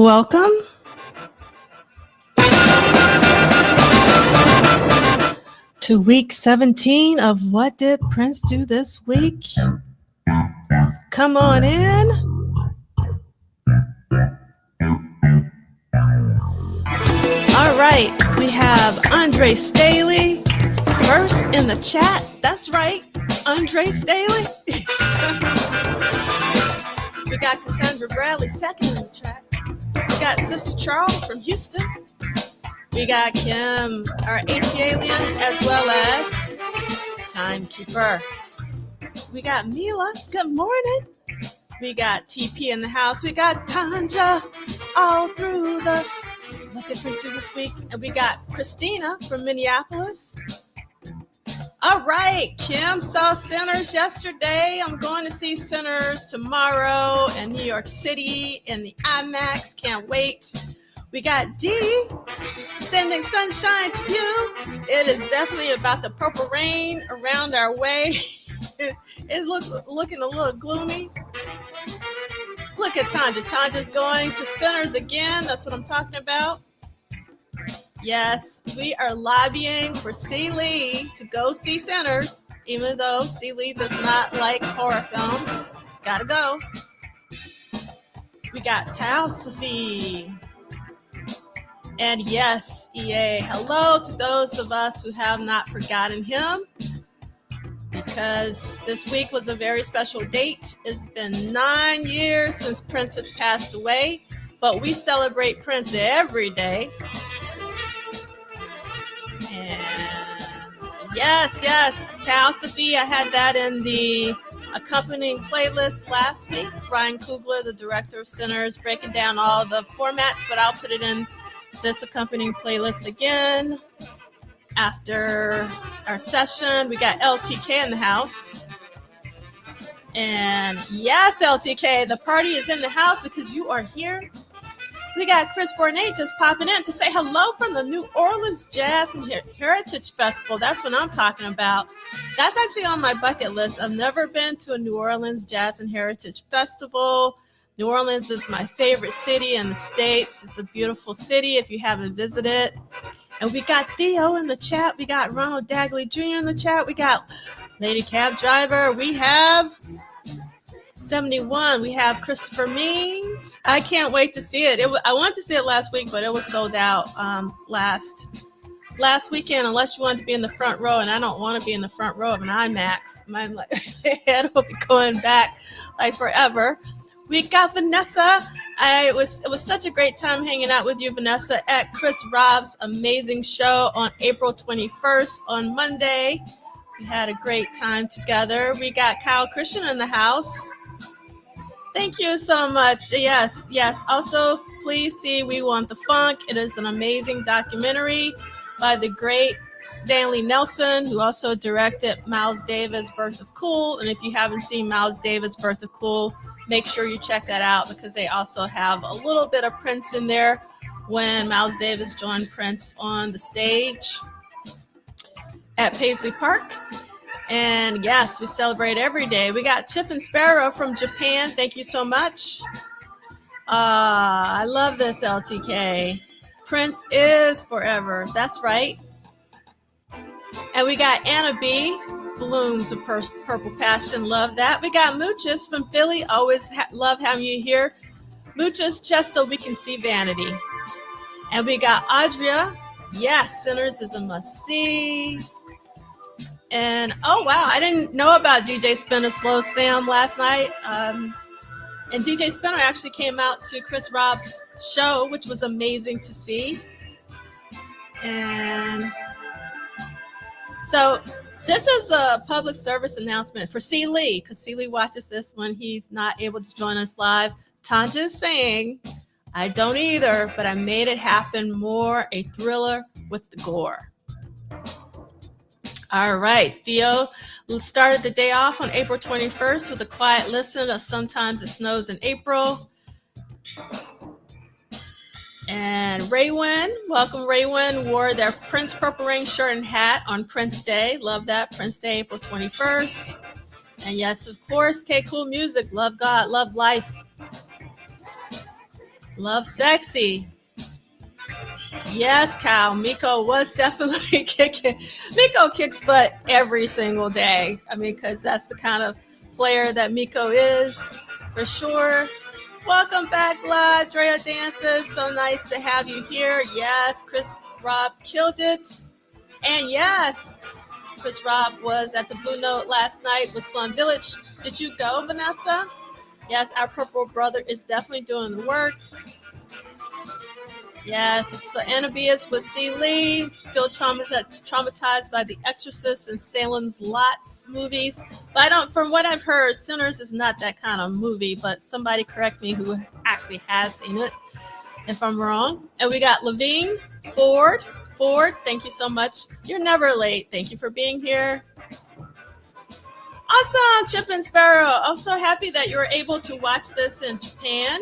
Welcome to week 17 of What Did Prince Do This Week? Come on in. All right, we have Andre Staley first in the chat. That's right, Andre Staley. We got Cassandra Bradley second in the chat. We got Sister Charles from Houston. We got Kim, our AT alien, as well as Timekeeper. We got Mila. Good morning. We got TP in the house. We got Tanja all through the What Did Prince Do This Week? And we got Christina from Minneapolis. All right, Kim saw Sinners yesterday. I'm going to see Sinners tomorrow in New York City in the IMAX. Can't wait. We got Dee sending sunshine to you. It is definitely about the purple rain around our way. It looks looking a little gloomy. Look at Tanja. Tanja's going to Sinners again. That's what I'm talking about. Yes, we are lobbying for C. Lee to go see Sinners, even though C. Lee does not like horror films. Gotta go. We got Sophie. And yes, EA, hello to those of us who have not forgotten him, because this week was a very special date. It's been 9 years since Prince has passed away, but we celebrate Prince every day. And yes, Sophie, I had that in the accompanying playlist last week. Ryan Coogler, the director of Sinners, breaking down all the formats, but I'll put it in this accompanying playlist again after our session. We got LTK in the house. And yes, LTK, the party is in the house because you are here. We got Chris Bournet just popping in to say hello from the New Orleans Jazz and Heritage Festival. That's what I'm talking about. That's actually on my bucket list. I've never been to a New Orleans Jazz and Heritage Festival. New Orleans is my favorite city in the States. It's a beautiful city if you haven't visited. And we got Theo in the chat. We got Ronald Dagley Jr. in the chat. We got Lady Cab Driver. We have 71. We have Christopher Means. I can't wait to see it. I wanted to see it last week, but it was sold out last weekend, unless you wanted to be in the front row. And I don't want to be in the front row of an IMAX. My head will be going back like forever. We got Vanessa. It was such a great time hanging out with you, Vanessa, at Chris Rob's amazing show on April 21st on Monday. We had a great time together. We got Kyle Christian in the house. Thank you so much. Yes. Also, please see We Want the Funk. It is an amazing documentary by the great Stanley Nelson, who also directed Miles Davis' Birth of Cool. And if you haven't seen Miles Davis' Birth of Cool, make sure you check that out, because they also have a little bit of Prince in there when Miles Davis joined Prince on the stage at Paisley Park. And yes, we celebrate every day. We got Chip and Sparrow from Japan. Thank you so much. I love this, LTK. Prince is forever. That's right. And we got Anna B. Blooms of Purple Passion. Love that. We got Mooches from Philly. Always love having you here. Mooches, just so we can see Vanity. And we got Audria. Yes, Sinners is a must-see. And oh wow, I didn't know about DJ Spinner's Slow Slam last night. And DJ Spinner actually came out to Chris Rob's show, which was amazing to see. And so this is a public service announcement for C. Lee, because C. Lee watches this when he's not able to join us live. Tanja is saying, I don't either, but I made it happen more a thriller with the gore. All right, Theo started the day off on April 21st with a quiet listen of Sometimes It Snows in April. And Raywin, welcome Raywin, wore their Prince Purple Rain shirt and hat on Prince Day. Love that, Prince Day, April 21st. And yes, of course, K Cool Music, love God, love life. Love Sexy. Yes, Kyle. Miko was definitely kicking. Miko kicks butt every single day. I mean, because that's the kind of player that Miko is, for sure. Welcome back, La. Drea Dances. So nice to have you here. Yes, Chris Rob killed it. And yes, Chris Rob was at the Blue Note last night with Slum Village. Did you go, Vanessa? Yes, our purple brother is definitely doing the work. Yes, so Annabias with C. Lee, still traumatized by The Exorcist and Salem's Lots movies. But I don't, from what I've heard, Sinners is not that kind of movie, but somebody correct me who actually has seen it if I'm wrong. And we got Levine, Ford, thank you so much. You're never late. Thank you for being here. Awesome, Chip and Sparrow. I'm so happy that you were able to watch this in Japan.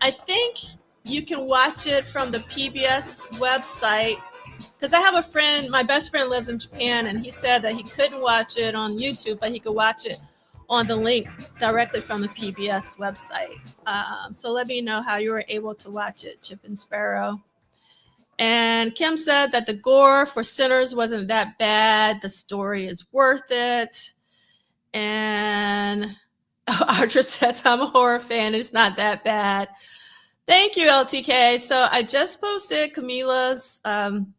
I think you can watch it from the PBS website, because I have a friend, my best friend lives in Japan, and he said that he couldn't watch it on YouTube, but he could watch it on the link directly from the PBS website. So let me know how you were able to watch it, Chip and Sparrow. And Kim said that the gore for Sinners wasn't that bad. The story is worth it. And Audra says, I'm a horror fan. It's not that bad. Thank you, LTK. So I just posted Camila's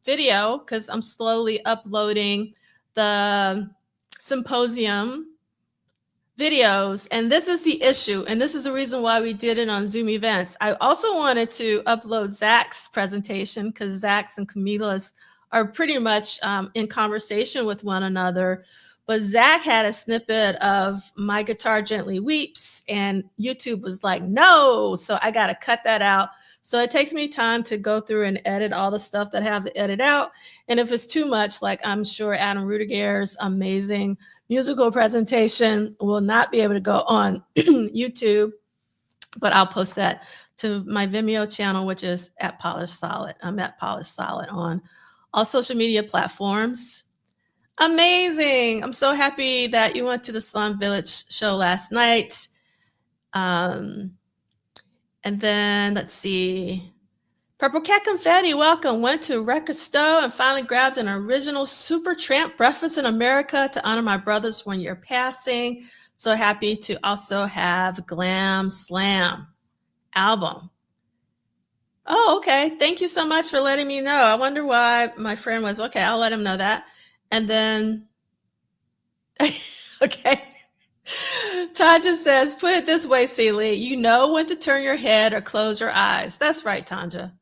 video because I'm slowly uploading the symposium videos. And this is the issue. And this is the reason why we did it on Zoom events. I also wanted to upload Zach's presentation because Zach's and Camila's are pretty much in conversation with one another. But Zach had a snippet of My Guitar Gently Weeps, and YouTube was like, no. So I got to cut that out. So it takes me time to go through and edit all the stuff that I have to edit out. And if it's too much, like I'm sure Adam Rudiger's amazing musical presentation will not be able to go on YouTube, but I'll post that to my Vimeo channel, which is at Polished Solid. I'm at Polished Solid on all social media platforms. Amazing. I'm so happy that you went to the Slum Village show last night. And then let's see. Purple Cat Confetti, welcome. Went to Record Store and finally grabbed an original Super Tramp Breakfast in America to honor my brother's 1 year passing. So happy to also have Glam Slam album. Oh, okay. Thank you so much for letting me know. I wonder why my friend was, okay, I'll let him know that. And then, okay. Tanja says, put it this way, Celie, you know when to turn your head or close your eyes. That's right, Tanja.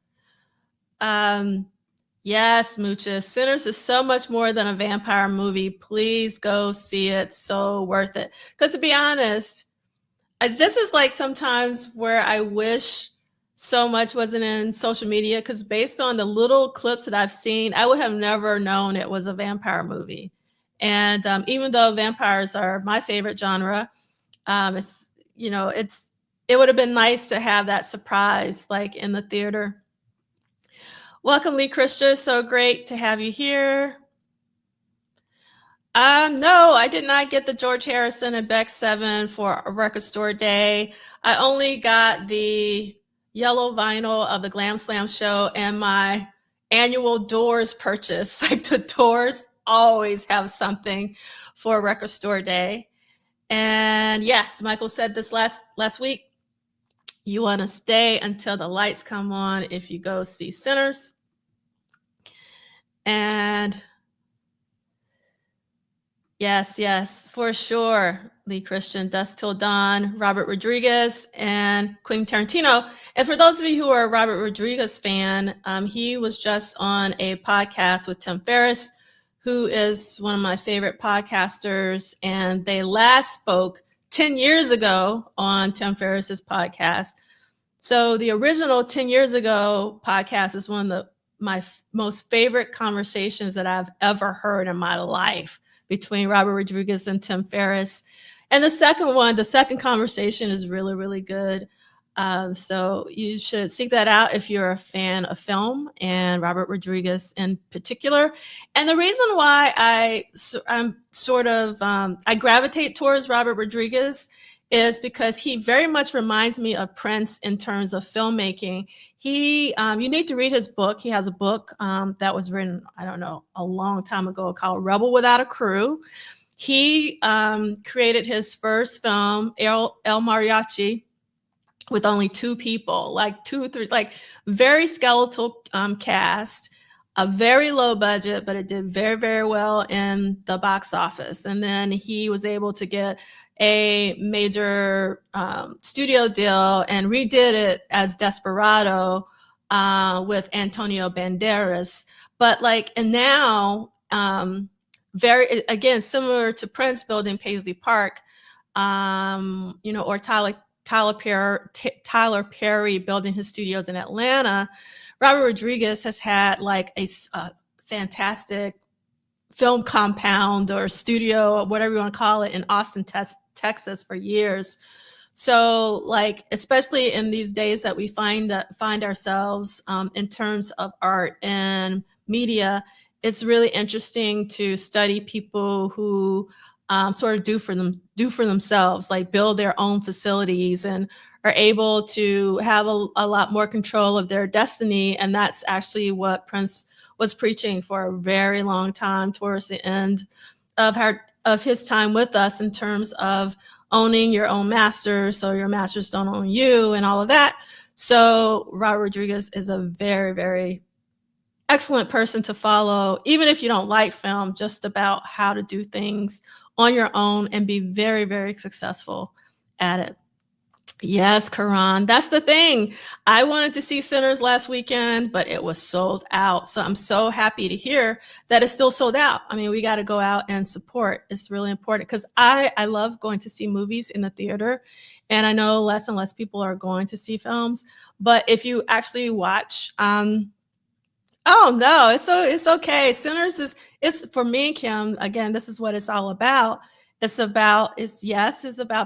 Yes, Mucha. Sinners is so much more than a vampire movie. Please go see it. So worth it. Because to be honest, this is like sometimes where I wish so much wasn't in social media, because based on the little clips that I've seen, I would have never known it was a vampire movie. And even though vampires are my favorite genre, it's, you know, it would have been nice to have that surprise like in the theater. Welcome, Lee Christian. So great to have you here. No, I did not get the George Harrison and Beck 7 for a Record Store Day. I only got the yellow vinyl of the Glam Slam show and my annual Doors purchase. Like the Doors always have something for Record Store Day. And yes, Michael said this last week, you want to stay until the lights come on if you go see Sinners. And yes, for sure. Lee Christian, Dust Till Dawn, Robert Rodriguez, and Quentin Tarantino. And for those of you who are a Robert Rodriguez fan, he was just on a podcast with Tim Ferriss, who is one of my favorite podcasters. And they last spoke 10 years ago on Tim Ferriss's podcast. So the original 10 years ago podcast is one of my most favorite conversations that I've ever heard in my life between Robert Rodriguez and Tim Ferriss. And the second conversation is really, really good. So you should seek that out if you're a fan of film and Robert Rodriguez in particular. And the reason why I gravitate towards Robert Rodriguez is because he very much reminds me of Prince in terms of filmmaking. You need to read his book. He has a book that was written, I don't know, a long time ago called Rebel Without a Crew. He created his first film, El Mariachi, with only 2 people, like 2, 3, like very skeletal cast, a very low budget, but it did very, very well in the box office. And then he was able to get a major studio deal and redid it as Desperado with Antonio Banderas. But like, and now, very, again, similar to Prince building Paisley Park, or Tyler Perry building his studios in Atlanta, Robert Rodriguez has had like a fantastic film compound or studio, or whatever you want to call it, in Austin, Texas for years. So like, especially in these days that we find ourselves in terms of art and media, it's really interesting to study people who sort of do for themselves, like build their own facilities and are able to have a lot more control of their destiny. And that's actually what Prince was preaching for a very long time towards the end of his time with us, in terms of owning your own masters, so your masters don't own you and all of that. So Robert Rodriguez is a very, very excellent person to follow, even if you don't like film, just about how to do things on your own and be very, very successful at it. Yes, Karan, that's the thing. I wanted to see Sinners last weekend, but it was sold out. So I'm so happy to hear that it's still sold out. I mean, we got to go out and support. It's really important, because I love going to see movies in the theater. And I know less and less people are going to see films. But if you actually watch, oh no, it's okay. Sinners it's for me and Kim. Again, this is what it's all about. It's about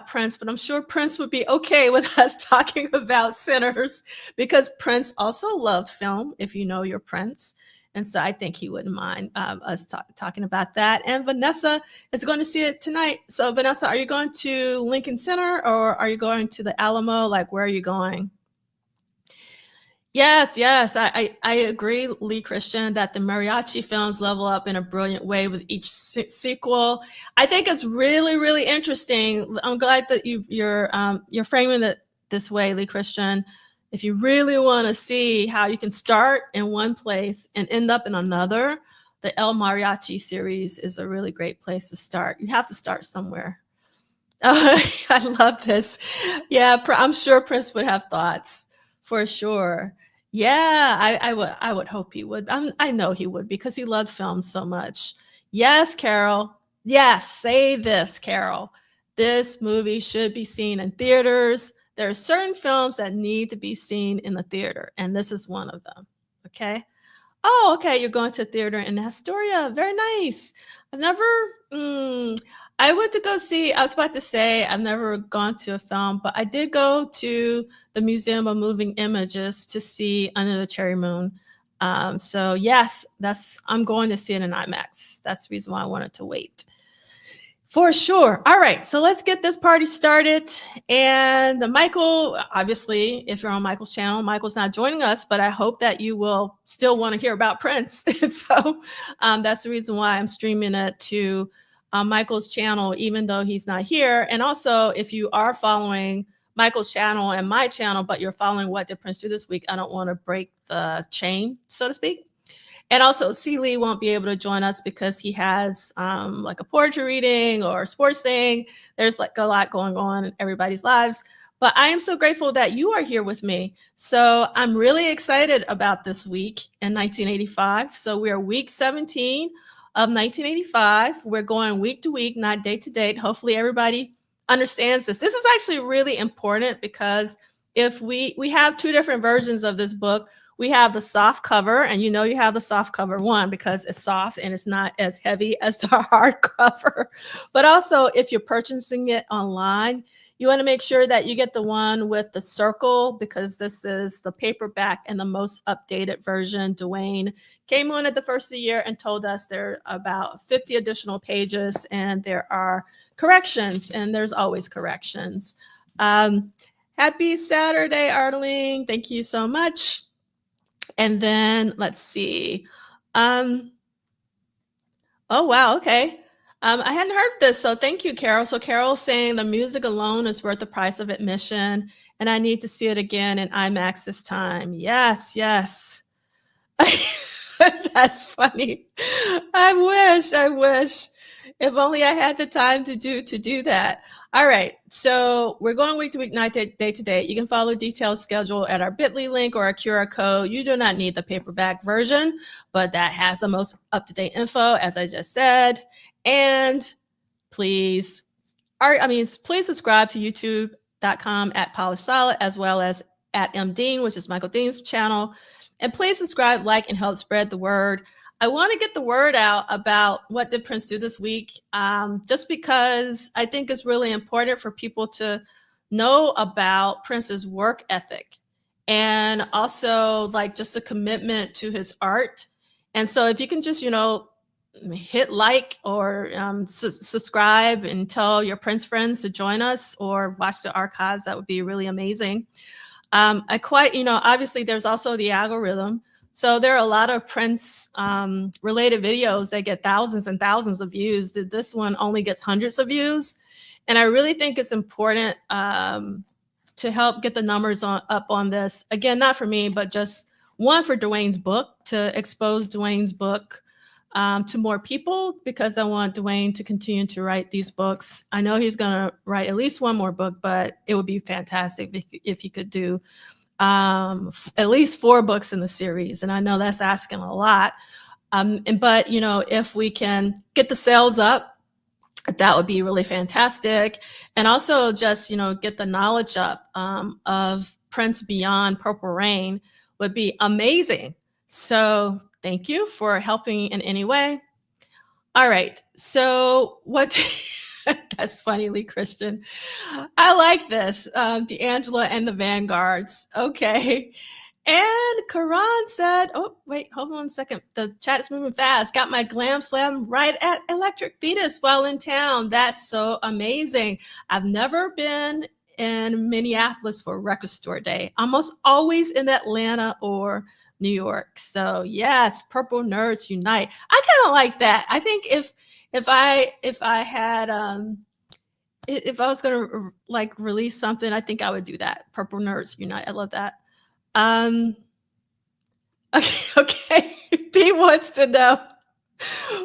Prince, but I'm sure Prince would be okay with us talking about Sinners, because Prince also loved film, if you know your Prince. And so I think he wouldn't mind us talking about that. And Vanessa is going to see it tonight. So Vanessa, are you going to Lincoln Center, or are you going to the Alamo? Like, where are you going? Yes, I agree, Lee Christian, that the mariachi films level up in a brilliant way with each sequel. I think it's really, really interesting. I'm glad that you're framing it this way, Lee Christian. If you really want to see how you can start in one place and end up in another, the El Mariachi series is a really great place to start. You have to start somewhere. Oh, I love this. Yeah, I'm sure Prince would have thoughts, for sure. Yeah, I would hope he would. I know he would, because he loved film so much. Yes, Carol. Yes, say this, Carol. This movie should be seen in theaters. There are certain films that need to be seen in the theater, and this is one of them. Okay. Oh, okay. You're going to a theater in Astoria. Very nice. I've never. I went to go see. I was about to say I've never gone to a film, but I did go to the Museum of Moving Images to see Under the Cherry Moon. So yes, I'm going to see it in IMAX. That's the reason why I wanted to wait. For sure. All right, so let's get this party started. And Michael, obviously, if you're on Michael's channel, Michael's not joining us, but I hope that you will still want to hear about Prince. And so that's the reason why I'm streaming it to Michael's channel, even though he's not here. And also, if you are following Michael's channel and my channel, but you're following What Did Prince Do This Week, I don't want to break the chain, so to speak. And also, C. Lee won't be able to join us because he has like a poetry reading or a sports thing. There's like a lot going on in everybody's lives. But I am so grateful that you are here with me. So I'm really excited about this week in 1985. So we are week 17 of 1985. We're going week to week, not date to date. Hopefully everybody understands this. This is actually really important, because if we have 2 different versions of this book. We have the soft cover, and you have the soft cover one because it's soft and it's not as heavy as the hard cover. But also, if you're purchasing it online, You want to make sure that you get the one with the circle because this is the paperback and the most updated version. Duane came on at the first of the year and told us there are about 50 additional pages and there are corrections, and there's always corrections. Happy Saturday, Arlene. Thank you so much. And then let's see. Oh, wow. Okay. I hadn't heard this, so thank you, Carol. So Carol's saying the music alone is worth the price of admission, and I need to see it again in IMAX this time. Yes, yes. That's funny. I wish. If only I had the time to do that. All right, so we're going week to week, night to day to day. You can follow detailed schedule at our bit.ly link or our QR code. You do not need the paperback version, but that has the most up-to-date info, as I just said. And please subscribe to youtube.com at Polished Solid, as well as at MDean, which is Michael Dean's channel. And please subscribe, like, and help spread the word. I want to get the word out about what did Prince do this week, just because I think it's really important for people to know about Prince's work ethic and also like just a commitment to his art. And so if you can just, hit like or subscribe and tell your Prince friends to join us or watch the archives, that would be really amazing. Obviously there's also the algorithm. So there are a lot of Prince related videos that get thousands and thousands of views. This one only gets hundreds of views. And I really think it's important to help get the numbers up on this. Again, not for me, but just one, for Duane's book, to expose Duane's book to more people, because I want Duane to continue to write these books. I know he's going to write at least one more book, but it would be fantastic if he could do at least 4 books in the series. And I know that's asking a lot. But if we can get the sales up, that would be really fantastic. And also just, get the knowledge up of Prince beyond Purple Rain would be amazing. So thank you for helping in any way. All right. So that's funny, Lee Christian. I like this. D'Angela and the Vanguards. Okay. And Karan said, oh, wait, hold on a second. The chat is moving fast. Got my glam slam right at Electric Fetus while in town. That's so amazing. I've never been in Minneapolis for Record Store Day. Almost always in Atlanta or New York. So yes, Purple Nerds Unite. I kind of like that. I think if I was going to release something, I think I would do that. Purple Nerds Unite. I love that. Okay. D wants to know,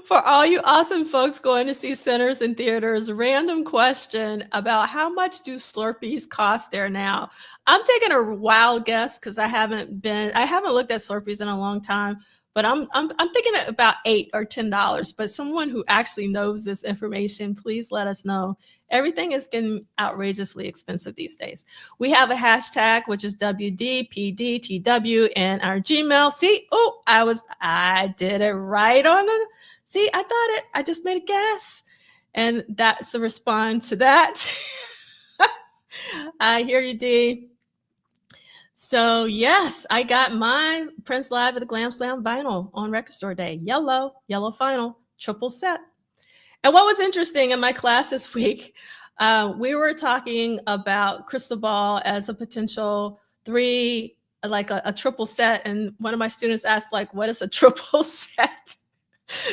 for all you awesome folks going to see Sinners in theaters, random question about how much do Slurpees cost there now? I'm taking a wild guess because I haven't looked at Slurpees in a long time, but I'm thinking about $8 or $10. But someone who actually knows this information, please let us know. Everything is getting outrageously expensive these days. We have a hashtag, which is WDPDTW in our Gmail. See, I did it right on the, see, I just made a guess. And that's the response to that. I hear you, D. So yes, I got my Prince Live at the Glam Slam vinyl on Record Store Day. Yellow vinyl, triple set. And what was interesting in my class this week, we were talking about Crystal Ball as a potential 3, like a triple set. And one of my students asked, what is a triple set?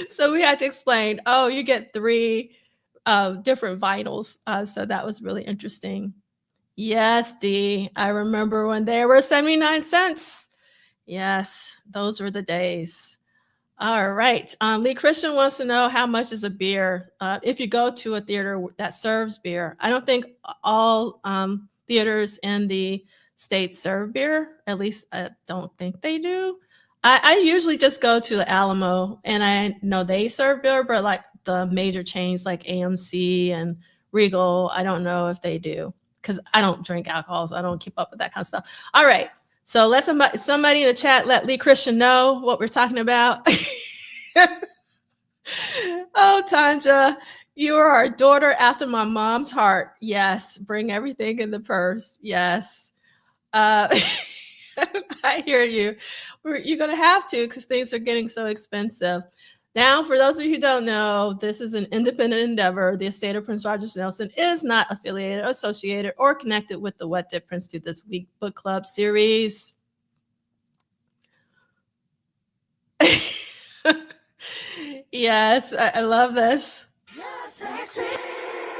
So we had to explain, you get 3 different vinyls. So that was really interesting. Yes, D. I remember when they were 79 cents. Yes, those were the days. All right. Lee Christian wants to know, how much is a beer if you go to a theater that serves beer? I don't think all theaters in the States serve beer. At least I don't think they do. I usually just go to the Alamo, and I know they serve beer, but like the major chains like AMC and Regal, I don't know if they do, because I don't drink alcohol, so I don't keep up with that kind of stuff. All right. So let somebody in the chat let Lee Christian know what we're talking about. Oh, Tanja, You are a daughter after my mom's heart. Yes. Bring everything in the purse. Yes. Uh, I hear you. You're going to have to because things are getting so expensive. Now, for those of you who don't know, this is an independent endeavor. The estate of Prince Rogers Nelson is not affiliated, associated, or connected with the What Did Prince Do This Week book club series. Yes, I love this.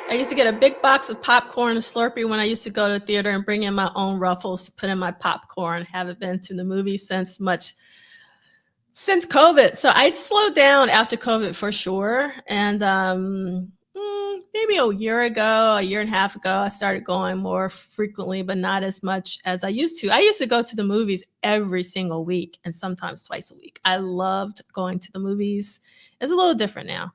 I used to get a big box of popcorn and Slurpee when I used to go to the theater and bring in my own Ruffles to put in my popcorn. Haven't been to the movies since COVID. So I'd slowed down after COVID for sure. And maybe a year and a half ago, I started going more frequently, but not as much as I used to. I used to go to the movies every single week and sometimes twice a week. I loved going to the movies. It's a little different now.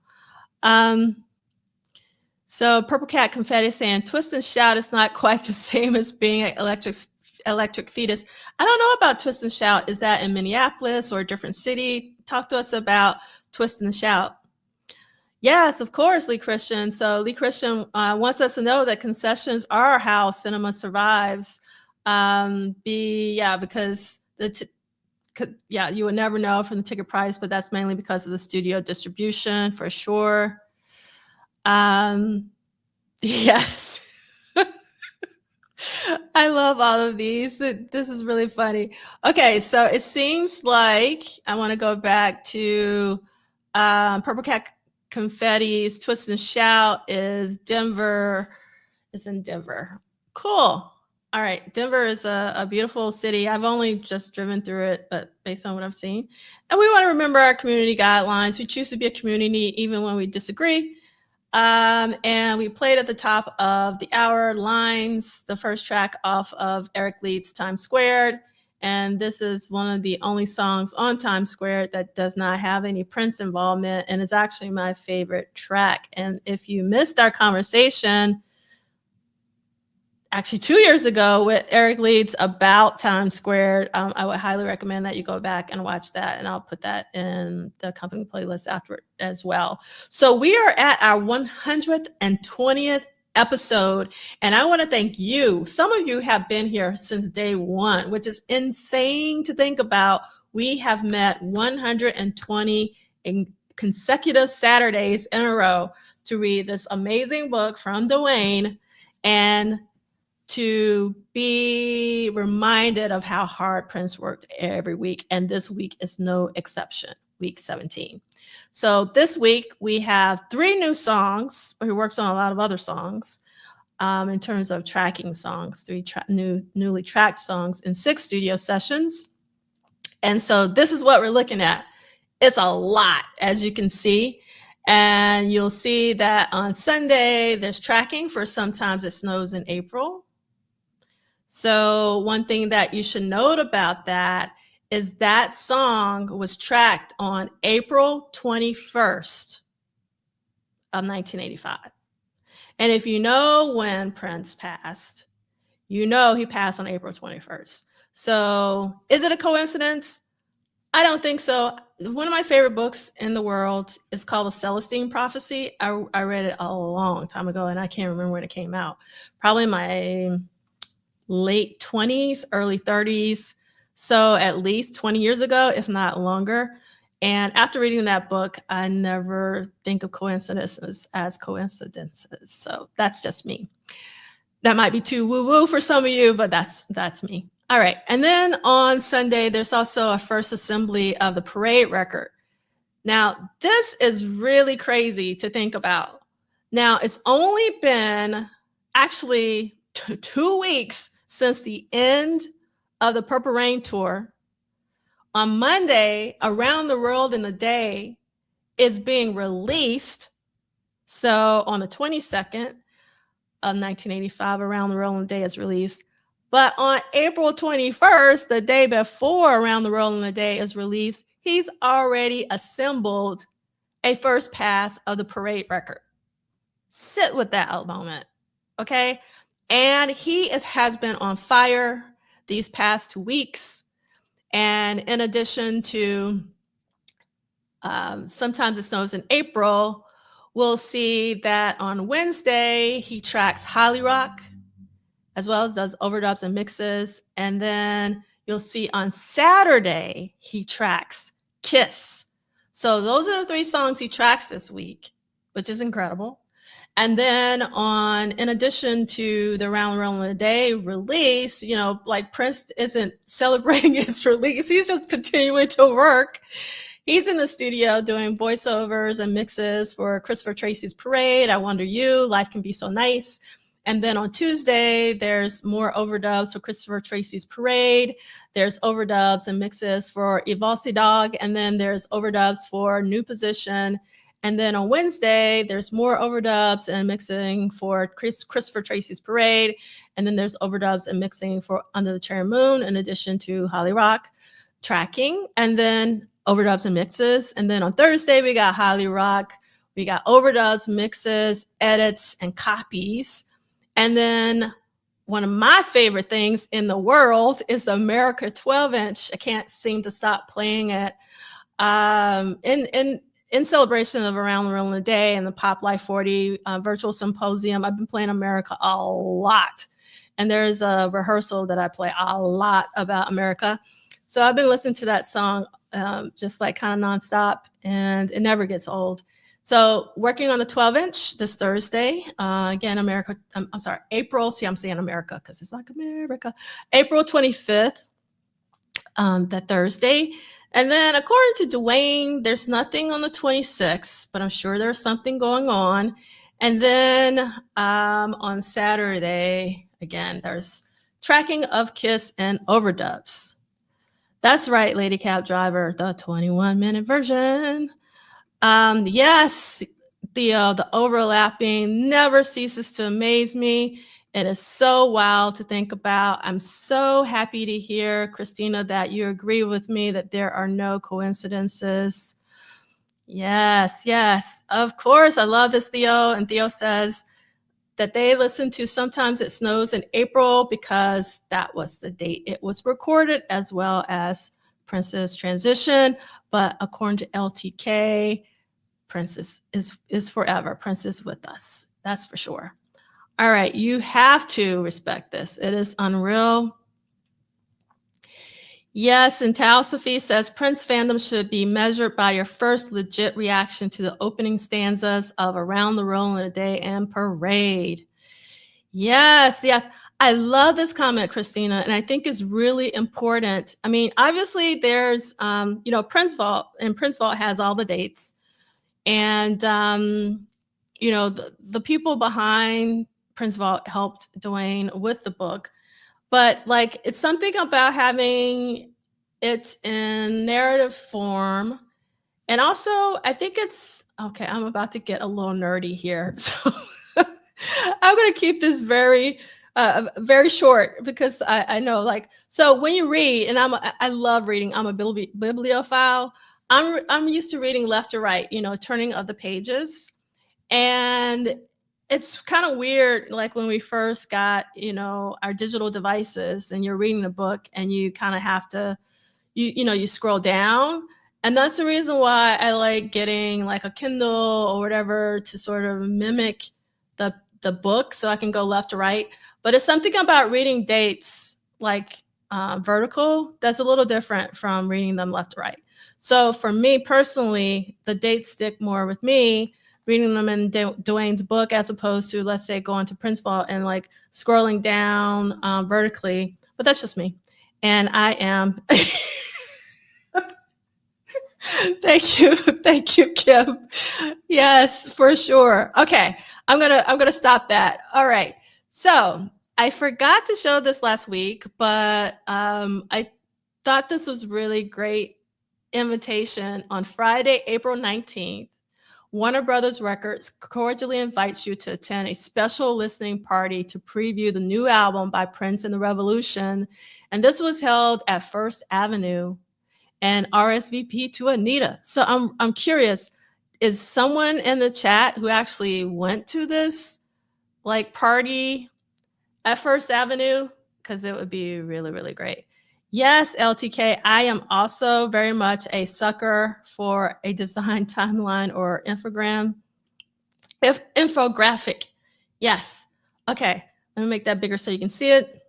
So Purple Cat Confetti saying, twist and shout is not quite the same as being an electric fetus. I don't know about twist and shout. Is that in Minneapolis or a different city? Talk to us about twist and shout. Yes, of course, Lee Christian. So Lee Christian wants us to know that concessions are how cinema survives. Because you would never know from the ticket price, but that's mainly because of the studio distribution for sure. Yes. I love all of these. This is really funny. Okay, so it seems like I want to go back to Purple Cat Confetti's Twist and Shout is Denver. It's in Denver. Cool. All right. Denver is a beautiful city. I've only just driven through it, but based on what I've seen. And we want to remember our community guidelines. We choose to be a community even when we disagree. And we played at the top of the hour Lines, the first track off of Eric Leeds' Times Squared. And this is one of the only songs on Times Squared that does not have any Prince involvement. And it's actually my favorite track. And if you missed our conversation, actually 2 years ago with Eric Leeds about Times Squared, I would highly recommend that you go back and watch that. And I'll put that in the company playlist after as well. So we are at our 120th episode. And I want to thank you. Some of you have been here since day one, which is insane to think about. We have met 120 consecutive Saturdays in a row to read this amazing book from Duane and to be reminded of how hard Prince worked every week. And this week is no exception, week 17. So this week we have 3 new songs, but he works on a lot of other songs in terms of tracking songs, 3 newly tracked songs in 6 studio sessions. And so this is what we're looking at. It's a lot, as you can see. And you'll see that on Sunday, there's tracking for Sometimes It Snows in April. So one thing that you should note about that is that song was tracked on April 21st of 1985. And if you know when Prince passed, you know he passed on April 21st. So is it a coincidence? I don't think so. One of my favorite books in the world is called The Celestine Prophecy. I read it a long time ago, and I can't remember when it came out. Probably my late 20s, early 30s. So at least 20 years ago, if not longer. And after reading that book, I never think of coincidences as coincidences. So that's just me. That might be too woo-woo for some of you, but that's me. All right. And then on Sunday, there's also a first assembly of the parade record. Now, this is really crazy to think about. Now, it's only been actually 2 weeks since the end of the Purple Rain tour. On Monday, Around the World in a Day is being released. So on the 22nd of 1985, Around the World in a Day is released. But on April 21st, the day before Around the World in a Day is released, he's already assembled a first pass of the parade record. Sit with that a moment, okay? And he has been on fire these past 2 weeks. And in addition to Sometimes It Snows in April, we'll see that on Wednesday, he tracks Holly Rock, as well as does overdubs and mixes. And then you'll see on Saturday, he tracks Kiss. So those are the 3 songs he tracks this week, which is incredible. And then in addition to the Around the Realm of the Day release, like Prince isn't celebrating his release. He's just continuing to work. He's in the studio doing voiceovers and mixes for Christopher Tracy's Parade, I Wonder You, Life Can Be So Nice. And then on Tuesday, there's more overdubs for Christopher Tracy's Parade. There's overdubs and mixes for Evalsi Dog. And then there's overdubs for New Position. And then on Wednesday, there's more overdubs and mixing for Christopher Tracy's Parade. And then there's overdubs and mixing for Under the Cherry Moon, in addition to Holly Rock tracking. And then overdubs and mixes. And then on Thursday, we got Holly Rock. We got overdubs, mixes, edits, and copies. And then one of my favorite things in the world is the America 12-inch. I can't seem to stop playing it. In celebration of Around the Realm of the Day and the Pop Life 40 virtual symposium, I've been playing America a lot. And there's a rehearsal that I play a lot about America. So I've been listening to that song just like kind of nonstop, and it never gets old. So working on the 12-inch this Thursday, again, April, see, I'm saying America because it's like America, April 25th, that Thursday. And then according to Duane, there's nothing on the 26th, but I'm sure there's something going on. And then on Saturday, again, there's tracking of Kiss and overdubs. That's right, Lady Cab Driver, the 21-minute version. Yes, the overlapping never ceases to amaze me. It is so wild to think about. I'm so happy to hear, Christina, that you agree with me that there are no coincidences. Yes, of course. I love this, Theo. And Theo says that they listen to Sometimes It Snows in April because that was the date it was recorded, as well as Prince's transition. But according to LTK, Prince is forever. Prince is with us. That's for sure. All right, you have to respect this. It is unreal. Yes, and Tal Sophie says Prince fandom should be measured by your first legit reaction to the opening stanzas of Around the Realm of the Day and Parade. Yes. I love this comment, Christina, and I think it's really important. I mean, obviously there's, Prince Vault, and Prince Vault has all the dates. And, the people behind Prince Vault helped Duane with the book. But like, it's something about having it in narrative form. And also, I think okay, I'm about to get a little nerdy here. So I'm going to keep this very, very short because I know, so when you read, and I love reading, I'm a bibliophile. I'm used to reading left to right, turning of the pages. And it's kind of weird, like when we first got, our digital devices and you're reading a book and you kind of have to, you scroll down. And that's the reason why I like getting like a Kindle or whatever to sort of mimic the book so I can go left to right. But it's something about reading dates like vertical that's a little different from reading them left to right. So for me personally, the dates stick more with me, reading them in Duane's book as opposed to, let's say, going to Prince Vault and like scrolling down vertically. But that's just me. And I am. Thank you, Kim. Yes, for sure. Okay, I'm gonna stop that. All right. So I forgot to show this last week, but I thought this was really great invitation. On Friday, April 19th, Warner Brothers Records cordially invites you to attend a special listening party to preview the new album by Prince and the Revolution. And this was held at First Avenue and RSVP to Anita. So I'm curious, is someone in the chat who actually went to this like party at First Avenue? Because it would be really, really great. Yes, LTK, I am also very much a sucker for a design timeline or infogram. If infographic. Yes. Okay. Let me make that bigger so you can see it.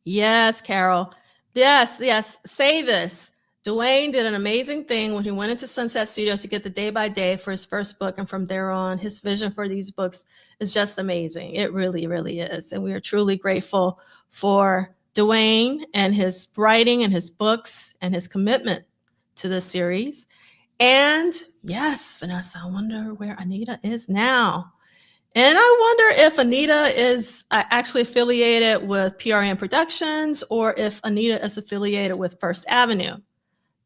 Yes, Carol. Yes, yes. Say this. Duane did an amazing thing when he went into Sunset Studio to get the day by day for his first book. And from there on, his vision for these books is just amazing. It really, really is. And we are truly grateful for Duane and his writing and his books and his commitment to this series. And yes, Vanessa, I wonder where Anita is now. And I wonder if Anita is actually affiliated with PRN Productions or if Anita is affiliated with First Avenue.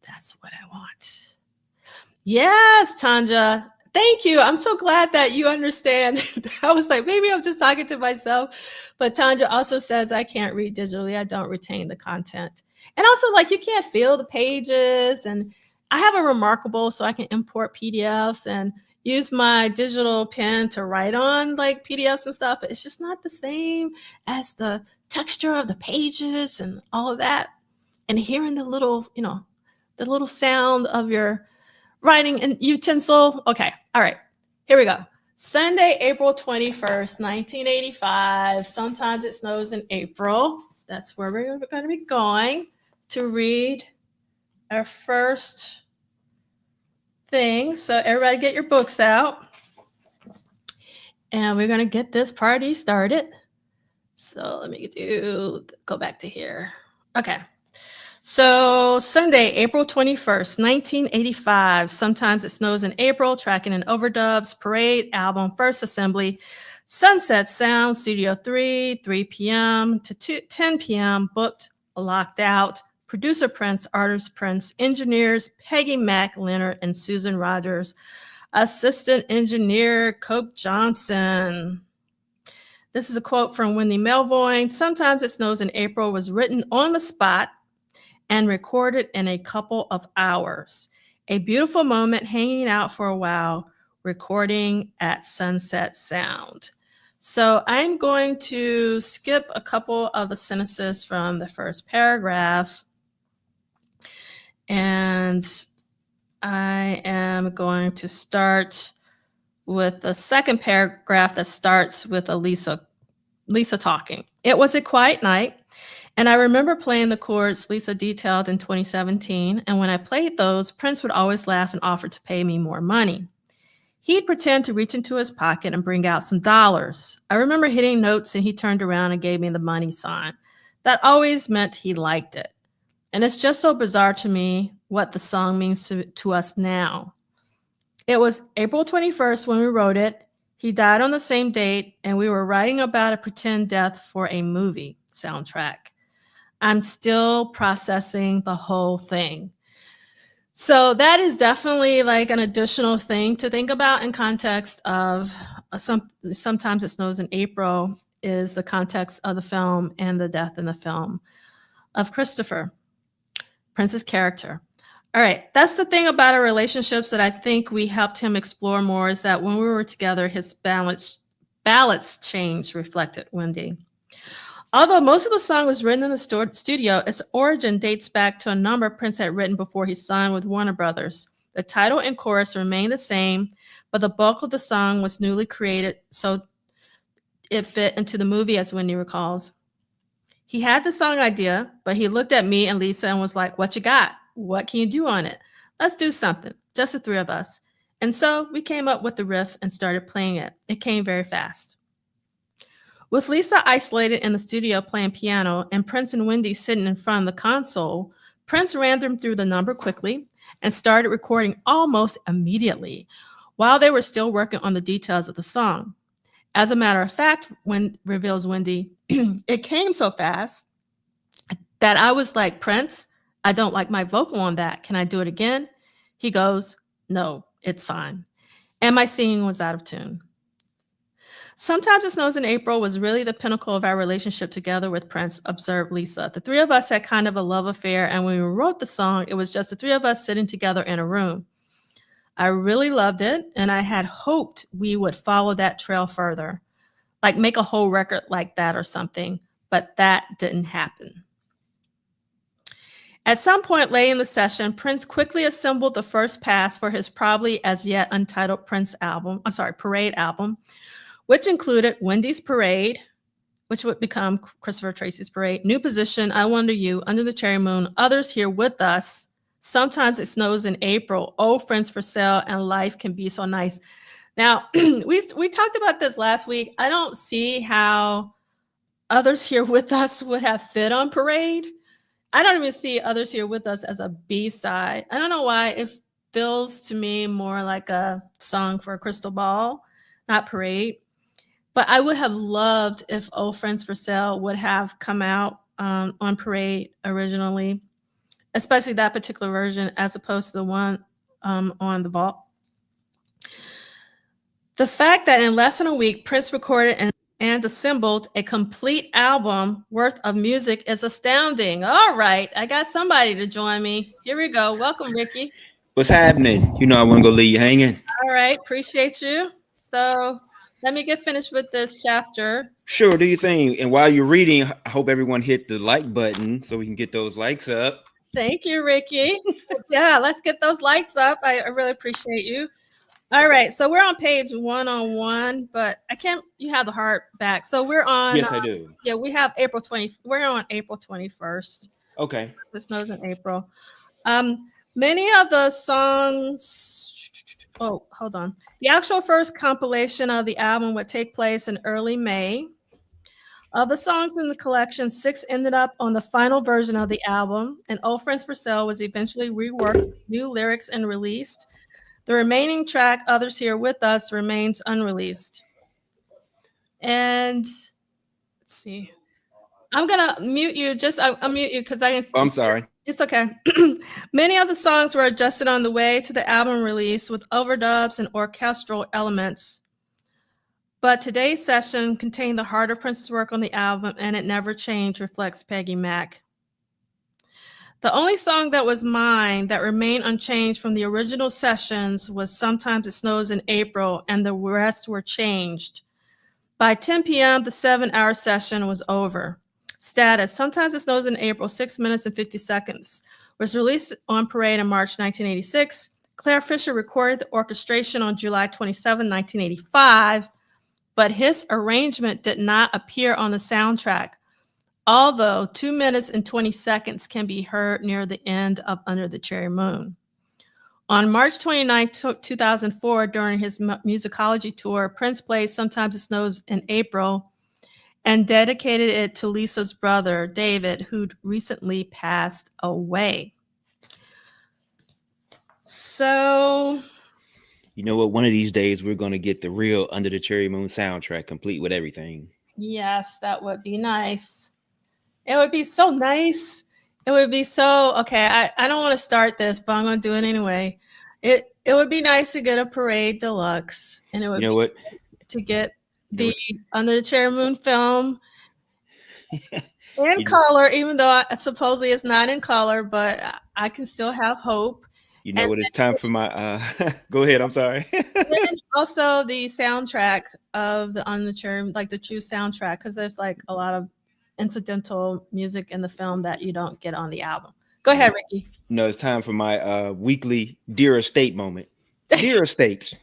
That's what I want. Yes, Tanja. Thank you. I'm so glad that you understand. I was like, maybe I'm just talking to myself. But Tanja also says, I can't read digitally. I don't retain the content. And also, like, you can't feel the pages. And I have a Remarkable, so I can import PDFs and use my digital pen to write on like PDFs and stuff. But it's just not the same as the texture of the pages and all of that. And hearing the little, the little sound of your writing and utensil. Okay. All right. Here we go. Sunday, April 21st, 1985. Sometimes it snows in April. That's where we're going to be going to read our first thing. So everybody get your books out. And we're going to get this party started. So let me go back to here. Okay. So Sunday, April 21st, 1985. Sometimes it snows in April. Tracking and overdubs. Parade album. First assembly. Sunset Sound. Studio 3. 3 p.m. to 10 p.m. Booked. Locked out. Producer Prince. Artist Prince. Engineers Peggy Mack Leonard and Susan Rogers. Assistant engineer Coke Johnson. This is a quote from Wendy Melvoin. Sometimes it snows in April was written on the spot and recorded in a couple of hours. A beautiful moment hanging out for a while, recording at Sunset Sound. So I'm going to skip a couple of the sentences from the first paragraph. And I am going to start with the second paragraph that starts with Lisa talking. It was a quiet night. And I remember playing the chords Lisa detailed in 2017. And when I played those, Prince would always laugh and offer to pay me more money. He'd pretend to reach into his pocket and bring out some dollars. I remember hitting notes and he turned around and gave me the money sign. That always meant he liked it. And it's just so bizarre to me what the song means to us now. It was April 21st when we wrote it. He died on the same date, and we were writing about a pretend death for a movie soundtrack. I'm still processing the whole thing. So that is definitely like an additional thing to think about in context of Sometimes It Snows in April is the context of the film and the death in the film of Christopher, Prince's character. All right, that's the thing about our relationships that I think we helped him explore more is that when we were together, his ballads changed, reflected Wendy. Although most of the song was written in the studio, its origin dates back to a number Prince had written before he signed with Warner Brothers. The title and chorus remained the same, but the bulk of the song was newly created so it fit into the movie, as Wendy recalls. He had the song idea, but he looked at me and Lisa and was like, "What you got? What can you do on it? Let's do something, just the three of us." And so we came up with the riff and started playing it. It came very fast. With Lisa isolated in the studio playing piano and Prince and Wendy sitting in front of the console, Prince ran them through the number quickly and started recording almost immediately while they were still working on the details of the song. As a matter of fact, reveals Wendy, it came so fast that I was like, "Prince, I don't like my vocal on that. Can I do it again?" He goes, "No, it's fine." And my singing was out of tune. Sometimes It Snows in April was really the pinnacle of our relationship together with Prince, observed Lisa. The three of us had kind of a love affair, and when we wrote the song, it was just the three of us sitting together in a room. I really loved it, and I had hoped we would follow that trail further, like make a whole record like that or something, but that didn't happen. At some point late in the session, Prince quickly assembled the first pass for his probably as yet untitled Parade album, which included Wendy's Parade, which would become Christopher Tracy's Parade, New Position, I Wonder You, Under the Cherry Moon, Others Here With Us, Sometimes It Snows in April, Old Friends for Sale, and Life Can Be So Nice. Now, we talked about this last week. I don't see how Others Here With Us would have fit on Parade. I don't even see Others Here With Us as a B-side. I don't know why. It feels to me more like a song for a crystal ball, not Parade. But I would have loved if Old Friends for Sale would have come out on Parade originally, especially that particular version, as opposed to the one on the vault. The fact that in less than a week, Prince recorded and assembled a complete album worth of music is astounding. All right, I got somebody to join me. Here we go. Welcome, Ricky. What's happening? You know I want to go leave you hanging. All right, appreciate you. So let me get finished with this chapter. Sure, do your thing. And while you're reading, I hope everyone hit the like button so we can get those likes up. Thank you, Ricky. Yeah, let's get those lights up. I really appreciate you. All right, so we're on page 101, but I can't. You have the hardback, so we're on. Yes, I do. Yeah, we have April 20. We're on April 21st. Okay. The snows in April. Many of the songs. Oh, hold on. The actual first compilation of the album would take place in early May. Of the songs in the collection, 6 ended up on the final version of the album, and Old Friends for Sale was eventually reworked, new lyrics, and released. The remaining track, Others Here With Us, remains unreleased. And let's see. I'm going to mute you. I'll mute you because I can. I'm sorry. It's okay. Many of the songs were adjusted on the way to the album release with overdubs and orchestral elements. But today's session contained the heart of Prince's work on the album, and it never changed, reflects Peggy Mack. The only song that was mine that remained unchanged from the original sessions was Sometimes It Snows in April, and the rest were changed. By 10 p.m., the 7-hour session was over. Status: Sometimes It Snows in April, 6 minutes and 50 seconds. Was released on Parade in March 1986. Claire Fisher recorded the orchestration on July 27, 1985, but his arrangement did not appear on the soundtrack, although 2 minutes and 20 seconds can be heard near the end of Under the Cherry Moon. On March 29, 2004, during his musicology tour, Prince played Sometimes It Snows in April and dedicated it to Lisa's brother, David, who'd recently passed away. So, you know what? One of these days, we're going to get the real Under the Cherry Moon soundtrack, complete with everything. Yes, that would be nice. It would be so nice. It would be so, okay, I don't want to start this, but I'm going to do it anyway. It would be nice to get a Parade Deluxe. And it would You know what? To get the Under the Cherry Moon film in color, even though supposedly it's not in color, but I can still have hope. You know what? It's time for my, go ahead, I'm sorry. And also the soundtrack of the Under the Cherry, like the true soundtrack, because there's like a lot of incidental music in the film that you don't get on the album. Go ahead, Ricky. No, it's time for my weekly Dear Estate moment. Dear Estates.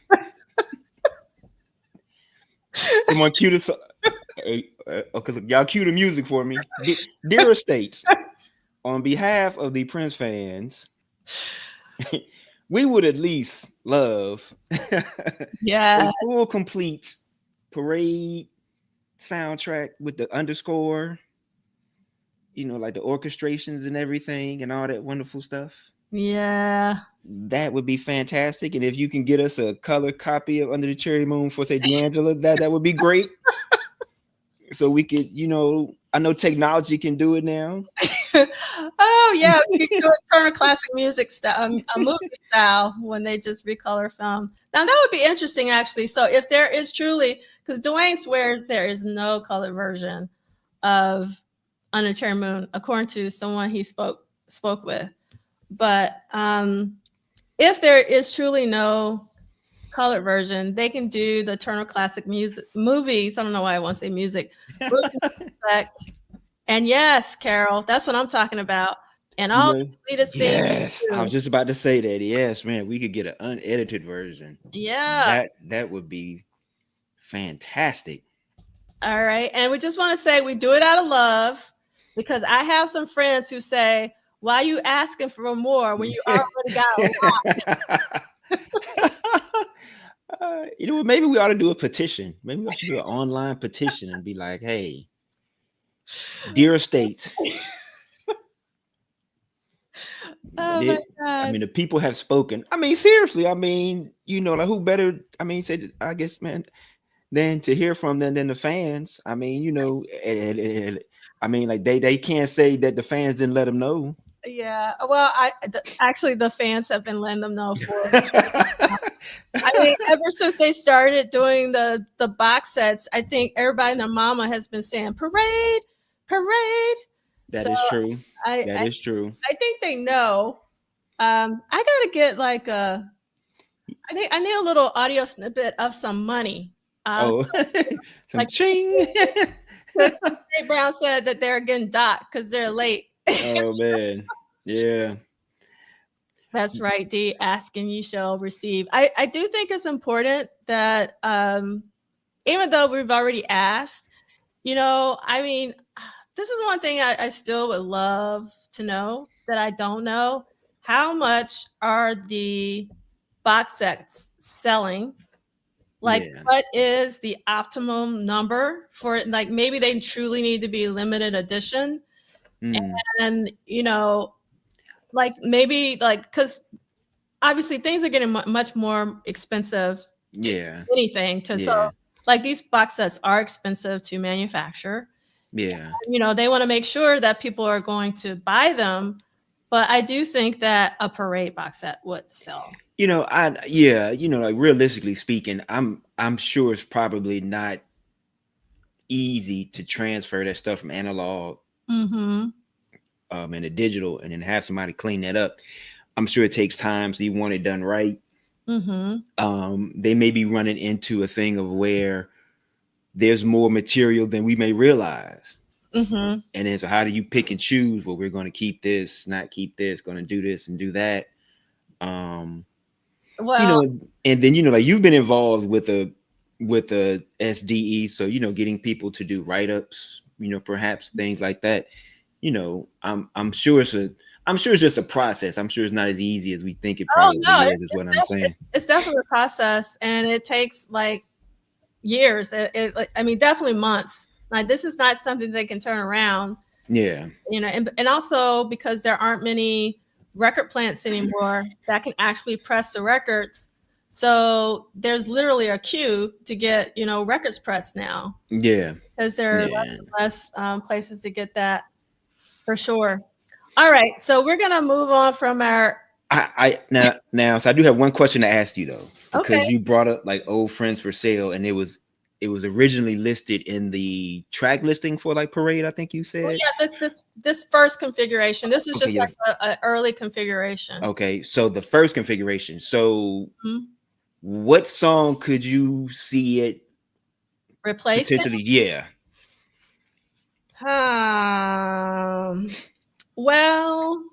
Come on, cue the okay, look, y'all cue the music for me. Dear Estates, on behalf of the Prince fans, we would at least love a full complete Parade soundtrack with the underscore, you know, like the orchestrations and everything and all that wonderful stuff. Yeah, that would be fantastic. And if you can get us a color copy of Under the Cherry Moon for, say, D'Angelo, that would be great. So we could, you know, I know technology can do it now. Oh yeah, you can do a Turner Classic Music style, a movie style, when they just recolor film. Now that would be interesting, actually. So if there is truly, because Duane swears there is no color version of Under the Cherry Moon, according to someone he spoke with. But if there is truly no colored version, they can do the Turner Classic Music movies. I don't know why I want to say music. And yes, Carol, that's what I'm talking about. and You all know, the deleted scenes yes, I was too. just about to say that. Yes, man, we could get an unedited version. Yeah. That would be fantastic. All right. And we just want to say we do it out of love because I have some friends who say, why are you asking for more when you already got a lot? You know what? Maybe we ought to do a petition. Maybe we should do an online petition and be like, "Hey, dear estates, Oh my I God. mean, the people have spoken. I mean, seriously. I mean, you know, like who better? I mean, say, I guess, man, than to hear from them than the fans. I mean, you know, I mean, like they can't say that the fans didn't let them know. Yeah. Well, actually, the fans have been letting them know for. I mean, ever since they started doing the box sets, I think everybody and their mama has been saying parade, parade. So That is true. I That I, is true. I think they know. I gotta get like I need a little audio snippet of some money. So Oh, some like ching. Jay Brown said that they're getting docked because they're late. Oh man, yeah, That's right, D. Asking ye shall receive. I do think it's important that even though we've already asked, I mean, this is one thing I still would love to know that I don't know. How much are the box sets selling? Like, yeah. what is the optimum number for it? Like, maybe they truly need to be limited edition. Mm, And, like maybe like, because obviously things are getting much more expensive to yeah, anything to, so yeah, like these box sets are expensive to manufacture. yeah. They want to make sure that people are going to buy them, but I do think that a parade box set would sell. You know, yeah, you know, like realistically speaking, I'm sure it's probably not easy to transfer that stuff from analog Mm-hmm. into digital and then have somebody clean that up. I'm sure it takes time, so you want it done right. Mm-hmm. They may be running into a thing of where there's more material than we may realize. Mm-hmm. And then so how do you pick and choose? Well, we're going to keep this, not keep this, going to do this and do that. You Well, know, and then, you know, like you've been involved with a SDE, so, you know, getting people to do write-ups, you know, perhaps things like that. You know, I'm sure I'm sure it's just a process. I'm sure it's not as easy as we think it oh probably no, is what I'm saying. it's definitely a process, and it takes like years. I mean, definitely months. Like this is not something they can turn around. Yeah. And also because there aren't many record plants anymore that can actually press the records. So there's literally a queue to get, records pressed now Yeah. because there are Yeah. less places to get that for sure. All right. So we're going to move on from our. I now so I do have one question to ask you though, Okay. because you brought up like old friends for sale, and it was originally listed in the track listing for like Parade, I think you Well, said. yeah, this first configuration. This is Okay, just yeah. like an early configuration. Okay, so the first configuration. So Mhm. what song could you see it Replace it. potentially? Yeah. Well,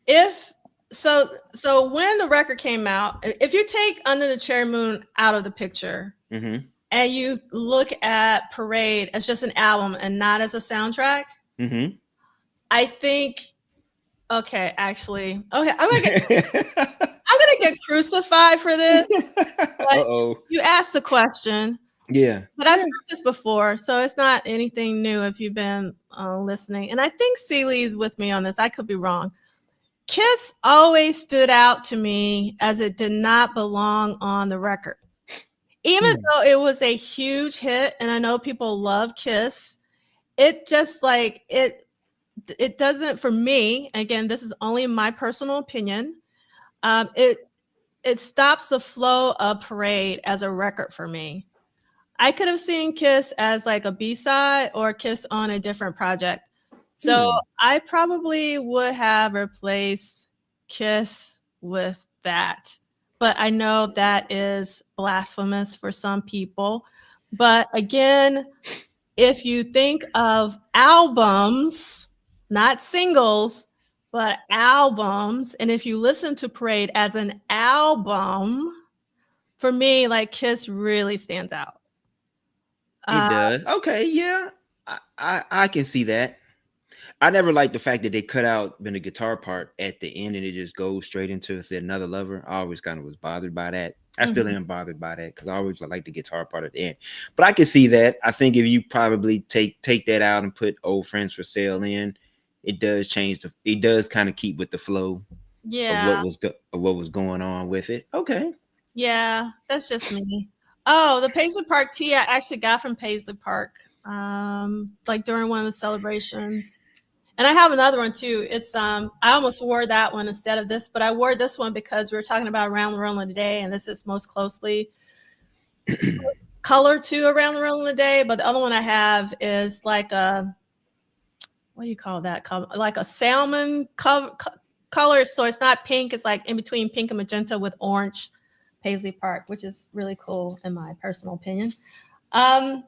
if so when the record came out, if you take Under the Cherry Moon out of the picture Mm-hmm. and you look at Parade as just an album and not as a soundtrack, Mm-hmm. I think okay, actually, okay, I'm gonna get crucified for this. But Uh-oh. you asked the question, Yeah. but I've said this before, so it's not anything new if you've been listening. And I think Ceiley's with me on this. I could be wrong. Kiss always stood out to me as it did not belong on the record. Even though it was a huge hit, and I know people love Kiss, it just like it doesn't for me. Again, this is only my personal opinion. It stops the flow of Parade as a record for me. I could have seen Kiss as like a B-side or Kiss on a different project. So I probably would have replaced Kiss with that. But I know that is blasphemous for some people. But again, if you think of albums, not singles, but albums. And if you listen to Parade as an album, for me, like Kiss really stands out. It Uh, does. Okay, yeah. I can see that. I never liked the fact that they cut out the guitar part at the end and it just goes straight into say another lover. I always kind of was bothered by that. I still mhm. am bothered by that because I always like the guitar part at the end. But I can see that. I think if you probably take that out and put Old Friends for Sale in, it does change it does kind of keep with the flow of Yeah, what was going on with it. Okay. yeah, that's just me. Oh, the Paisley Park tea I actually got from Paisley Park, like during one of the celebrations. And I have another one too. It's I almost wore that one instead of this, but I wore this one because we were talking about Around the World in a Day, and this is most closely color to Around the World in a Day. But the other one I have is like a, what do you call that? Like a salmon color. So it's not pink. It's like in between pink and magenta with orange. Paisley Park, which is really cool in my personal opinion. Um,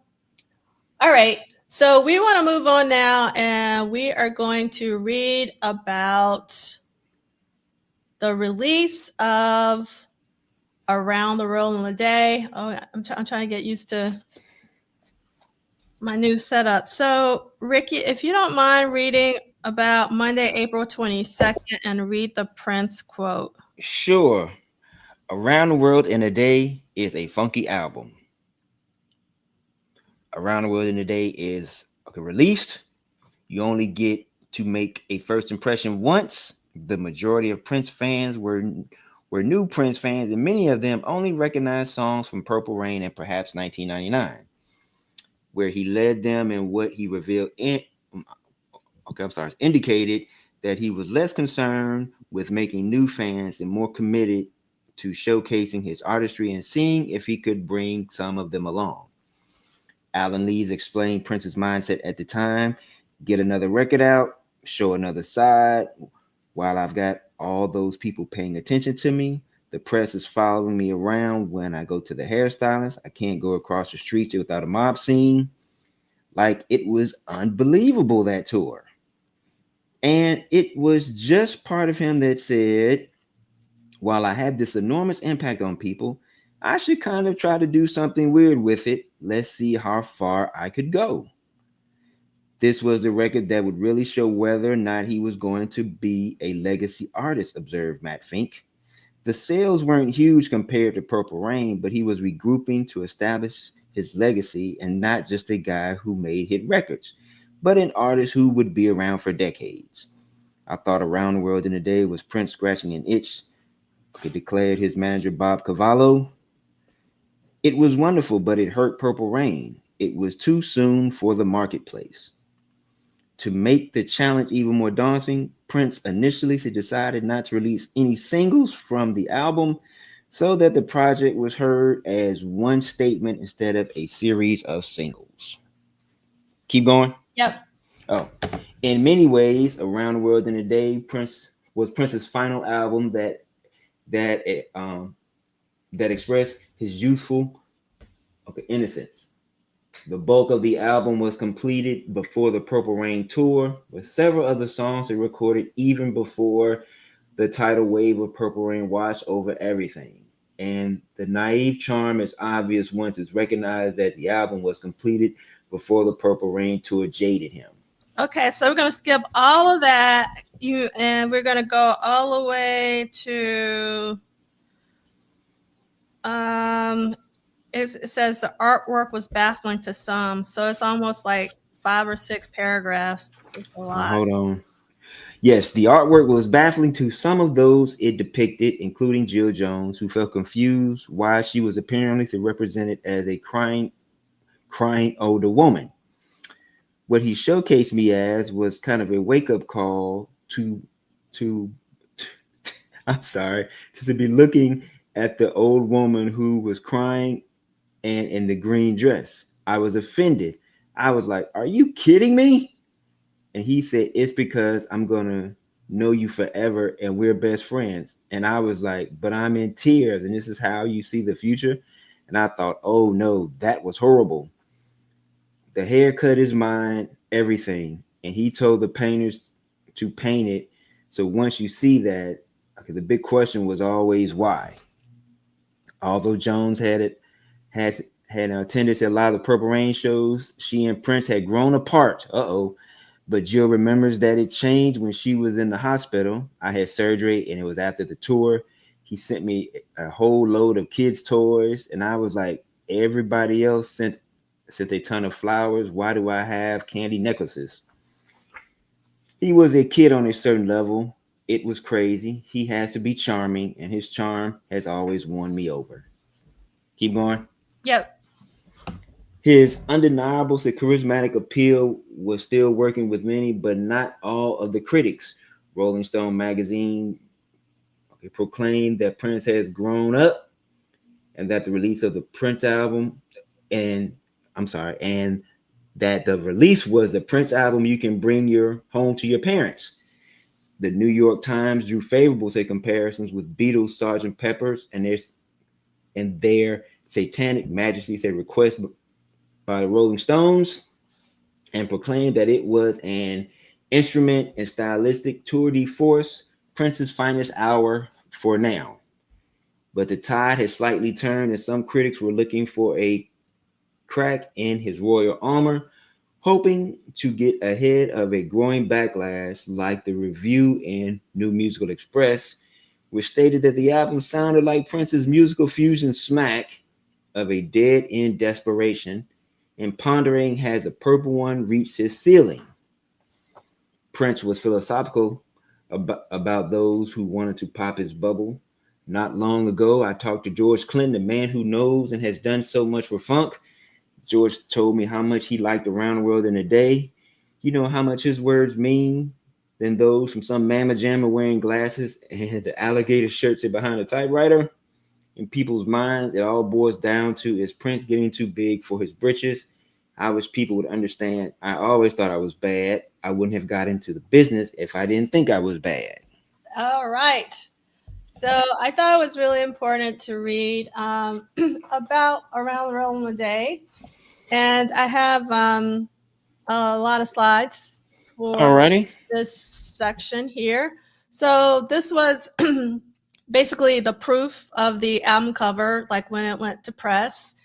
all right. So we want to move on now, and we are going to read about the release of Around the World in a Day. Oh, I'm trying to get used to my new setup. So, Ricky, if you don't mind reading about Monday, April 22nd, and read the Prince quote. Sure. Around the World in a Day is a funky album. Around the World in a Day is okay, released. You only get to make a first impression once. The majority of Prince fans were new Prince fans, and many of them only recognized songs from Purple Rain and perhaps 1999, where he led them in what he revealed in. Okay, I'm sorry, indicated that he was less concerned with making new fans and more committed to showcasing his artistry and seeing if he could bring some of them along. Alan Lees explained Prince's mindset at the time: get another record out, show another side. While I've got all those people paying attention to me, the press is following me around when I go to the hairstylist. I can't go across the streets without a mob scene. Like, it was unbelievable, that tour. And it was just part of him that said, while I had this enormous impact on people, I should kind of try to do something weird with it. Let's see how far I could go. This was the record that would really show whether or not he was going to be a legacy artist, observed Matt Fink. The sales weren't huge compared to Purple Rain, but he was regrouping to establish his legacy and not just a guy who made hit records, but an artist who would be around for decades. I thought Around the World in a Day was Prince scratching an itch, declared his manager Bob Cavallo. It was wonderful, but it hurt Purple Rain. It was too soon for the marketplace. To make the challenge even more daunting, Prince initially decided not to release any singles from the album so that the project was heard as one statement instead of a series of singles. Keep going. Yep. Oh, in many ways, Around the World in a Day Prince was Prince's final album that that expressed his youthful innocence. The bulk of the album was completed before the Purple Rain tour, with several other songs that recorded even before the tidal wave of Purple Rain washed over everything. And the naive charm is obvious once it's recognized that the album was completed before the Purple Rain tour jaded him. Okay, so we're gonna skip all of that. And we're gonna go all the way to it says the artwork was baffling to some, so it's almost like 5 or 6 paragraphs. It's a lot. Hold on. Yes, the artwork was baffling to some of those it depicted, including Jill Jones, who felt confused why she was apparently represented as a crying older woman. What he showcased me as was kind of a wake-up call to I'm sorry, to be looking at the old woman who was crying and in the green dress. I was offended. I was like, "Are you kidding me?" And he said, "It's because I'm gonna know you forever and we're best friends." And I was like, "But I'm in tears and this is how you see the future." And I thought, "Oh no, that was horrible." The haircut is mine, everything. And he told the painters to paint it. So once you see that, okay, the big question was always why. Although Jones had attended a lot of the Purple Rain shows, she and Prince had grown apart. But Jill remembers that it changed when she was in the hospital. I had surgery, and it was after the tour. He sent me a whole load of kids' toys, and I was like, everybody else sent a ton of flowers. Why do I have candy necklaces? He was a kid on a certain level. It was crazy. He has to be charming, and his charm has always won me over. Keep going. Yep. His undeniable charismatic appeal was still working with many, but not all of the critics. Rolling Stone magazine proclaimed that Prince has grown up, and that the release of the Prince album, and that the release was the Prince album you can bring your home to your parents. The New York Times drew favorable comparisons with Beatles, Sgt. Pepper's, and their Satanic Majesty request by the Rolling Stones, and proclaimed that it was an instrument and stylistic tour de force, Prince's finest hour for now. But the tide had slightly turned, and some critics were looking for a crack in his royal armor, hoping to get ahead of a growing backlash like the review in New Musical Express, which stated that the album sounded like Prince's musical fusion smack of a dead-end desperation, and pondering has the purple one reached his ceiling. Prince was philosophical about those who wanted to pop his bubble. Not long ago, I talked to George Clinton, the man who knows and has done so much for funk. George told me how much he liked Around the World in a Day. You know how much his words mean than those from some mamma jamma wearing glasses and the alligator shirt sit behind a typewriter. In people's minds, it all boils down to, is Prince getting too big for his britches? I wish people would understand. I always thought I was bad. I wouldn't have got into the business if I didn't think I was bad. All right. So I thought it was really important to read about Around the World in a Day. And I have a lot of slides for Alrighty. this section here. So this was basically the proof of the album cover, like when it went to press.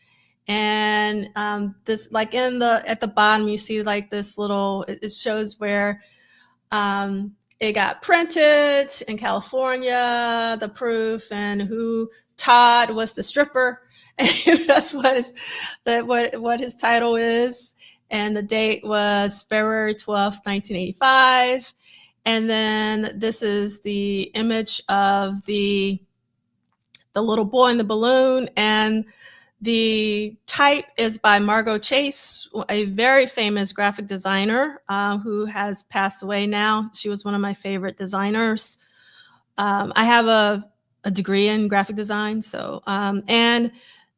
And this, like at the bottom, you see like this little, it shows where it got printed in California, the proof, and who Todd was the stripper. That's what his title is. And the date was February 12th, 1985. And then this is the image of the little boy in the balloon, and the type is by Margot Chase, a very famous graphic designer who has passed away now. She was one of my favorite designers. I have a degree in graphic design, so and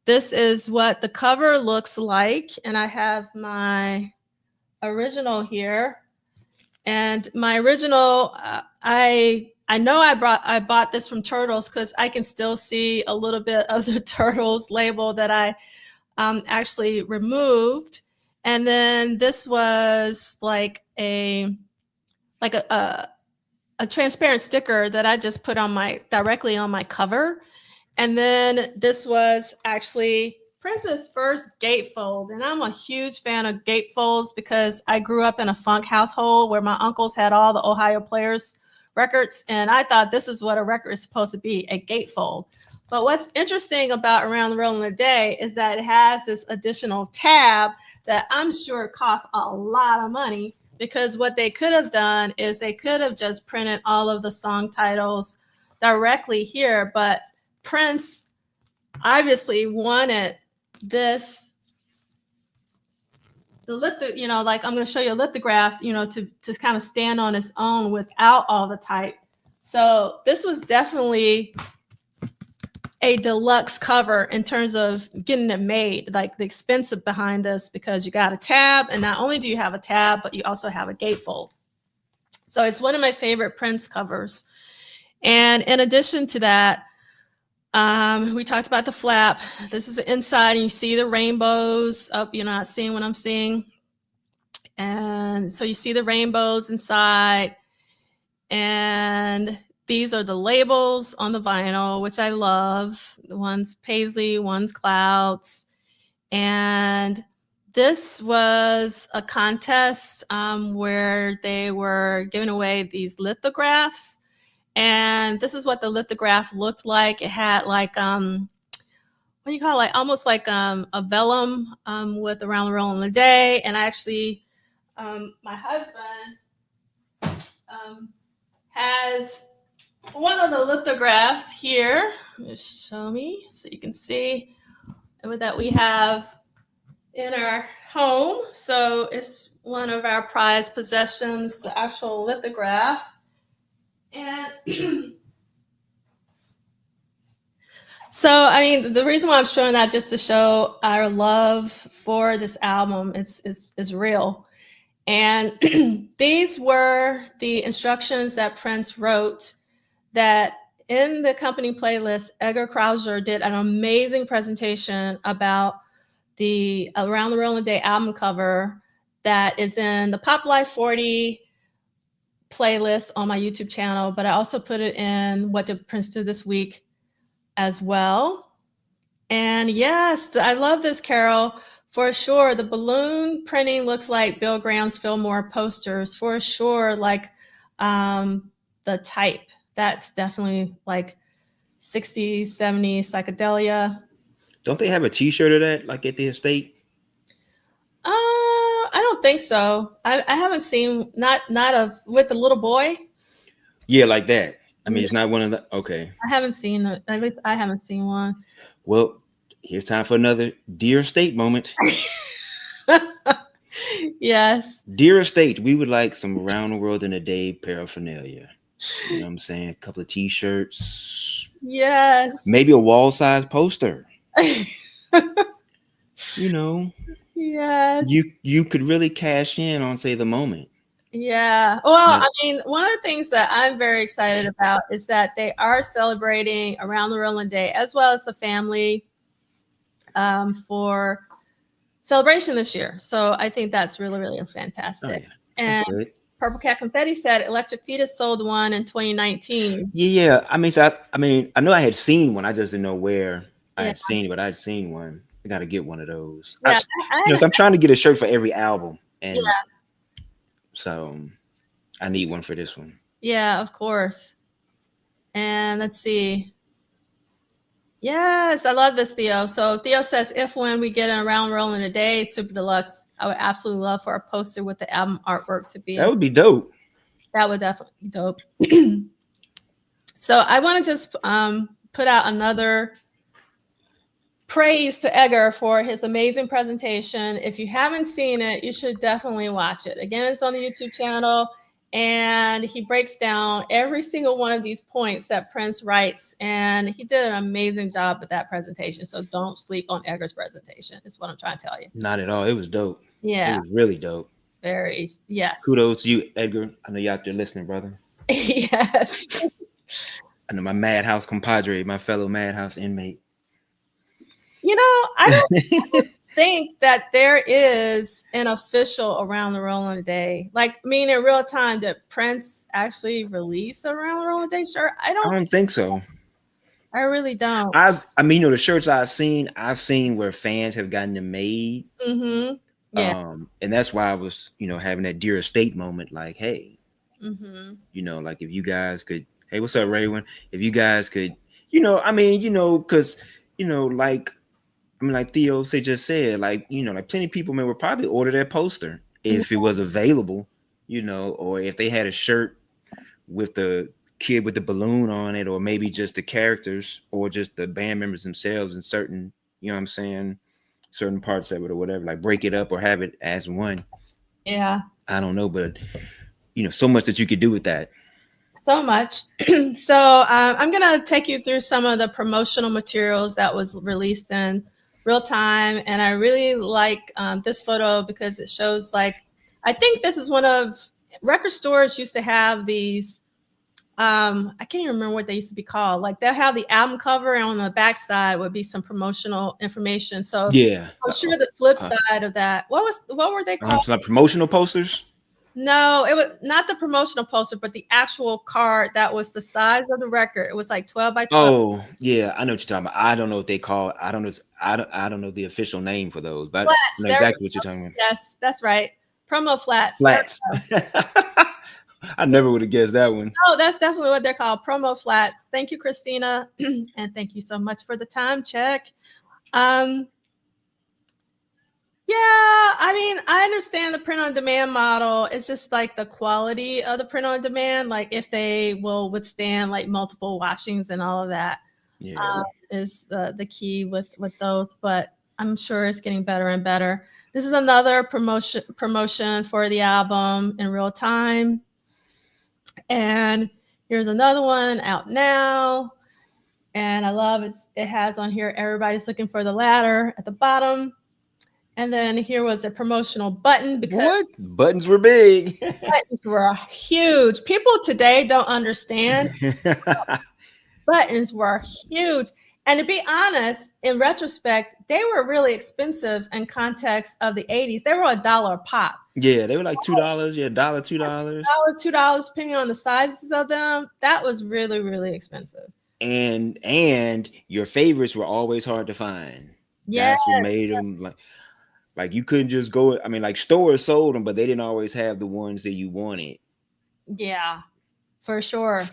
this is what the cover looks like. And I have my original here. And my original, I know I bought this from Turtles because I can still see a little bit of the Turtles label that I actually removed. And then this was like a transparent sticker that I just put on directly on my cover. And then this was actually Prince's first gatefold. And I'm a huge fan of gatefolds because I grew up in a funk household where my uncles had all the Ohio Players records. And I thought this is what a record is supposed to be, a gatefold. But what's interesting about Around the World in a Day is that it has this additional tab that I'm sure costs a lot of money, because what they could have done is they could have just printed all of the song titles directly here. But Prince obviously wanted this, like I'm going to show you a lithograph, to kind of stand on its own without all the type. So this was definitely a deluxe cover in terms of getting it made, like the expensive behind this, because you got a tab, and not only do you have a tab, but you also have a gatefold. So it's one of my favorite Prince covers. And in addition to that, we talked about the flap. This is the inside, and you see the rainbows up. You're not seeing what I'm seeing. And so you see the rainbows inside. And these are the labels on the vinyl, which I love. One's Paisley, one's Clouds. And this was a contest where they were giving away these lithographs. And this is what the lithograph looked like. It had like, what do you call it? Like almost like a vellum with Around the World in a Day. And I actually, my husband has one of the lithographs here. Just show me so you can see that we have in our home. So it's one of our prized possessions, the actual lithograph. And so, I mean, the reason why I'm showing that just to show our love for this album is real. And these were the instructions that Prince wrote, that in the accompanying playlist, Edgar Krauser did an amazing presentation about the Around the World in a Day album cover that is in the Pop Life 40 playlist on my YouTube channel, but I also put it in What Did Prince Do This Week as well. And yes, I love this, Carol. For sure, the balloon printing looks like Bill Graham's Fillmore posters. For sure, like the type. That's definitely like 60s, 70s psychedelia. Don't they have a T-shirt of that, like at the estate? I don't think so. I haven't seen not of with the little boy. Yeah, like that. I mean, it's not one of the. Okay. I haven't seen it. At least I haven't seen one. Well, here's time for another Dear Estate moment. Yes. Dear Estate, we would like some Around the World in a Day paraphernalia. You know what I'm saying? A couple of T-shirts. Yes. Maybe a wall-size poster. You know. Yes. You could really cash in on, say, the moment. Yeah. Well, I mean, one of the things that I'm very excited about is that they are celebrating Around the World in a Day as well as the family for celebration this year. So I think that's really, really fantastic. Oh, yeah. And good. Purple Cat Confetti said Electric Fetus sold one in 2019. Yeah. I mean, I know I had seen one. I just didn't know where I had seen it, but I'd seen one. I got to get one of those. Yeah, I'm trying to get a shirt for every album, and so I need one for this one. Yeah, of course. And let's see. Yes, I love this, Theo. So Theo says, if when we get an Around the World in a Day Super Deluxe, I would absolutely love for a poster with the album artwork to be. That would be dope. That would definitely be dope. So I want to just put out another praise to Edgar for his amazing presentation. If you haven't seen it, you should definitely watch it. Again, it's on the YouTube channel, and he breaks down every single one of these points that Prince writes, and he did an amazing job with that presentation. So don't sleep on Edgar's presentation, is what I'm trying to tell you. Not at all. It was dope. Yeah. It was really dope. Very, yes. Kudos to you, Edgar. I know you out there listening, brother. Yes. I know my Madhouse compadre, my fellow Madhouse inmate. You know, I don't think that there is an official Around the World in a Day. Like, I mean, in real time, did Prince actually release Around the World in a Day shirt? I don't think so. I really don't. I mean, you know, the shirts I've seen where fans have gotten them made. Mm-hmm. Yeah. And that's why I was, you know, having that Dear Estate moment. Like, hey, you know, like if you guys could, hey, what's up, Raywin? If you guys could, you know, I mean, you know, because, you know, like Theo just said, like, you know, like plenty of people would probably order that poster if it was available, you know, or if they had a shirt with the kid with the balloon on it, or maybe just the characters or just the band members themselves in certain, you know what I'm saying, certain parts of it or whatever, like break it up or have it as one. Yeah. I don't know, but, you know, so much that you could do with that. So much. So I'm going to take you through some of the promotional materials that was released in real time. And I really like this photo because it shows, like, I think this is one of record stores used to have these. I can't even remember what they used to be called. Like they'll have the album cover, and on the backside would be some promotional information. So yeah, I'm sure the flip side of that. What were they called? Like promotional posters. No, it was not the promotional poster, but the actual card that was the size of the record. It was like 12 by 12. Oh, yeah, I know what you're talking about. I don't know what they call it. I don't know. I don't know the official name for those, but I Flats. know There we exactly what you're go. talking about. Yes, that's right. Promo flats. There Flats. I never would have guessed that one. Oh, that's definitely what they're called, promo flats. Thank you, Christina. And thank you so much for the time check. Um, yeah, I mean, I understand the print on demand model. It's just like the quality of the print on demand, like if they will withstand like multiple washings and all of that, Yeah. is the key with those. But I'm sure it's getting better and better. This is another promotion for the album in real time. And here's another one out now. And I love it. It has on here, everybody's looking for the ladder at the bottom. And then here was a promotional button because What? Buttons were big. buttons were huge. People today don't understand. Buttons were huge. And to be honest, in retrospect, they were really expensive in context of the 80s. They were $1 a pop. Yeah, they were like $2. Yeah, $1, $2. $2, depending on the sizes of them. That was really, really expensive. And your favorites were always hard to find. Yes. That's what made them like you couldn't just go. I mean, like stores sold them, but they didn't always have the ones that you wanted. Yeah, for sure.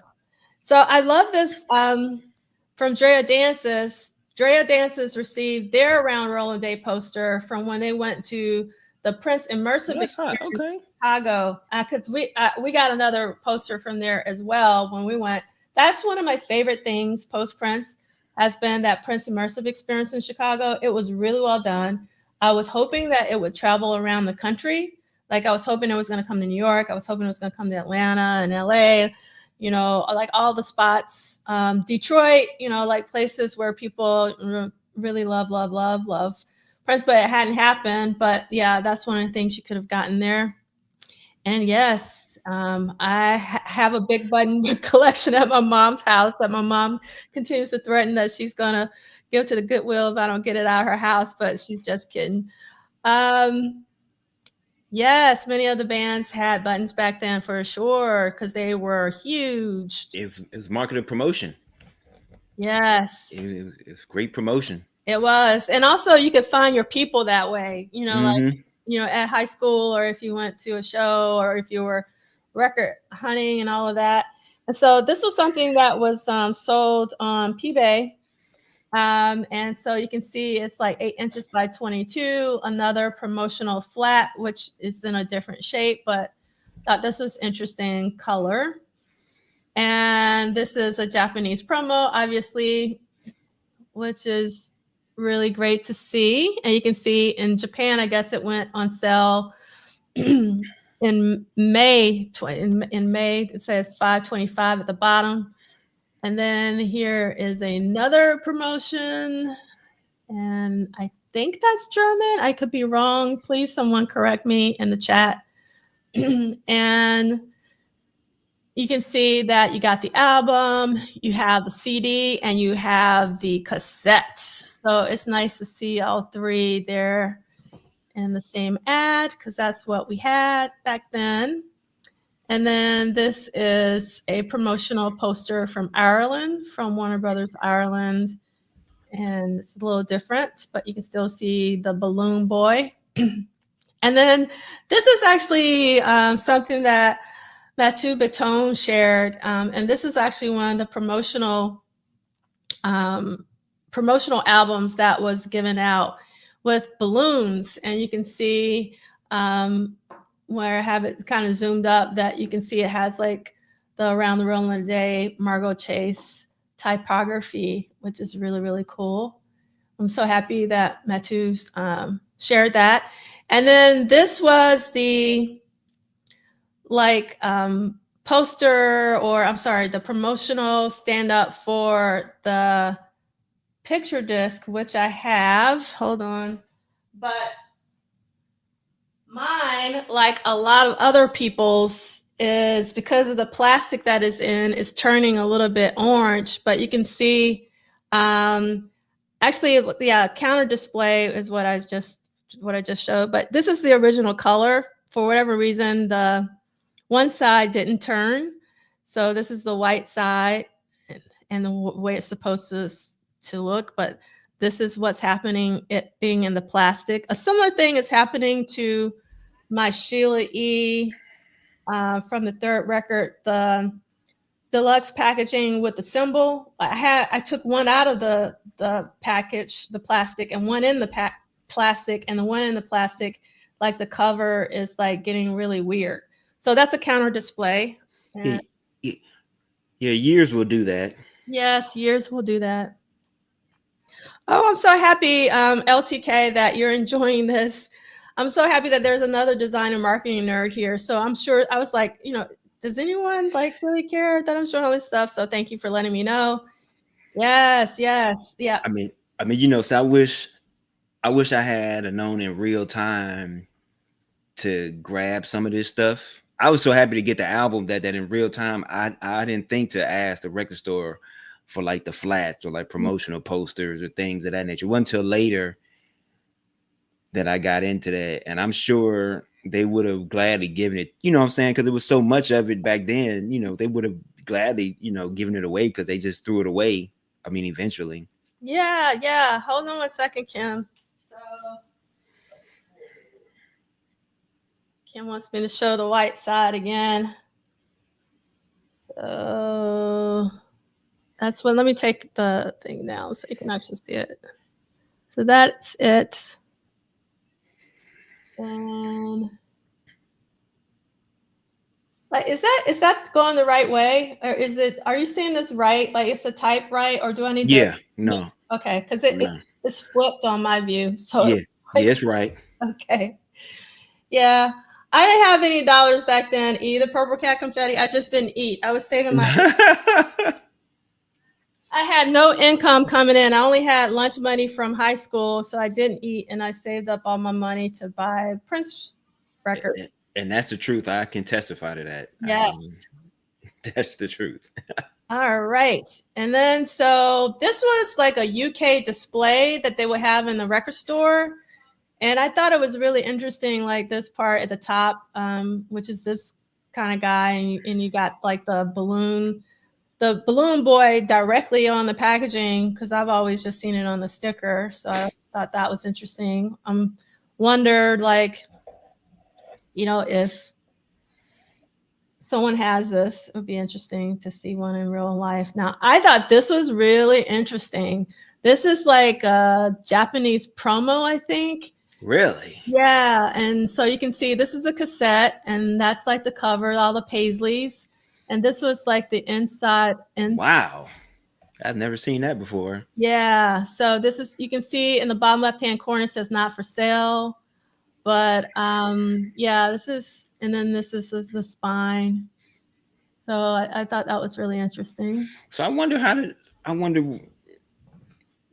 So I love this from Drea Dances. Drea Dances received their Around Rolling Day poster from when they went to the Prince Immersive Experience in Chicago. Because we got another poster from there as well when we went. That's one of my favorite things post Prince has been that Prince Immersive Experience in Chicago. It was really well done. I was hoping that it would travel around the country. Like I was hoping it was going to come to New York. I was hoping it was going to come to Atlanta and LA, you know, like all the spots. Detroit, you know, like places where people really love Prince, but it hadn't happened. But yeah, that's one of the things you could have gotten there. And yes, I have a big button collection at my mom's house that my mom continues to threaten that she's going to give to the Goodwill if I don't get it out of her house, but she's just kidding. Yes, many of the bands had buttons back then for sure because they were huge. It was marketing promotion. Yes. It's great promotion. It was. And also you could find your people that way, you know, like, you know, at high school or if you went to a show or if you were record hunting and all of that. And so this was something that was sold on eBay. And so you can see it's like 8 inches by 22, another promotional flat, which is in a different shape, but thought this was interesting color. And this is a Japanese promo, obviously, which is really great to see. And you can see in Japan, I guess it went on sale in May. In May, it says $5.25 at the bottom. And then here is another promotion. And I think that's German. I could be wrong. Please, someone correct me in the chat. And you can see that you got the album, you have the CD, and you have the cassette. So it's nice to see all three there in the same ad because that's what we had back then. And then this is a promotional poster from Ireland, from Warner Brothers Ireland. And it's a little different, but you can still see the balloon boy. And then this is actually something that Mathieu Baton shared. And this is actually one of the promotional albums that was given out with balloons. And you can see where I have it kind of zoomed up that you can see it has like the Around the Rolling Day Margot Chase typography, which is really, really cool. I'm so happy that Mathieu's shared that. And then this was the poster, or I'm sorry, the promotional stand up for the picture disc, which I have. Hold on. But mine, like a lot of other people's, is because of the plastic that is in, is turning a little bit orange, but you can see, actually, yeah, counter display is what I just showed, but this is the original color for whatever reason, the one side didn't turn. So this is the white side and the way it's supposed to look, but this is what's happening, it being in the plastic. A similar thing is happening to my Sheila E. From the third record, the deluxe packaging with the symbol. I took one out of the package, the plastic, and one in the plastic, and the one in the plastic, like the cover is like getting really weird. So that's a counter display. Yeah, yeah, years will do that. Yes, years will do that. Oh, I'm so happy, LTK, that you're enjoying this. I'm so happy that there's another design and marketing nerd here. So I'm sure, I was like, does anyone like really care that I'm showing all this stuff? So thank you for letting me know. Yes, yes, yeah. I mean, so I wish I had known in real time to grab some of this stuff. I was so happy to get the album that in real time I didn't think to ask the record store for like the flats or like promotional posters or things of that nature. It wasn't until later that I got into that, and I'm sure they would have gladly given it, you know what I'm saying? Because it was so much of it back then, they would have gladly, given it away because they just threw it away. I mean, eventually. Yeah, yeah. Hold on 1 second, Kim. So Kim wants me to show the white side again. So that's what, let me take the thing down so you can actually see it. So that's it. And like, is that going the right way, or are you seeing this right? Like, it's the type right, or do I need to? No. Okay, because it's flipped on my view. So yeah, it's right. Okay. Yeah. I didn't have any dollars back then either. Purple Cat confetti. I just didn't eat. I was saving my. I had no income coming in. I only had lunch money from high school, so I didn't eat, and I saved up all my money to buy Prince records. And that's the truth. I can testify to that. Yes. That's the truth. All right. And then, so this was like a UK display that they would have in the record store. And I thought it was really interesting, like this part at the top, which is this kind of guy. And you got like the balloon boy directly on the packaging, because I've always just seen it on the sticker. So I thought that was interesting. Wondered, like, if someone has this, it would be interesting to see one in real life. Now, I thought this was really interesting. This is like a Japanese promo, I think. Really? Yeah. And so you can see this is a cassette, and that's like the cover, all the paisleys. And this was like the inside. Wow. I've never seen that before. Yeah. So this is, you can see in the bottom left-hand corner, it says not for sale. But yeah, this is, and then this is the spine. So I thought that was really interesting. So I wonder,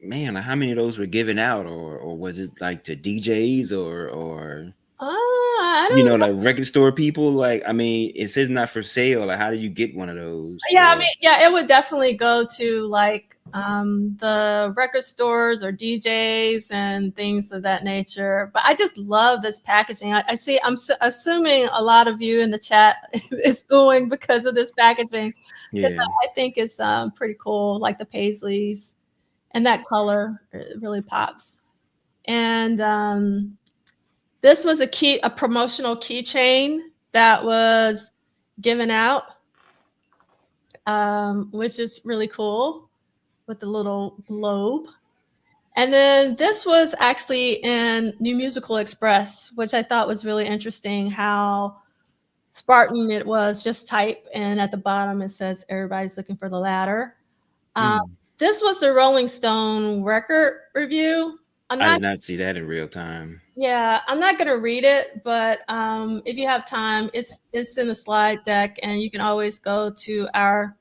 man, how many of those were given out, or was it like to DJs or I don't know, like record store people? Like, I mean, it says not for sale. Like, how do you get one of those? Yeah, I mean, yeah, it would definitely go to like the record stores or DJs and things of that nature. But I just love this packaging. I see, I'm assuming a lot of you in the chat is going because of this packaging. Yeah, I think it's pretty cool, like the paisleys, and that color, it really pops. And this was a promotional keychain that was given out, which is really cool, with the little globe. And then this was actually in New Musical Express, which I thought was really interesting, how Spartan it was, just type, and at the bottom it says everybody's looking for the ladder. This was the Rolling Stone record review. I did not see that in real time. Yeah, I'm not going to read it, but if you have time, it's in the slide deck, and you can always go to our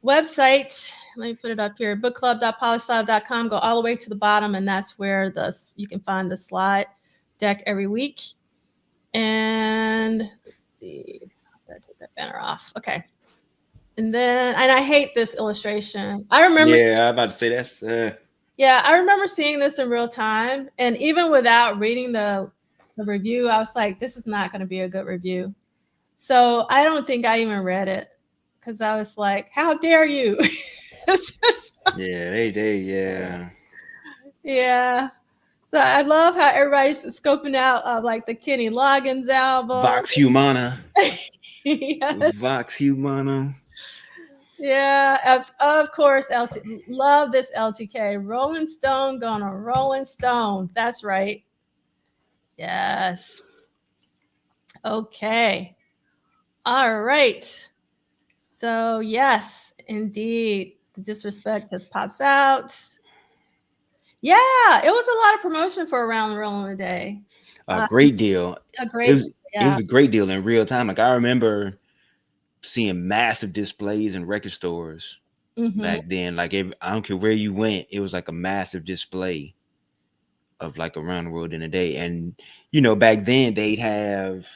website. Let me put it up here, bookclub.polyslide.com. Go all the way to the bottom, and that's where you can find the slide deck every week. And let's see, I'm going to take that banner off. Okay. And I hate this illustration. I remember. Yeah, I'm about to say that's. Yeah, I remember seeing this in real time, and even without reading the the review, I was like, this is not going to be a good review. So I don't think I even read it because I was like, how dare you? It's just, Yeah, yeah. yeah. So I love how everybody's scoping out like the Kenny Loggins album. Vox Humana. Yes. Vox Humana. Yeah, of course, love this LTK. Rolling Stone gonna Rolling Stone. That's right. Yes. Okay. All right. So yes, indeed, the disrespect just pops out. Yeah, it was a lot of promotion for Around the Rolling Day. A Uh, great deal. a It great, was it yeah. was a great deal in real time. Like I remember seeing massive displays in record stores Mm-hmm. back then. Like I don't care where you went, it was like a massive display of like Around the World in a Day. And back then they'd have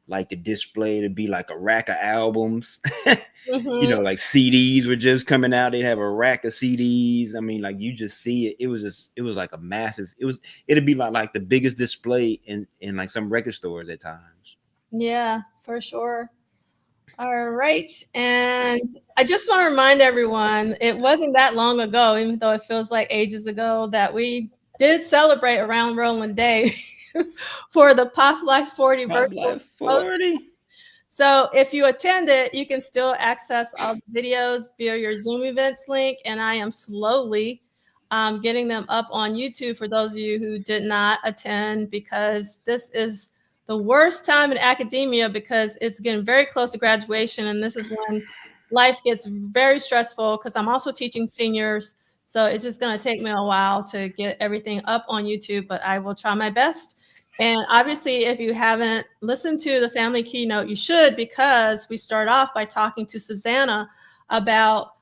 like the display to be like a rack of albums. Mm-hmm. Like CDs were just coming out. They'd have a rack of CDs. I mean, like you just see it. It was like a massive. It'd be like the biggest display in like some record stores at times. Yeah, for sure. All right. And I just want to remind everyone it wasn't that long ago, even though it feels like ages ago, that we did celebrate Around Rolling Day for the Pop Life 40 Pop virtual Life 40. So if you attended, you can still access all the videos via your Zoom events link. And I am slowly getting them up on YouTube for those of you who did not attend, because this is the worst time in academia because it's getting very close to graduation. And this is when life gets very stressful because I'm also teaching seniors. So it's just going to take me a while to get everything up on YouTube, but I will try my best. And obviously, if you haven't listened to the family keynote, you should, because we start off by talking to Susanna about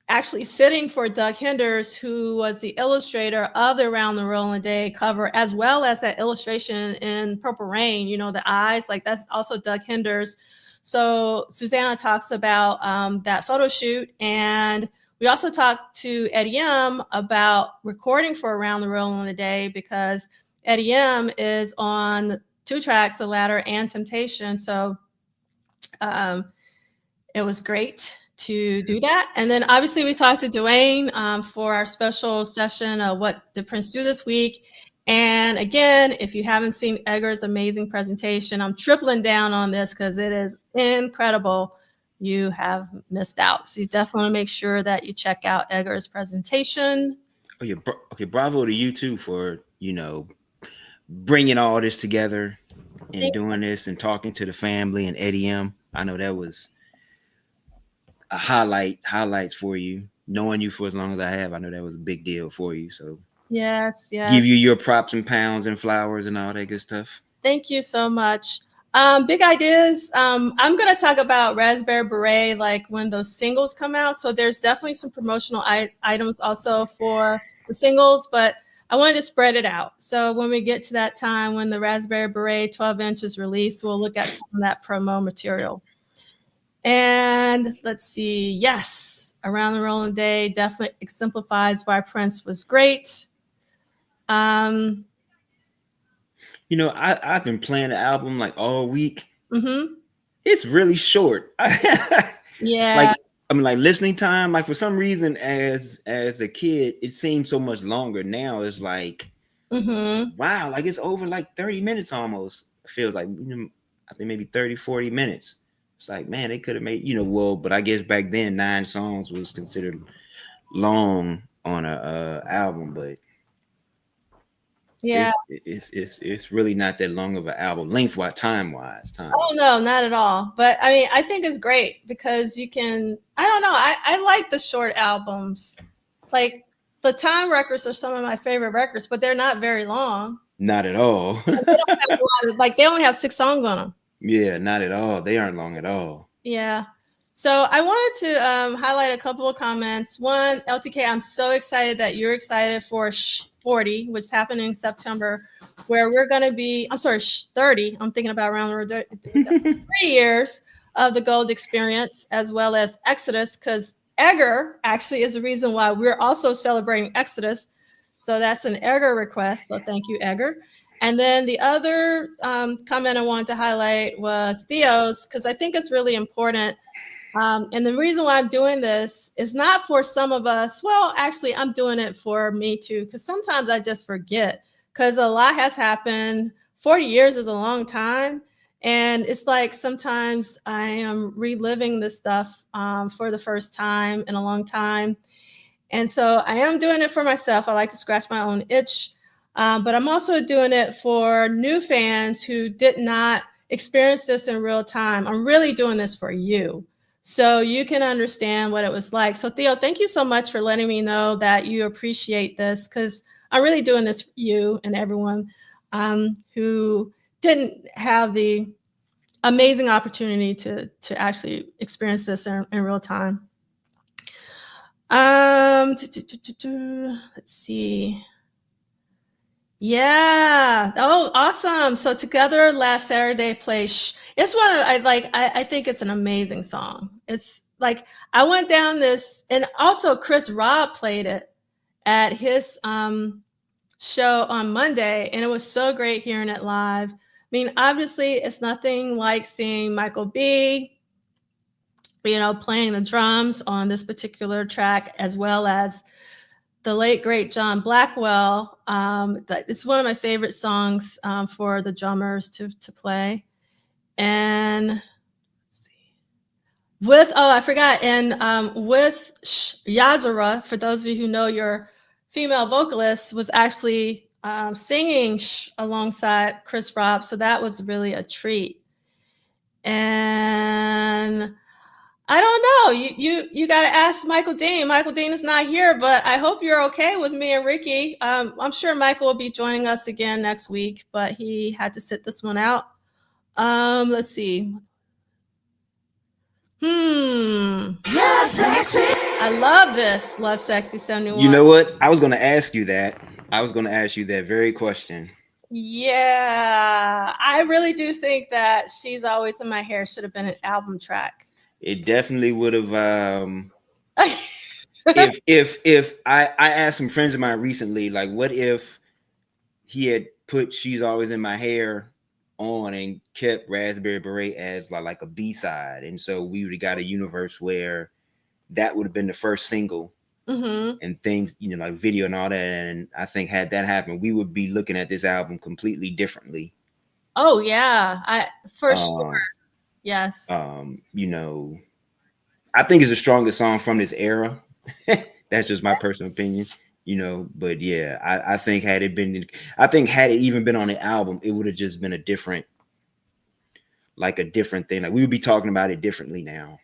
actually sitting for Doug Henders, who was the illustrator of the Around the Rolling Day cover, as well as that illustration in Purple Rain, the eyes, like that's also Doug Henders. So Susanna talks about that photo shoot. And we also talked to Eddie M about recording for Around the Rolling Day, because Eddie M is on 2 tracks, The Ladder and Temptation. So it was great to do that. And then obviously we talked to Duane for our special session of what did Prince do this week. And again, if you haven't seen Edgar's amazing presentation, I'm tripling down on this because it is incredible. You have missed out. So you definitely want to make sure that you check out Edgar's presentation. Oh yeah, okay. Bravo to you too for bringing all this together and doing this and talking to the family and Eddie M. I know that was a highlights for you. Knowing you for as long as I have, I know that was a big deal for you. So yes. Give you your props and pounds and flowers and all that good stuff. Thank you so much. Big ideas. I'm going to talk about Raspberry Beret, like when those singles come out. So there's definitely some promotional items also for the singles, but I wanted to spread it out. So when we get to that time when the Raspberry Beret 12-inch is released, we'll look at some of that promo material. And let's see. Yes, Around the Rolling Day definitely exemplifies why Prince was great. I've been playing the album like all week. Mm-hmm. It's really short. Yeah. Like listening time, like for some reason as a kid, it seems so much longer. Now it's like, wow, like it's over like 30 minutes almost. It feels like, I think maybe 30, 40 minutes. It's like, man, they could have made, but I guess back then 9 songs was considered long on a album, but yeah, it's really not that long of an album lengthwise, time-wise. Oh no, not at all. But I mean, I think it's great because you can. I don't know. I like the short albums. Like the Time records are some of my favorite records, but they're not very long. Not at all. They don't have a lot of, like they only have 6 songs on them. Yeah, not at all. They aren't long at all. Yeah. So I wanted to highlight a couple of comments. One, LTK, I'm so excited that you're excited for 40, which is happening in September, where we're going to be, 30. I'm thinking about around 3 years of the Gold Experience, as well as Exodus, because Edgar actually is the reason why we're also celebrating Exodus. So that's an Edgar request. So thank you, Edgar. And then the other comment I wanted to highlight was Theo's, because I think it's really important. And the reason why I'm doing this is not for some of us. Well, actually, I'm doing it for me too, because sometimes I just forget, because a lot has happened. 40 years is a long time. And it's like sometimes I am reliving this stuff for the first time in a long time. And so I am doing it for myself. I like to scratch my own itch. But I'm also doing it for new fans who did not experience this in real time. I'm really doing this for you, so you can understand what it was like. So Theo, thank you so much for letting me know that you appreciate this, because I'm really doing this for you and everyone who didn't have the amazing opportunity to actually experience this in real time. Let's see. Yeah. Oh, awesome. So Together Last Saturday plays. It's one of I think it's an amazing song. It's like I went down this, and also Chris Robb played it at his show on Monday, and it was so great hearing it live. I mean, obviously, it's nothing like seeing Michael B, playing the drums on this particular track, as well as the late great John Blackwell. It's one of my favorite songs for the drummers to play. And I forgot. And with Yazara, for those of you who know your female vocalist, was actually singing alongside Chris Robb. So that was really a treat. And I don't know. You got to ask Michael Dean. Michael Dean is not here, but I hope you're okay with me and Ricky. I'm sure Michael will be joining us again next week, but he had to sit this one out. Let's see. Love Sexy. I love this. Love Sexy 71. You know what? I was going to ask you that. I was going to ask you that very question. Yeah, I really do think that She's Always in My Hair should have been an album track. It definitely would have. if I asked some friends of mine recently, like, what if he had put She's Always in My Hair on and kept Raspberry Beret as like a B-side, and so we would have got a universe where that would have been the first single, and things, like video and all that. And I think had that happened, we would be looking at this album completely differently. Oh yeah, for sure. Yes. I think it's the strongest song from this era. That's just my personal opinion, but yeah, I think had it even been on the album, it would have just been a different thing. Like, we would be talking about it differently now.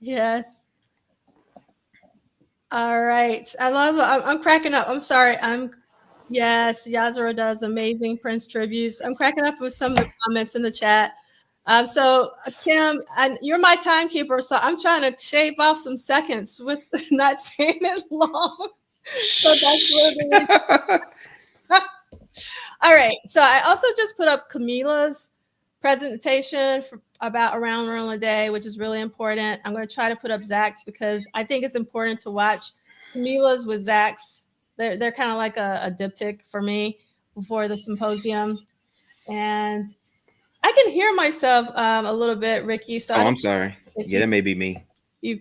Yes. All right. I love it. I'm cracking up. I'm sorry. Yes, Yazara does amazing Prince tributes. I'm cracking up with some of the comments in the chat. So Kim, you're my timekeeper, so I'm trying to shave off some seconds with not saying it long. So that's really all right. So I also just put up Camila's presentation about Around Roller Day, which is really important. I'm going to try to put up Zach's, because I think it's important to watch Camila's with Zach's. They're kind of like a diptych for me before the symposium. And I can hear myself a little bit, Ricky. So I'm sorry. Yeah, that may be me. You're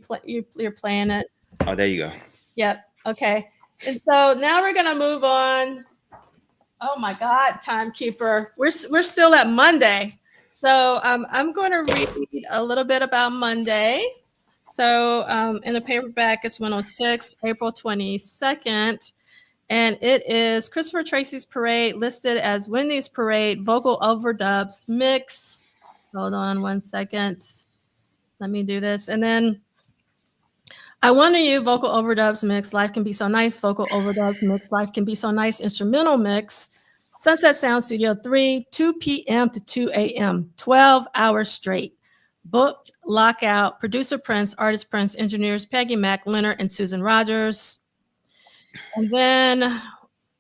playing it. Oh, there you go. Yep. Okay. And so now we're gonna move on. Oh my God, timekeeper. We're still at Monday. So I'm going to read a little bit about Monday. So in the paperback, it's 106, April 22nd. And it is Christopher Tracy's Parade, listed as Wendy's Parade, vocal overdubs mix. Hold on 1 second. Let me do this. And then I Wonder You, vocal overdubs mix, Life Can Be So Nice, vocal overdubs mix, Life Can Be So Nice, instrumental mix, Sunset Sound Studio 3, 2 p.m. to 2 a.m., 12 hours straight. Booked, lockout, producer Prince, artist Prince, engineers Peggy Mac, Leonard, and Susan Rogers. And then I'm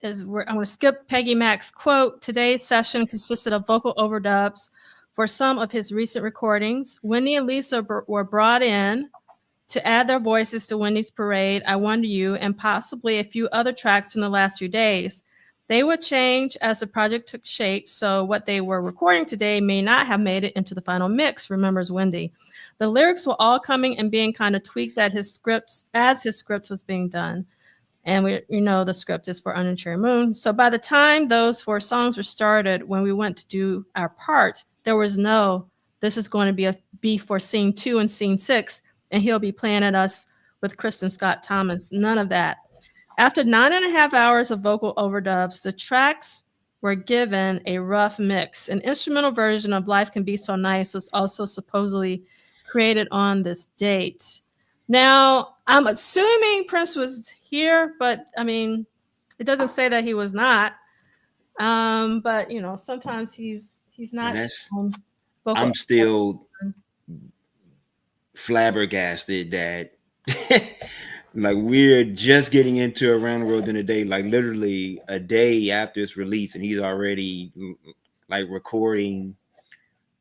going to skip Peggy Mac's quote. Today's session consisted of vocal overdubs for some of his recent recordings. Wendy and Lisa were brought in to add their voices to Wendy's Parade, I Wonder You, and possibly a few other tracks from the last few days. They would change as the project took shape, so what they were recording today may not have made it into the final mix, remembers Wendy. The lyrics were all coming and being kind of tweaked at his scripts as his script was being done. And the script is for Under the Cherry Moon. So by the time those 4 songs were started, when we went to do our part, there was no, this is going to be for scene 2 and scene 6, and he'll be playing at us with Kristen Scott Thomas. None of that. After 9.5 hours of vocal overdubs, the tracks were given a rough mix. An instrumental version of Life Can Be So Nice was also supposedly created on this date. Now, I'm assuming Prince was here, but I mean, it doesn't say that he was not. But sometimes he's not. I'm still flabbergasted that like we're just getting into Around the World in a Day, like literally a day after its release, and he's already like recording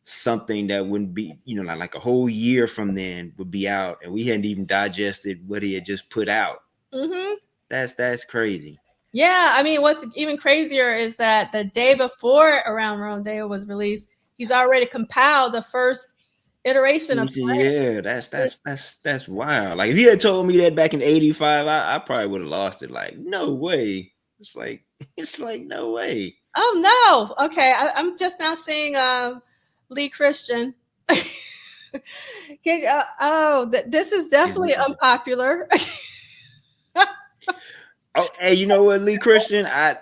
something that wouldn't be, like a whole year from then would be out, and we hadn't even digested what he had just put out. Mm-hmm. That's crazy. Yeah, I mean, what's even crazier is that the day before Around the World Day was released, he's already compiled the first iteration of Play. Yeah, that's wild. Like if you had told me that back in '85, I probably would have lost it. Like, no way. It's like no way. Oh no. Okay, I'm just now seeing Lee Christian. This is definitely unpopular. Oh, hey, you know what, Lee Christian? I've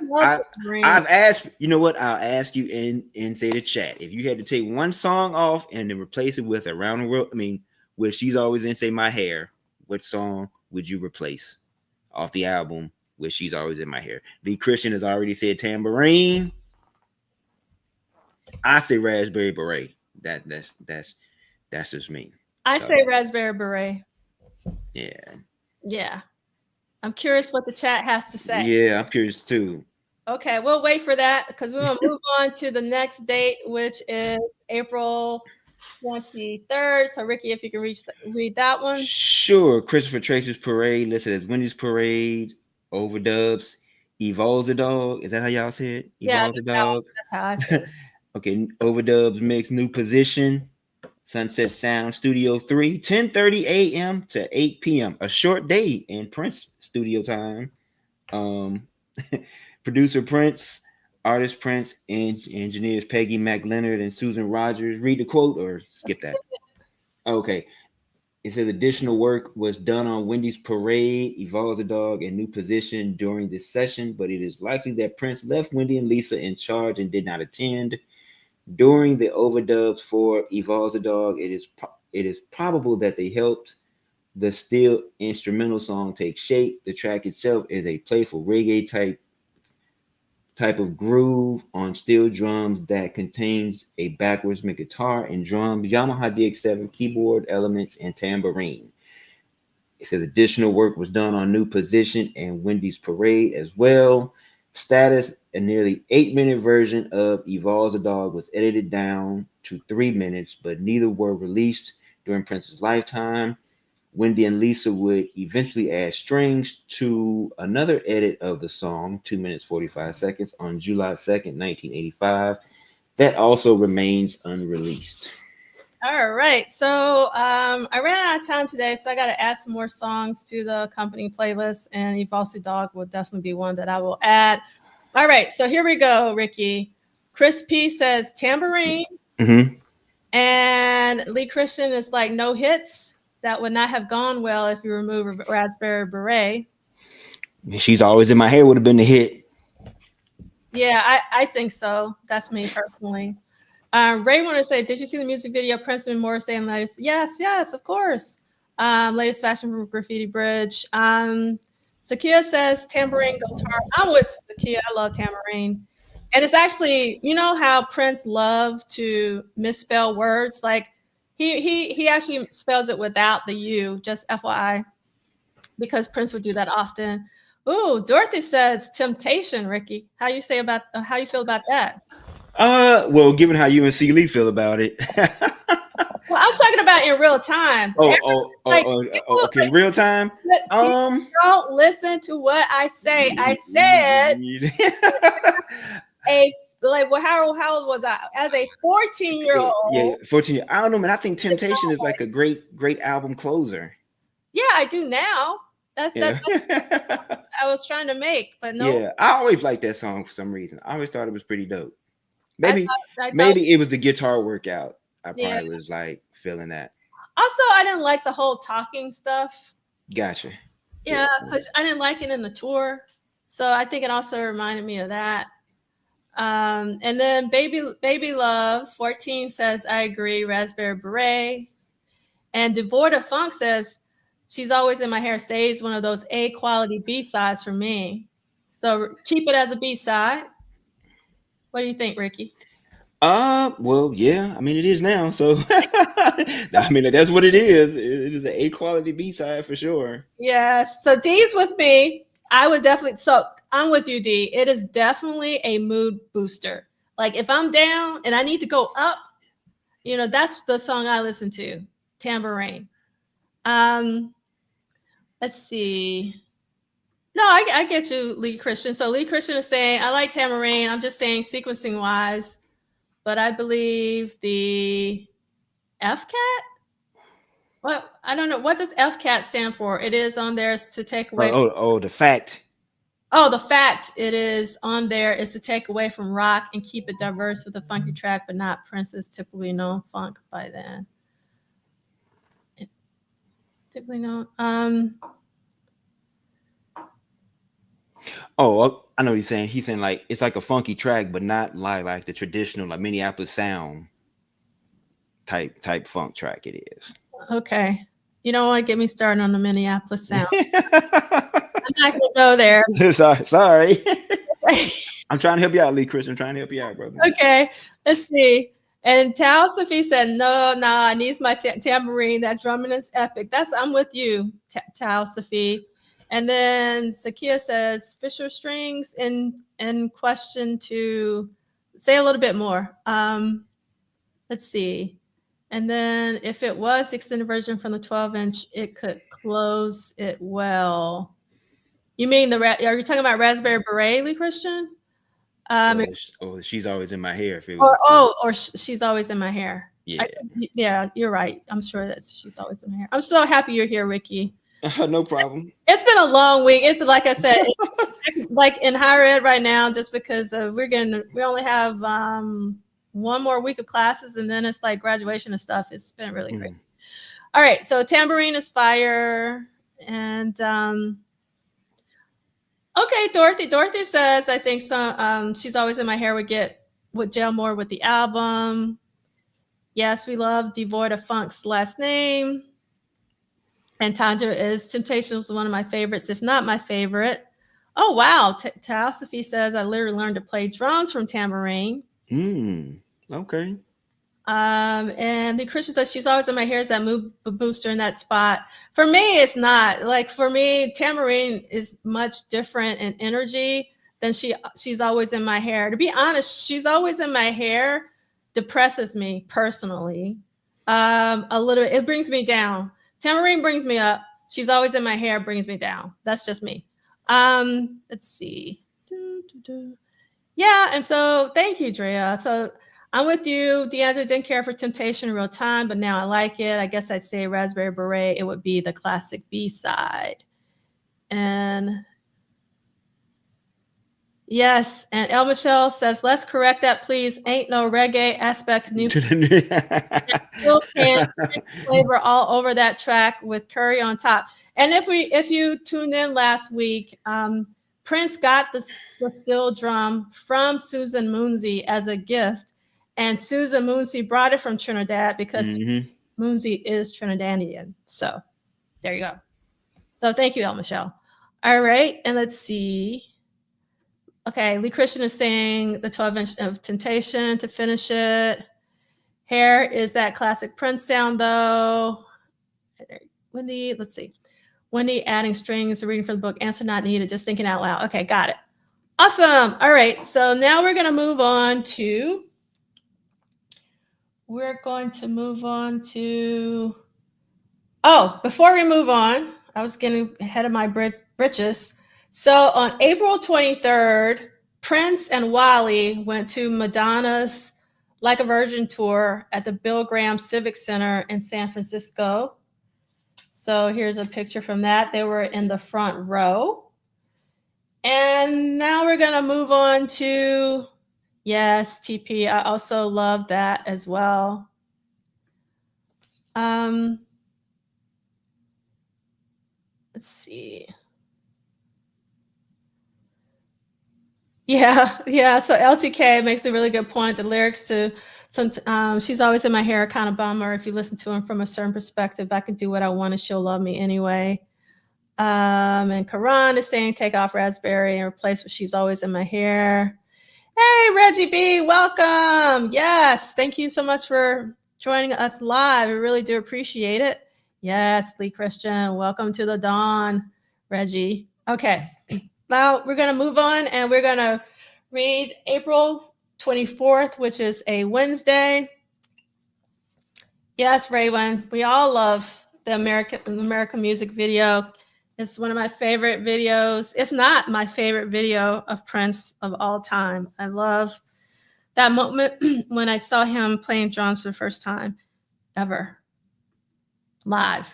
asked. You know what? I'll ask you in say the chat. If you had to take one song off and then replace it with Around the World, with She's Always In Say My Hair, what song would you replace off the album with She's Always In My Hair? Lee Christian has already said Tambourine. I say Raspberry Beret. That's just me. I say Raspberry Beret. Yeah. I'm curious what the chat has to say. Yeah, I'm curious too. Okay, we'll wait for that because we're going to move on to the next date, which is April 23rd. So, Ricky, if you can read that one. Sure. Christopher Tracy's Parade listed as Wendy's Parade, overdubs, Evolves a Dog. Is that how y'all say it? Evolves a Dog. That's how I say it. Okay, overdubs mix New Position, Sunset Sound Studio 3, 10:30 a.m. to 8 p.m. A short day in Prince studio time. Producer Prince, artist Prince, and engineers Peggy McLeonard and Susan Rogers. Read the quote or skip that. Okay. It says additional work was done on Wendy's Parade, Evolves a Dog, and New Position during this session, but it is likely that Prince left Wendy and Lisa in charge and did not attend. During the overdubs for Evolves a Dog, it is probable that they helped the still instrumental song take shape. The track itself is a playful reggae type of groove on steel drums that contains a backwards guitar and drums, Yamaha DX7 keyboard elements, and tambourine. It says additional work was done on New Position and Wendy's Parade as well. Status, a nearly 8-minute version of Evolves a Dog was edited down to 3 minutes, but neither were released during Prince's lifetime. Wendy and Lisa would eventually add strings to another edit of the song, 2 minutes 45 seconds, on July 2nd, 1985. That also remains unreleased. All right. So I ran out of time today, so I got to add some more songs to the company playlist, and Evolves a Dog will definitely be one that I will add. All right. So here we go, Ricky. Chris P says Tambourine. Mm-hmm. And Lee Christian is like no hits. That would not have gone well if you remove Raspberry Beret. She's Always in My Hair would have been a hit. Yeah, I think so. That's me personally. Ray wanted to say, did you see the music video Prince and Morris saying latest? Yes, of course. Latest fashion from Graffiti Bridge. Sakia says Tambourine goes hard. I'm with Sakia. I love Tambourine. And it's actually, you know how Prince loved to misspell words? Like he actually spells it without the U, just FYI, because Prince would do that often. Ooh, Dorothy says Temptation, Ricky. How you feel about that? Well, given how you and C. Lee feel about it. Well, I'm talking about about in real time. Okay. In real time. People don't listen to what I say. I said how old was I? As a 14-year-old. Yeah, 14. I don't know, man. I think Temptation is like a great album closer. Yeah, I do now. That's I was trying to make, but no. Yeah, I always liked that song for some reason. I always thought it was pretty dope. Maybe I thought maybe it was the guitar workout. I Yeah. probably was like feeling that. Also, I didn't like the whole talking stuff. Gotcha. Yeah, because I didn't like it in the tour. So I think it also reminded me of that. And then Baby Love 14 says, I agree, Raspberry Beret. And Devoid of Funk says, She's Always in My Hair saves one of those A quality B-sides for me. So keep it as a B-side. What do you think, Ricky? Well, yeah. I mean, it is now. So, I mean, that's what it is. It is an A quality B side for sure. Yes. So D's with me. I would definitely. So I'm with you, D. It is definitely a mood booster. Like if I'm down and I need to go up, that's the song I listen to. Tambourine. Let's see. No, I get you, Lee Christian. So Lee Christian is saying, I like Tambourine. I'm just saying sequencing wise, but I believe the FCAT. Well, I don't know. What does FCAT stand for? It is on there to take away. The fact. Oh, the fact it is on there is to take away from rock and keep it diverse with a funky track, but not Prince's typically known funk by then. Typically known. Oh, I know what he's saying. He's saying like it's like a funky track, but not like the traditional like Minneapolis sound type funk track. It is. Okay. You don't want to get me started on the Minneapolis sound. I'm not gonna go there. Sorry. I'm trying to help you out, Lee Chris. I'm trying to help you out, brother. Okay, let's see. And Tao Sophie said, no, I need my tambourine. That drumming is epic. I'm with you, Tao Sophie. And then Sakia says, Fisher strings in question to say a little bit more. Let's see. And then if it was the extended version from the 12-inch, it could close it well. You mean are you talking about Raspberry Beret, Lee Christian? She's Always in My Hair. She's Always in My Hair. Yeah. Yeah, you're right. I'm sure that She's Always in My Hair. I'm so happy you're here, Ricky. No problem. It's been a long week. It's like I said, like in higher ed right now, just because we only have one more week of classes, and then it's like graduation and stuff. It's been really great. All right, so tambourine is fire, and okay, Dorothy says I think some She's Always in My Hair would gel more with the album. Yes, we love Devoid of Funk's last name. And Tanja is Temptation was one of my favorites, if not my favorite. Oh wow, Teosophy says I literally learned to play drums from tambourine. Okay. And the Christian says She's Always in My Hair is that mood booster in that spot. For me, it's not. Like for me, tambourine is much different in energy than She's Always in My Hair. To be honest, She's Always in My Hair depresses me personally. A little. It brings me down. Tambourine brings me up. She's Always in My Hair brings me down. That's just me. Let's see. Yeah, and so thank you, Drea. So I'm with you. Deandra didn't care for Temptation in real time, but now I like it. I guess I'd say Raspberry Beret. It would be the classic B-side. And yes, and El Michelle says, let's correct that, please. Ain't no reggae aspect to new. Still can flavor all over that track with curry on top. And if you tuned in last week, Prince got the steel drum from Susan Moonsey as a gift. And Susan Moonsey brought it from Trinidad because Moonsey is Trinidadian. So there you go. So thank you, El Michelle. All right. And let's see. Okay. Lee Christian is saying the 12-inch of Temptation to finish it. Hair is that classic Prince sound, though. Wendy, let's see. Wendy adding strings, reading from the book, answer not needed, just thinking out loud. Okay, got it. Awesome. All right. So now we're going to move on to we're going to move on to. Oh, before we move on, I was getting ahead of my britches. So on April 23rd, Prince and Wally went to Madonna's Like a Virgin tour at the Bill Graham Civic Center in San Francisco. So here's a picture from that. They were in the front row. And now we're going to move on to, yes, TP. I also love that as well. Let's see. Yeah. So LTK makes a really good point. The lyrics to She's Always in My Hair, kind of bummer. If you listen to him from a certain perspective, I can do what I want and she'll love me anyway. And Karan is saying take off Raspberry and replace with She's Always in My Hair. Hey, Reggie B, welcome. Yes, thank you so much for joining us live. I really do appreciate it. Yes, Lee Christian, welcome to the dawn, Reggie. Okay, now we're going to move on and we're going to read April 24th, which is a Wednesday. Yes, Raywin, we all love the American music video. It's one of my favorite videos, if not my favorite video of Prince of all time. I love that moment when I saw him playing drums for the first time ever live.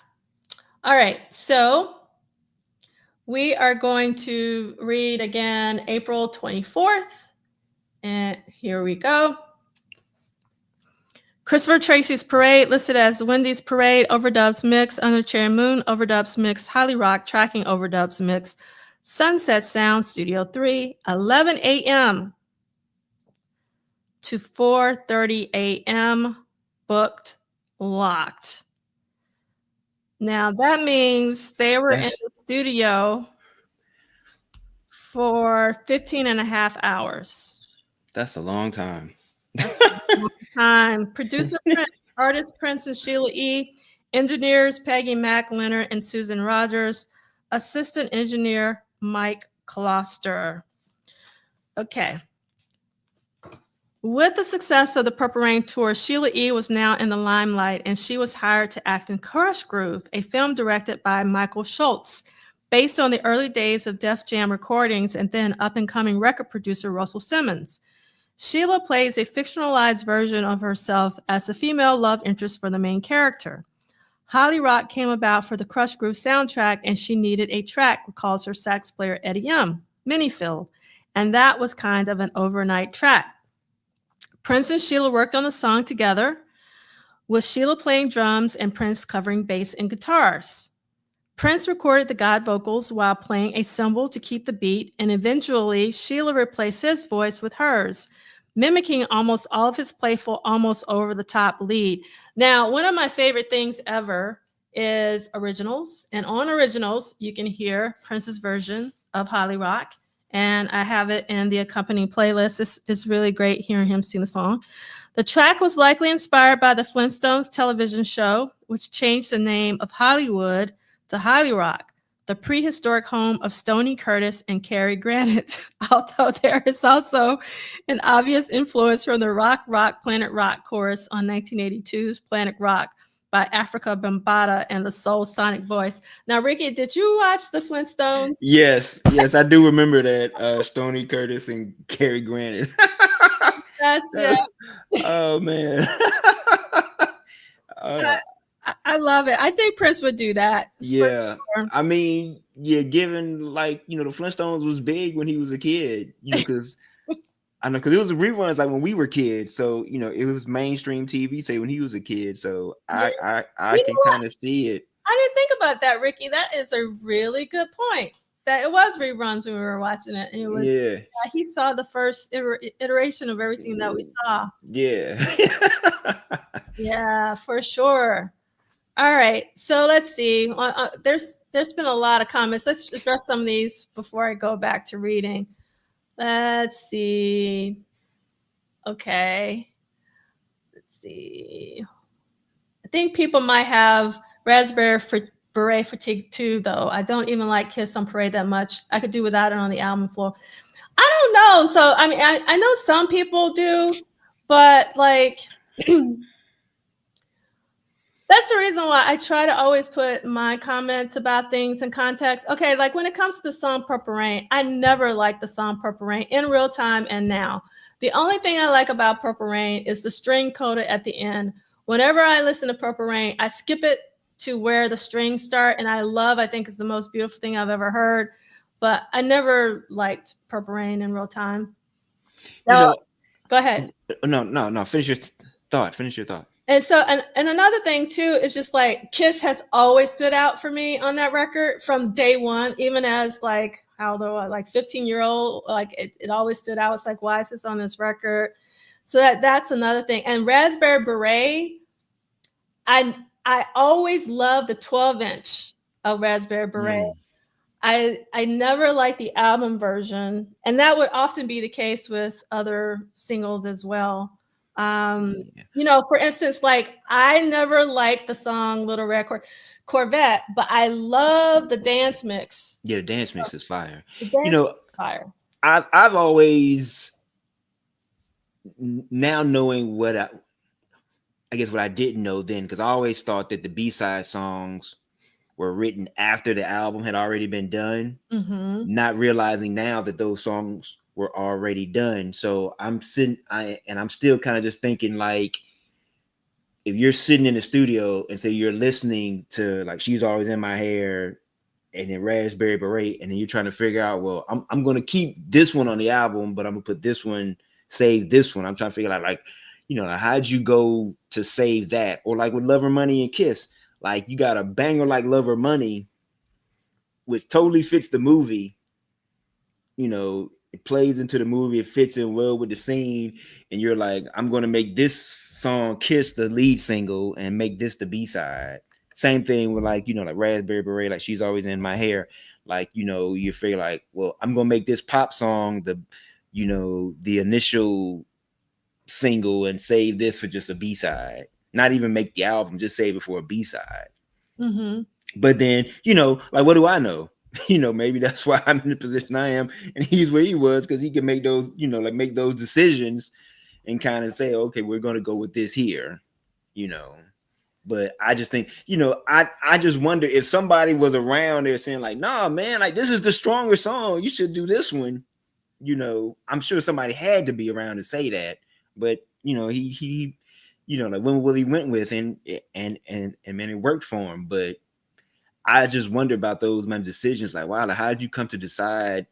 All right, so we are going to read again April 24th. And here we go. Christopher Tracy's Parade, listed as Wendy's Parade, Overdubs Mix, Under Cherry Moon, Overdubs Mix, Highly Rock, Tracking Overdubs Mix, Sunset Sound, Studio 3, 11 a.m. to 4:30 a.m. booked, locked. Now, that means they were in the studio for 15 and a half hours. That's a long time. Producer Prince, artist Prince and Sheila E., engineers Peggy Mack, Leonard, and Susan Rogers, assistant engineer Mike Kloster. Okay. With the success of the Purple Rain tour, Sheila E. was now in the limelight, and she was hired to act in Crush Groove, a film directed by Michael Schultz, based on the early days of Def Jam recordings and then up-and-coming record producer Russell Simmons. Sheila plays a fictionalized version of herself as the female love interest for the main character. Highly Rock came about for the Crush Groove soundtrack, and she needed a track, recalls her sax player Eddie M., Minifield, and that was kind of an overnight track. Prince and Sheila worked on the song together, with Sheila playing drums and Prince covering bass and guitars. Prince recorded the God vocals while playing a cymbal to keep the beat, and eventually Sheila replaced his voice with hers, mimicking almost all of his playful, almost over-the-top lead. Now, one of my favorite things ever is originals, and on originals, you can hear Prince's version of Highly Rock, and I have it in the accompanying playlist. It's really great hearing him sing the song. The track was likely inspired by the Flintstones television show, which changed the name of Hollywood to Highly Rock, the prehistoric home of Stoney Curtis and Cary Grant, although there is also an obvious influence from the Rock Rock Planet Rock chorus on 1982's Planet Rock by Africa Bambaataa and the Soul Sonic Voice. Now, Ricky, did you watch the Flintstones? Yes, I do remember that, Stoney Curtis and Cary Grant. That's it. Oh, man. I love it. I think Prince would do that. Yeah. Sure. I mean, yeah, given like, the Flintstones was big when he was a kid, because it was reruns like when we were kids. So, it was mainstream TV, say when he was a kid. So I can kind of see it. I didn't think about that, Ricky. That is a really good point. That it was reruns when we were watching it. And it was, he saw the first iteration of everything that we saw. Yeah. Yeah, for sure. All right, so let's see. There's been a lot of comments. Let's address some of these before I go back to reading. Let's see. Okay. Let's see. I think people might have Raspberry Beret fatigue too, though. I don't even like Kiss on Parade that much. I could do without it on the album floor. I don't know. So, I mean, I know some people do, but like... That's the reason why I try to always put my comments about things in context. Okay, like when it comes to the song Purple Rain, I never liked the song Purple Rain in real time and now. The only thing I like about Purple Rain is the string coda at the end. Whenever I listen to Purple Rain, I skip it to where the strings start, and I think it's the most beautiful thing I've ever heard. But I never liked Purple Rain in real time. You So, know, go ahead. no. Finish your thought. Finish your thought. And so, and another thing too is just like Kiss has always stood out for me on that record from day one, even as like how the like 15-year-old, like it always stood out. It's like, why is this on this record? So that's another thing. And Raspberry Beret, I always loved the 12-inch of Raspberry Beret. Mm. I never liked the album version, and that would often be the case with other singles as well. Yeah. You know, for instance, like I never liked the song Little Red Corvette, but I love the dance mix. Yeah, the dance mix is fire. The You dance mix know, is fire. I've always now knowing what I guess what I didn't know then, because I always thought that the B-side songs were written after the album had already been done, not realizing now that those songs were already done. So I'm still kind of just thinking like, if you're sitting in the studio and say you're listening to like She's Always in My Hair and then Raspberry Beret, and then you're trying to figure out, well, I'm going to keep this one on the album, but I'm going to put this one, save this one. I'm trying to figure out like, like, how'd you go to save that? Or like with Lover, Money, and Kiss, like you got a banger like Lover, Money, which totally fits the movie. It plays into the movie, it fits in well with the scene, and you're like, I'm going to make this song Kiss the lead single and make this the B-side. Same thing with like, like Raspberry Beret, like She's Always in My Hair. Like, you feel like, well, I'm going to make this pop song the initial single and save this for just a B-side. Not even make the album, just save it for a B-side. But then, like, what do I know? Maybe that's why I'm in the position I am, and he's where he was, because he can make those, like make those decisions and kind of say, okay, we're going to go with this here, But I just think, I just wonder if somebody was around there saying like, nah, man, like this is the stronger song. You should do this one. I'm sure somebody had to be around to say that, but he like when Willie went with and man, it worked for him. But I just wonder about those many decisions. Like, wow, how did you come to decide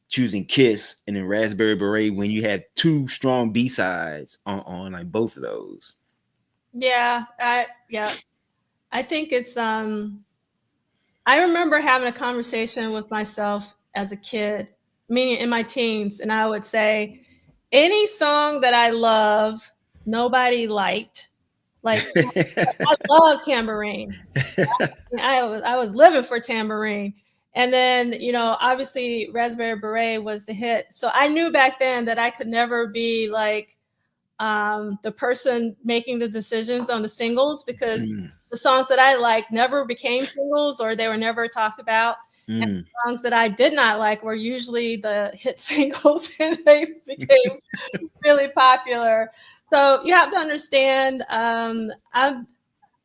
choosing Kiss and then Raspberry Beret when you had two strong B-sides on like both of those? Yeah, I think it's I remember having a conversation with myself as a kid, meaning in my teens, and I would say any song that I love, nobody liked. Like I love Tambourine. I was living for Tambourine. And then, obviously Raspberry Beret was the hit. So I knew back then that I could never be like the person making the decisions on the singles, because the songs that I like never became singles, or they were never talked about. And the songs that I did not like were usually the hit singles, and they became really popular. So you have to understand, I'm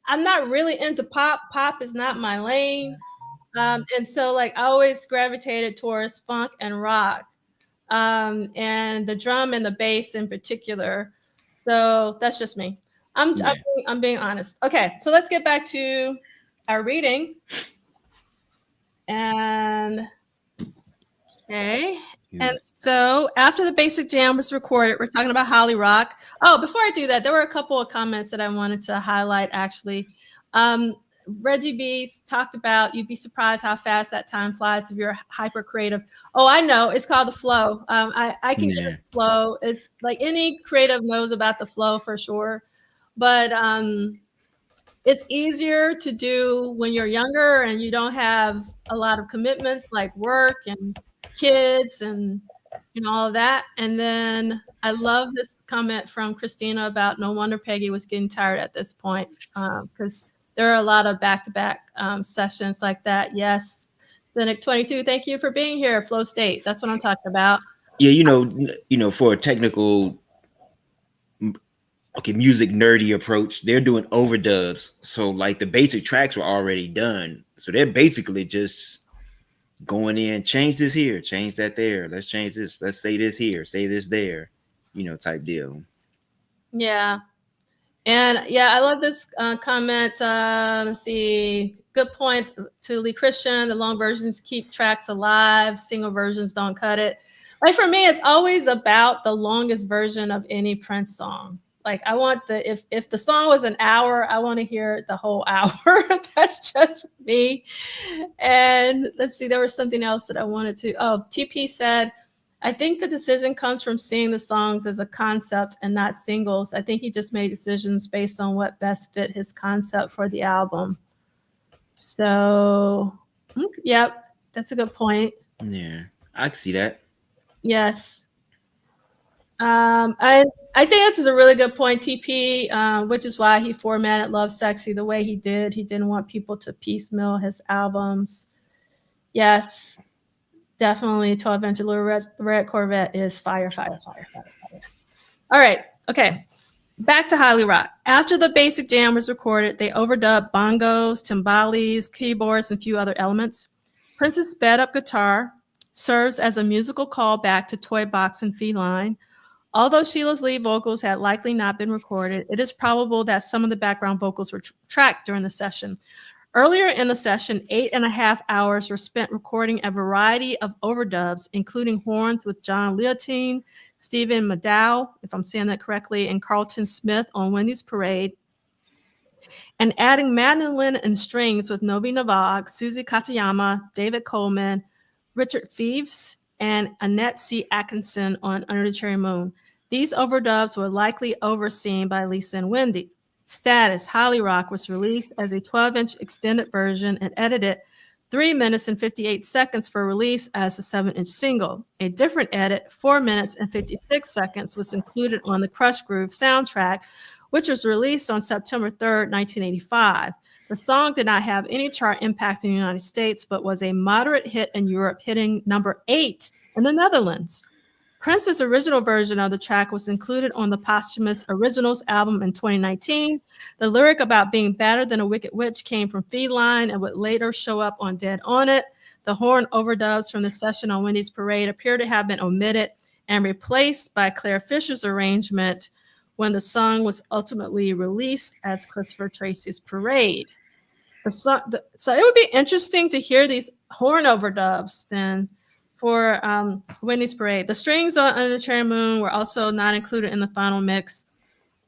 not really into pop. Pop is not my lane. And so like I always gravitated towards funk and rock, and the drum and the bass in particular. So that's just me. I'm being honest. Okay, so let's get back to our reading. And okay. And so after the basic jam was recorded, we're talking about Holly Rock. Oh, before I do that, there were a couple of comments that I wanted to highlight, actually. Reggie B talked about, you'd be surprised how fast that time flies if you're hyper creative. Oh, I know. It's called the flow. I can get the flow. It's like any creative knows about the flow for sure. But it's easier to do when you're younger and you don't have a lot of commitments like work and kids and all of that. And then I love this comment from Christina about no wonder Peggy was getting tired at this point, because there are a lot of back-to-back sessions like that. Yes, Cynic 22, thank you for being here. Flow State, that's what I'm talking about. Yeah, for a technical okay, music nerdy approach. They're doing overdubs. So like the basic tracks were already done. So they're basically just going in, change this here, change that there. Let's change this. Let's say this here, say this there, type deal. Yeah. And yeah, I love this comment. Let's see. Good point to Lee Christian. The long versions keep tracks alive. Single versions don't cut it. Like for me, it's always about the longest version of any Prince song. Like I want if the song was an hour, I want to hear the whole hour. That's just me. And let's see, there was something else that I wanted to. Oh, TP said, I think the decision comes from seeing the songs as a concept and not singles. I think he just made decisions based on what best fit his concept for the album. So, yep, that's a good point. Yeah, I can see that. Yes. I think this is a really good point, TP, which is why he formatted Love Sexy the way he did. He didn't want people to piecemeal his albums. Yes, definitely 12 inch Little Red Corvette is fire, fire, fire, fire, fire. All right. Okay. Back to Highly Rock. After the basic jam was recorded, they overdubbed bongos, timbales, keyboards, and a few other elements. Prince's sped up guitar serves as a musical callback to Toy Box and Feline. Although Sheila's lead vocals had likely not been recorded, it is probable that some of the background vocals were tracked during the session. Earlier in the session, 8.5 hours were spent recording a variety of overdubs, including horns with John Leontine, Stephen Madow, if I'm saying that correctly, and Carlton Smith on Wendy's Parade, and adding mandolin and strings with Novi Navag, Susie Katayama, David Coleman, Richard Pheeves, and Annette C. Atkinson on Under the Cherry Moon. These overdubs were likely overseen by Lisa and Wendy. Status, Highly Rock was released as a 12-inch extended version and edited 3 minutes and 58 seconds for release as a 7-inch single. A different edit, 4 minutes and 56 seconds, was included on the Crush Groove soundtrack, which was released on September 3rd, 1985. The song did not have any chart impact in the United States, but was a moderate hit in Europe, hitting number 8 in the Netherlands. Prince's original version of the track was included on the posthumous Originals album in 2019. The lyric about being better than a wicked witch came from Feline and would later show up on Dead on It. The horn overdubs from the session on Wendy's Parade appear to have been omitted and replaced by Claire Fisher's arrangement when the song was ultimately released as Christopher Tracy's Parade. So it would be interesting to hear these horn overdubs then for Wendy's Parade. The strings on Under the Cherry Moon were also not included in the final mix,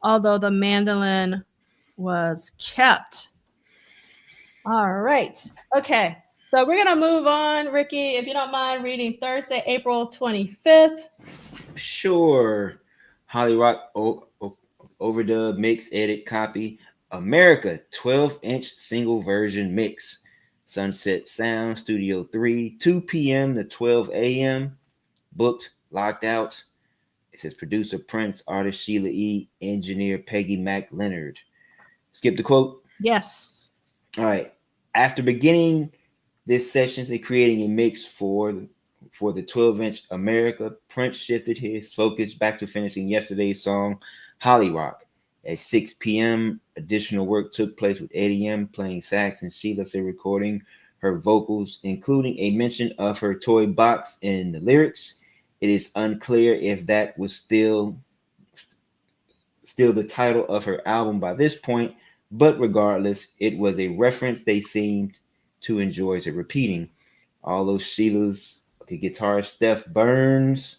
although the mandolin was kept. All right. Okay. So we're going to move on, Ricky, if you don't mind reading Thursday, April 25th. Sure. Highly Rock overdub mix edit copy. America 12-inch single version mix. Sunset Sound Studio 3, 2 p.m. to 12 a.m. Booked, locked out. It says producer Prince, artist Sheila E., engineer Peggy Mac Leonard. Skip the quote? Yes. All right. After beginning this session and creating a mix for the 12-inch America, Prince shifted his focus back to finishing yesterday's song, Highly Rock. At 6 p.m., additional work took place with Eddie M. playing sax and Sheila C. recording her vocals, including a mention of her toy box in the lyrics. It is unclear if that was still the title of her album by this point, but regardless, it was a reference they seemed to enjoy repeating. Although Sheila's guitarist Steph Burns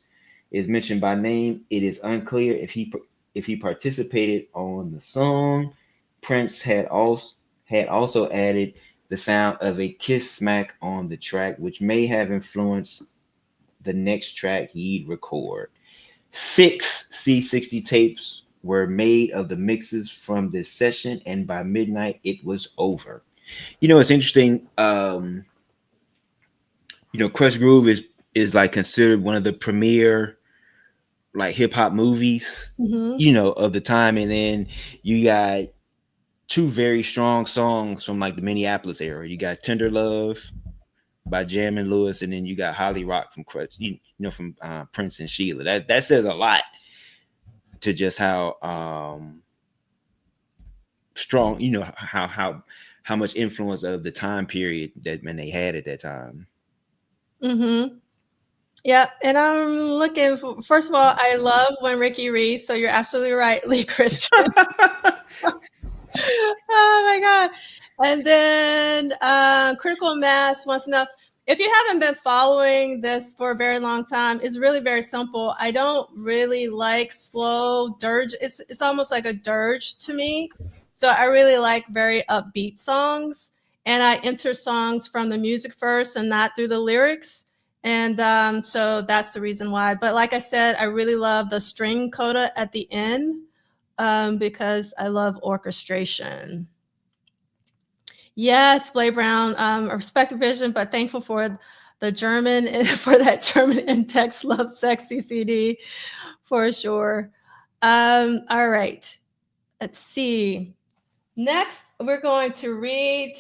is mentioned by name, it is unclear if he participated on the song. Prince had also added the sound of a kiss smack on the track, which may have influenced the next track he'd record. 6 C60 tapes were made of the mixes from this session, and by midnight it was over. It's interesting. Crush Groove is like considered one of the premier like hip hop movies, of the time. And then you got 2 very strong songs from like the Minneapolis era. You got Tender Love by Jam and Lewis, and then you got Highly Rock from Crush, from Prince and Sheila. That says a lot to just how strong, you know, how much influence of the time period that when they had at that time. Mm-hmm. Yeah, and I'm looking for, first of all, I love when Ricky reads, so you're absolutely right, Lee Christian. Oh my God. And then Critical Mass wants to know, if you haven't been following this for a very long time, it's really very simple. I don't really like slow dirge. It's almost like a dirge to me. So I really like very upbeat songs. And I enter songs from the music first and not through the lyrics. And so that's the reason why. But like I said, I really love the string coda at the end because I love orchestration. Yes, Blay Brown, a respected vision, but thankful for the German, for that German in-text Love Sexy CD, for sure. All right, let's see. Next, we're going to read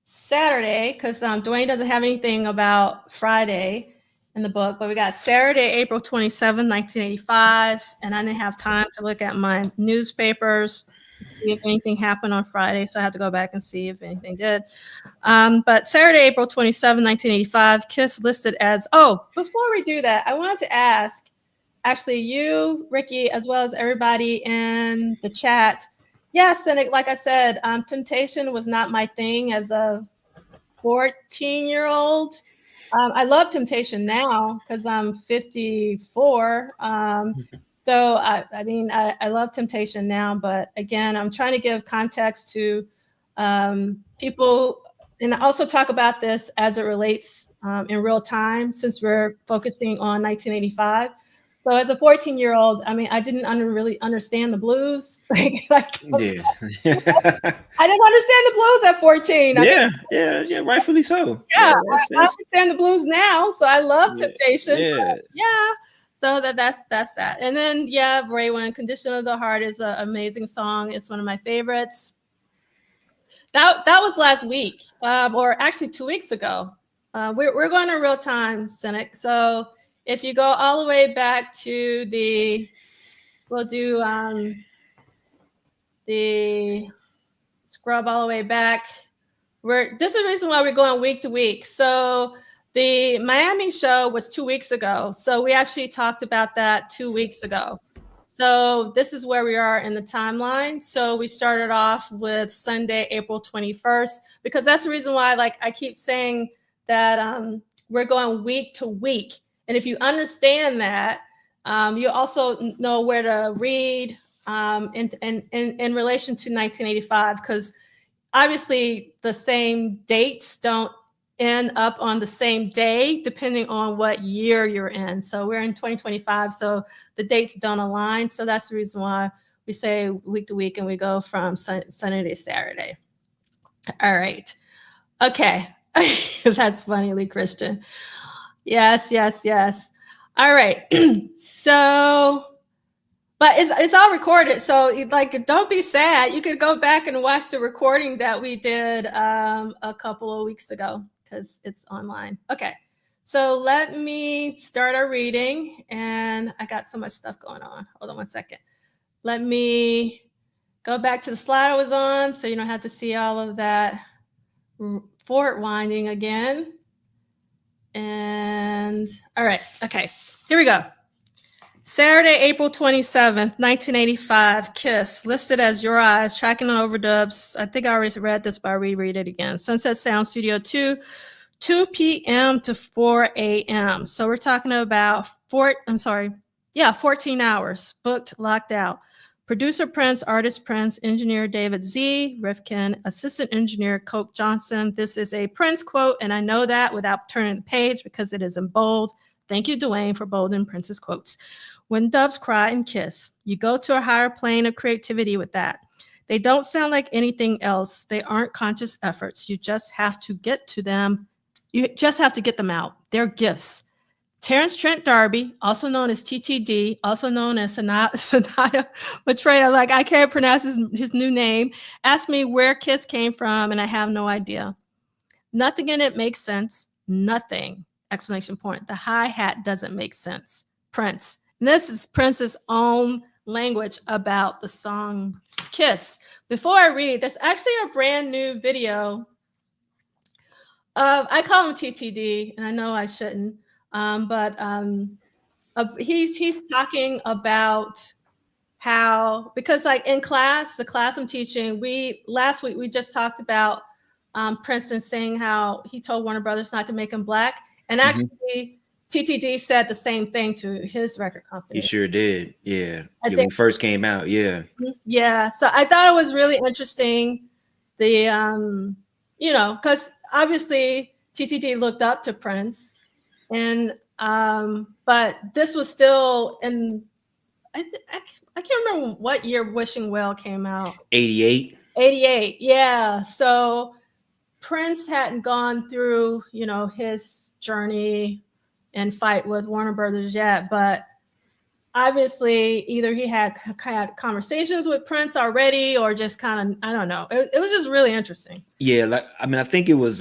Saturday, because Duane doesn't have anything about Friday in the book, but we got Saturday, April 27, 1985, and I didn't have time to look at my newspapers, see if anything happened on Friday, so I had to go back and see if anything did. But Saturday, April 27, 1985, KISS listed as, oh, before we do that, I wanted to ask, actually, you, Ricky, as well as everybody in the chat, yes, and like I said, Temptation was not my thing as a 14-year-old. I love Temptation now because I'm 54. So I mean, I love Temptation now, but again, I'm trying to give context to people, and also talk about this as it relates in real time, since we're focusing on 1985. So as a 14-year-old, I mean, I didn't really understand the blues. Yeah. I didn't understand the blues at 14. Yeah, rightfully so. Yeah, that's, I understand the blues now, so I love Temptation. Yeah. Yeah, so that's that. And then Ray, when Condition of the Heart is an amazing song. It's one of my favorites. That was last week, or actually 2 weeks ago. We're going in real time, Cynic. So if you go all the way back to we'll do the scrub all the way back. This is the reason why we're going week to week. So the Miami show was 2 weeks ago. So we actually talked about that 2 weeks ago. So this is where we are in the timeline. So we started off with Sunday, April 21st, because that's the reason why, like I keep saying that we're going week to week. And if you understand that, you also know where to read in relation to 1985, because obviously the same dates don't end up on the same day depending on what year you're in. So we're in 2025, so the dates don't align. So that's the reason why we say week to week and we go from Sunday to Saturday. All right. Okay. That's funny, Lee Christian. Yes. All right. So but it's all recorded, so like don't be sad. You could go back and watch the recording that we did a couple of weeks ago because it's online. Okay, so let me start our reading, and I got so much stuff going on. Hold on one second. Let me go back to the slide I was on, so you don't have to see all of that forward winding again. And all right, okay, here we go. Saturday, April 27th, 1985, KISS, listed as Your Eyes, tracking on overdubs. I think I already read this, but I'll reread it again. Sunset Sound Studio 2 p.m. to 4 a.m. So we're talking about 14 hours, booked, locked out. Producer Prince, artist Prince, engineer David Z. Rifkin, assistant engineer Coke Johnson. This is a Prince quote, and I know that without turning the page because it is in bold. Thank you, Duane, for bolding Prince's quotes. When doves cry and kiss, you go to a higher plane of creativity with that. They don't sound like anything else. They aren't conscious efforts. You just have to get to them. You just have to get them out. They're gifts. Terrence Trent D'Arby, also known as TTD, also known as Sanaya Maitreya, like I can't pronounce his new name, asked me where KISS came from, and I have no idea. Nothing in it makes sense. Nothing. Exclamation point. The hi-hat doesn't make sense. Prince. And this is Prince's own language about the song Kiss. Before I read, there's actually a brand new video of, I call him TTD, and I know I shouldn't, but he's talking about how, because like in class, the class I'm teaching, last week we just talked about Princeton saying how he told Warner Brothers not to make him black, and actually TTD said the same thing to his record company. He sure did. Yeah. I When think, he first came out. Yeah. yeah. So I thought it was really interesting. The because obviously TTD looked up to Prince, and but this was still in, I can't remember what year Wishing Well came out. 88. 88, yeah. So Prince hadn't gone through, his journey and fight with Warner Brothers yet, but obviously either he had conversations with Prince already, or just kind of, I don't know. It was just really interesting. Yeah, I think it was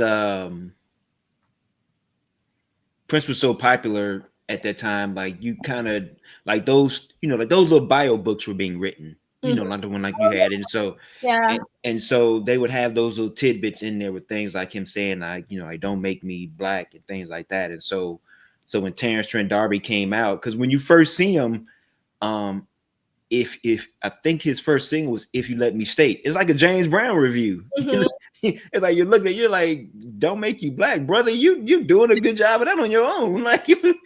Prince was so popular at that time, like you kind of like those, like those little bio books were being written, like the one like you had, and so yeah, and so they would have those little tidbits in there with things like him saying, like, I don't make me black and things like that, and so when Terrence Trent D'Arby came out, because when you first see him, if I think his first single was "If You Let Me State," it's like a James Brown review. It's like you're looking at, you're like, don't make you black, brother. You doing a good job of that on your own. Like but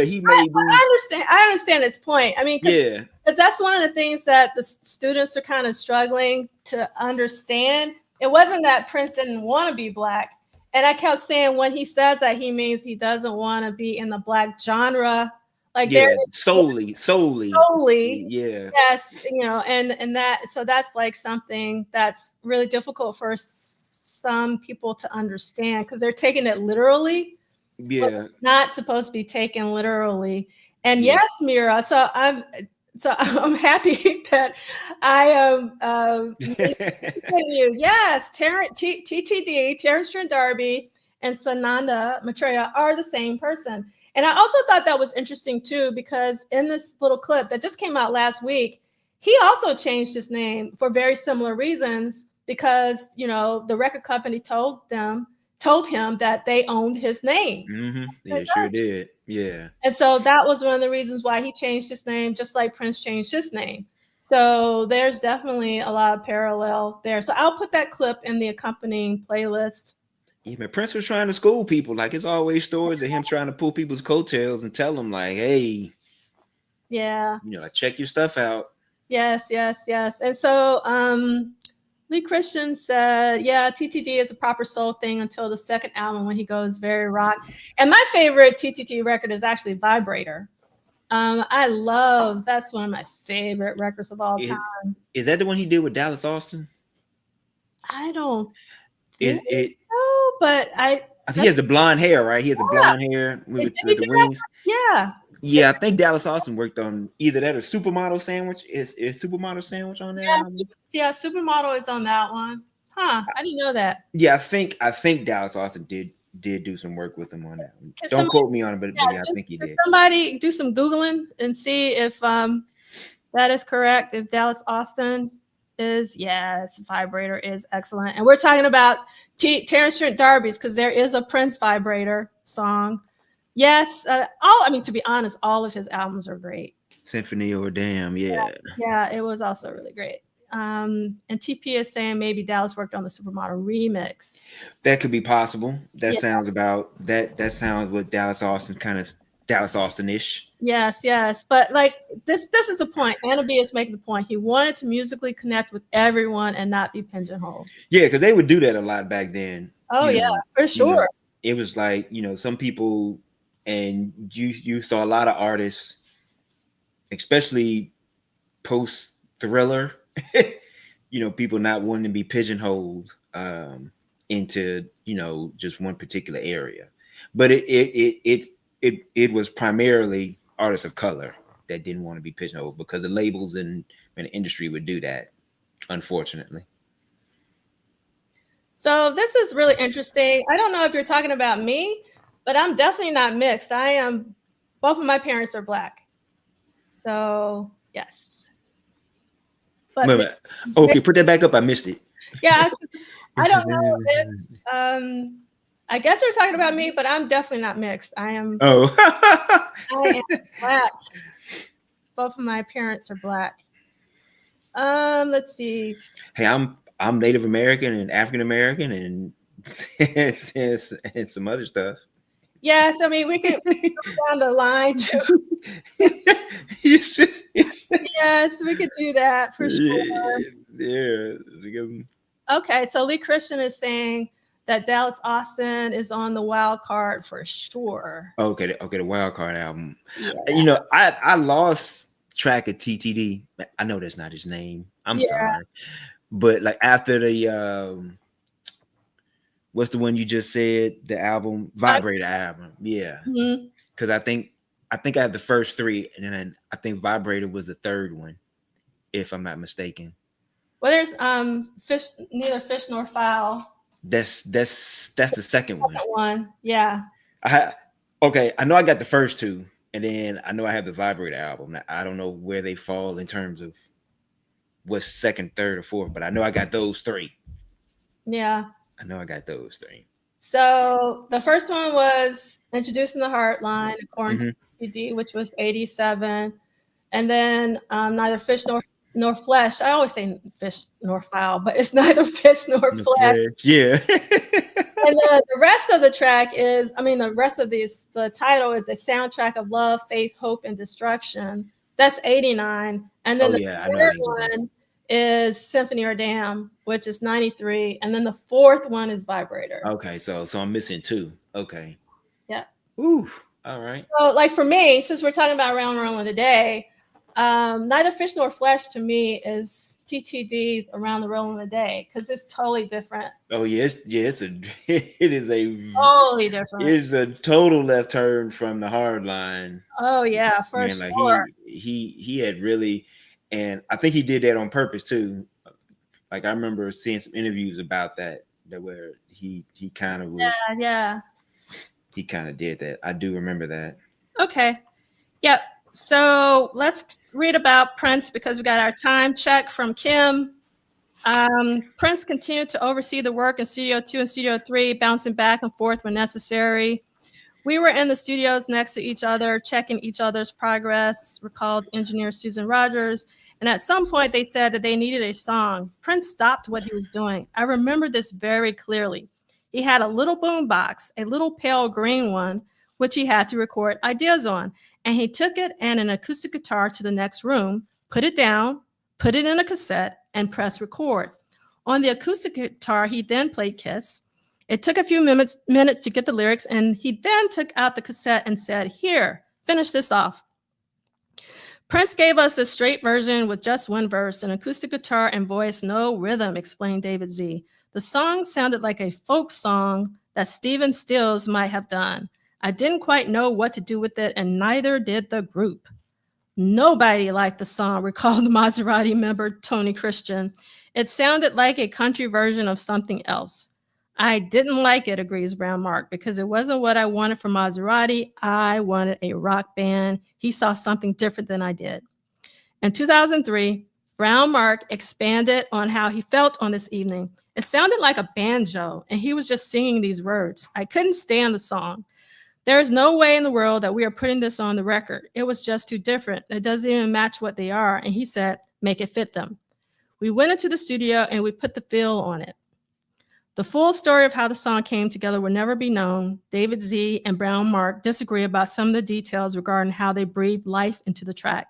he made. I understand its point. I mean, because that's one of the things that the students are kind of struggling to understand. It wasn't that Prince didn't want to be black, and I kept saying when he says that, he means he doesn't want to be in the black genre. Like there is solely. Yeah. Yes, and that's like something that's really difficult for some people to understand, because they're taking it literally. Yeah. But it's not supposed to be taken literally. And yes, Mira, so I'm happy that I am you. Yes, TTD, Terrence Trent D'Arby, and Sananda Maitreya are the same person. And I also thought that was interesting too, because in this little clip that just came out last week, he also changed his name for very similar reasons, because the record company told him that they owned his name. Yeah, sure did. Yeah. And so that was one of the reasons why he changed his name, just like Prince changed his name. So there's definitely a lot of parallel there. So I'll put that clip in the accompanying playlist. Yeah, man, Prince was trying to school people. Like, it's always stories of him trying to pull people's coattails and tell them, like, hey, like, check your stuff out. Yes. And so Lee Christian said, yeah, TTD is a proper soul thing until the second album, when he goes very rock. And my favorite TTD record is actually Vibrator. That's one of my favorite records of all time. Is that the one he did with Dallas Austin? I don't think so, but I think he has the blonde hair, right? He has the blonde hair with the wings. Yeah, I think Dallas Austin worked on either that or Supermodel Sandwich. Is Supermodel Sandwich on that? Yeah, Supermodel is on that one. Huh? I didn't know that. Yeah, I think Dallas Austin did do some work with him on that. Don't quote me on it, but yeah, I think he did. Somebody do some Googling and see if that is correct. If Dallas Austin is, yes, Vibrator is excellent. And we're talking about Terrence Trent D'Arby's, because there is a Prince Vibrator song. Yes, to be honest, all of his albums are great. Symphony or Damn, yeah, it was also really great. And TP is saying maybe Dallas worked on the Supermodel remix. That could be possible. That sounds about that. That sounds what Dallas Austin kind of Dallas Austin-ish. Yes, but like this is the point. Anna B is making the point. He wanted to musically connect with everyone and not be pigeonholed. Yeah, because they would do that a lot back then. Oh yeah, for sure. It was like, some people, and you saw a lot of artists, especially post Thriller, people not wanting to be pigeonholed into just one particular area. But it was primarily artists of color that didn't want to be pigeonholed, because the labels and the industry would do that, unfortunately. So this is really interesting. I don't know if you're talking about me, but I'm definitely not mixed. I am Both of my parents are Black. So, yes. But Wait a minute. Okay, put that back up. I missed it. yeah, I don't know if I guess you're talking about me, but I'm definitely not mixed. I am Oh. Black. Both of my parents are Black. Let's see. Hey, I'm Native American and African American and and some other stuff. Yes, I mean we could go down the line too. Yes, we could do that for sure. Yeah. Okay, so Lee Christian is saying that Dallas Austin is on the wild card for sure. Okay, the wild card album. Yeah. I lost track of TTD. I know that's not his name. I'm sorry, but like after the what's the one you just said? The album, Vibrator album. Yeah, because I think I have the first three, and then I think Vibrator was the third one, if I'm not mistaken. Well, there's neither fish nor fowl. That's the second one. Yeah. I know I got the first two, and then I know I have the Vibrator album. I don't know where they fall in terms of what's second, third, or fourth, but I know I got those three. Yeah. I know I got those three. So the first one was Introducing the Heartline, according to TTD, which was 87. And then Neither Fish nor Flesh. I always say fish nor fowl, but it's neither fish nor flesh. Yeah. And then the rest of the track is, the title is A Soundtrack of Love, Faith, Hope, and Destruction. That's 89. And then the third one is Symphony or Damn, which is 93. And then the fourth one is Vibrator. Okay, so I'm missing two. Okay. Yeah. Ooh, all right. So like for me, since we're talking about Around Rolling today, Neither Fish Nor Flesh to me is TTD's Around the Rolling a Day because it's totally different. Oh yes, it is a totally different. It is a total left turn from the hard line. Oh yeah, for sure. He had really, and I think he did that on purpose too. Like I remember seeing some interviews about that where he kind of was. Yeah. He kind of did that. I do remember that. Okay. Yep. So let's read about Prince because we got our time check from Kim. Prince continued to oversee the work in Studio 2 and Studio 3, bouncing back and forth when necessary. We were in the studios next to each other, checking each other's progress, recalled engineer Susan Rogers. And at some point, they said that they needed a song. Prince stopped what he was doing. I remember this very clearly. He had a little boombox, a little pale green one, which he had to record ideas on. And he took it and an acoustic guitar to the next room, put it down, put it in a cassette, and press record. On the acoustic guitar, he then played Kiss. It took a few minutes to get the lyrics, and he then took out the cassette and said, "Here, finish this off." Prince gave us a straight version with just one verse, an acoustic guitar and voice, no rhythm, explained David Z. The song sounded like a folk song that Stephen Stills might have done. I didn't quite know what to do with it, and neither did the group. Nobody liked the song, recalled Maserati member Tony Christian. It sounded like a country version of something else. I didn't like it, agrees Brown Mark, because it wasn't what I wanted from Maserati. I wanted a rock band. He saw something different than I did. In 2003, Brown Mark expanded on how he felt on this evening. It sounded like a banjo, and he was just singing these words. I couldn't stand the song. There is no way in the world that we are putting this on the record. It was just too different. It doesn't even match what they are. And he said, make it fit them. We went into the studio and we put the feel on it. The full story of how the song came together will never be known. David Z and Brown Mark disagree about some of the details regarding how they breathed life into the track.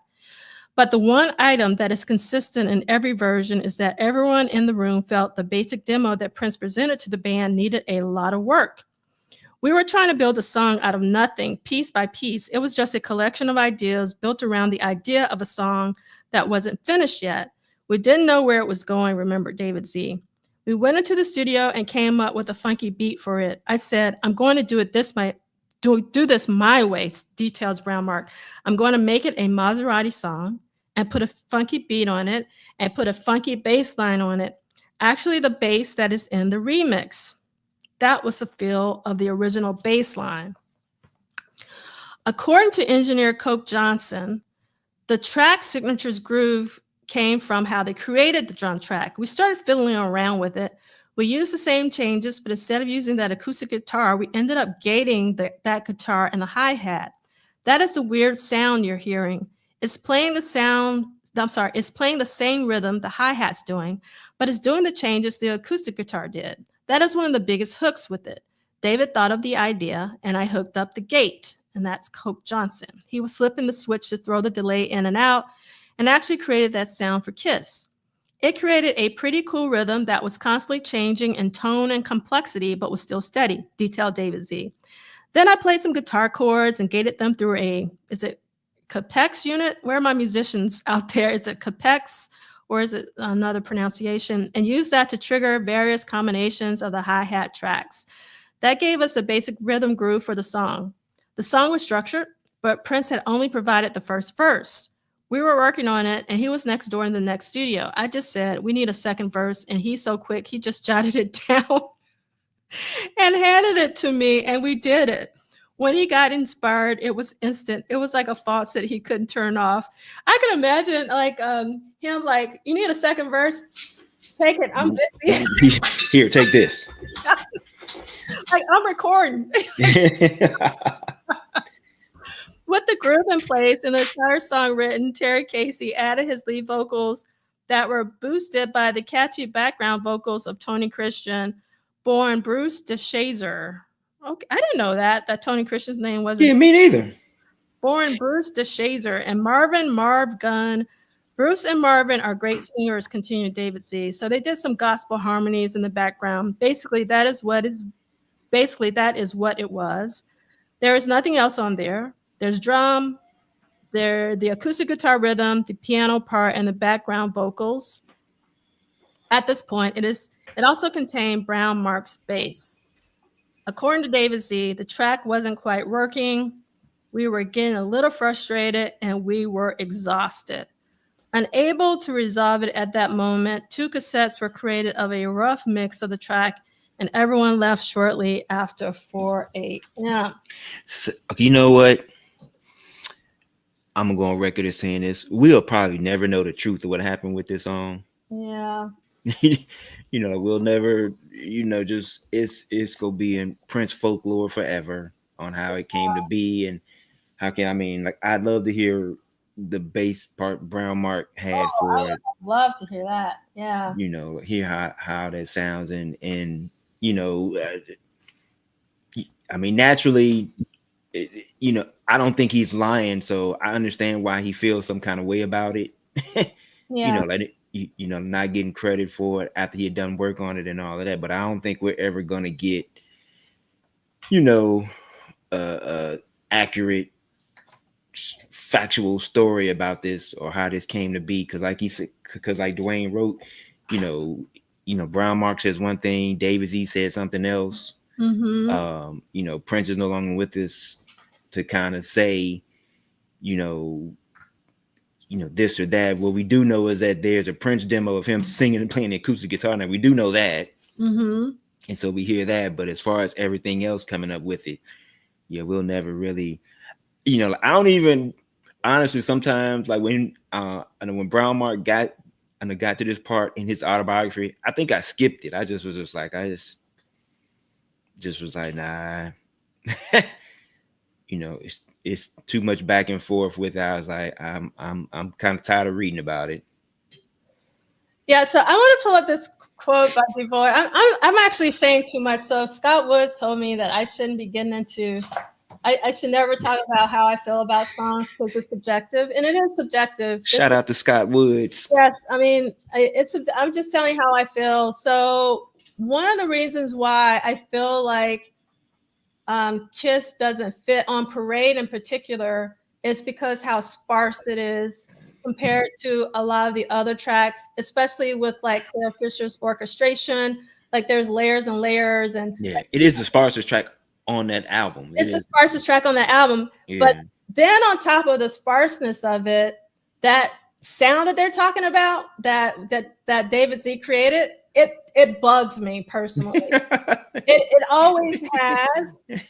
But the one item that is consistent in every version is that everyone in the room felt the basic demo that Prince presented to the band needed a lot of work. We were trying to build a song out of nothing, piece by piece. It was just a collection of ideas built around the idea of a song that wasn't finished yet. We didn't know where it was going, remembered David Z. We went into the studio and came up with a funky beat for it. I said, I'm going to do it this way, do this my way, details Brown Mark. I'm going to make it a Maserati song and put a funky beat on it and put a funky bass line on it. Actually, the bass that is in the remix. That was the feel of the original bass line. According to engineer Coke Johnson, the track signature's groove came from how they created the drum track. We started fiddling around with it. We used the same changes, but instead of using that acoustic guitar, we ended up gating that guitar and the hi-hat. That is the weird sound you're hearing. It's playing the same rhythm the hi-hat's doing, but it's doing the changes the acoustic guitar did. That is one of the biggest hooks with it. David thought of the idea, and I hooked up the gate, and that's Coke Johnson. He was flipping the switch to throw the delay in and out, and actually created that sound for Kiss. It created a pretty cool rhythm that was constantly changing in tone and complexity, but was still steady, detailed David Z. Then I played some guitar chords and gated them through is it Capex unit? Where are my musicians out there? Is it Capex or is it another pronunciation? And used that to trigger various combinations of the hi-hat tracks. That gave us a basic rhythm groove for the song. The song was structured, but Prince had only provided the first verse. We were working on it, and he was next door in the next studio. I just said, we need a second verse, and he's so quick, he just jotted it down and handed it to me, and we did it. When he got inspired, it was instant. It was like a faucet he couldn't turn off. I can imagine him like, you need a second verse? Take it, I'm busy. Here, take this. Like, I'm recording. With the groove in place and the entire song written, Terry Casey added his lead vocals that were boosted by the catchy background vocals of Tony Christian, born Bruce DeShazer. Okay, I didn't know that Tony Christian's name wasn't. Yeah, me neither. Born Bruce DeShazer and Marv Gunn. Bruce and Marvin are great singers, continued David Z. So they did some gospel harmonies in the background. Basically, that is what it was. There is nothing else on there. There's drum, the acoustic guitar rhythm, the piano part, and the background vocals. At this point, it also contained Brown Mark's bass. According to David Z, the track wasn't quite working. We were getting a little frustrated, and we were exhausted. Unable to resolve it at that moment, 2 cassettes were created of a rough mix of the track, and everyone left shortly after 4 a.m. So, you know what? I'm gonna go on record as saying this. We'll probably never know the truth of what happened with this song. Yeah. We'll never, just it's gonna be in Prince folklore forever on how it came to be and I'd love to hear the bass part Brown Mark had for it. I'd love to hear that. Yeah. Hear how that sounds and naturally, I don't think he's lying, so I understand why he feels some kind of way about it. Yeah. Not getting credit for it after he had done work on it and all of that. But I don't think we're ever gonna get, accurate, factual story about this or how this came to be. Because like Duane wrote, Brown Mark says one thing, David Z said something else. Mm-hmm. Prince is no longer with us to kind of say, this or that. What we do know is that there's a Prince demo of him singing and playing the acoustic guitar. Now we do know that. Mm-hmm. And so we hear that. But as far as everything else coming up with it, yeah, we'll never really, I don't even honestly sometimes like when Brown Mark got to this part in his autobiography, I think I skipped it. I just was just like, nah. It's too much back and forth with it. I was like, I'm kind of tired of reading about it. Yeah, so I want to pull up this quote by Du Bois. I'm actually saying too much. So Scott Woods told me that I shouldn't be getting into. I should never talk about how I feel about songs because it's subjective, and it is subjective. Shout out to Scott Woods. Yes, I mean I'm just telling how I feel. So one of the reasons why I feel like Kiss doesn't fit on Parade in particular is because how sparse it is compared to a lot of the other tracks, especially with like Claire Fisher's orchestration. Like there's layers and layers, and yeah, it is the sparsest track on that album. It's the sparsest track on the album. Yeah. But then on top of the sparseness of it, that sound that they're talking about, that David Z created, it bugs me personally. It always has, and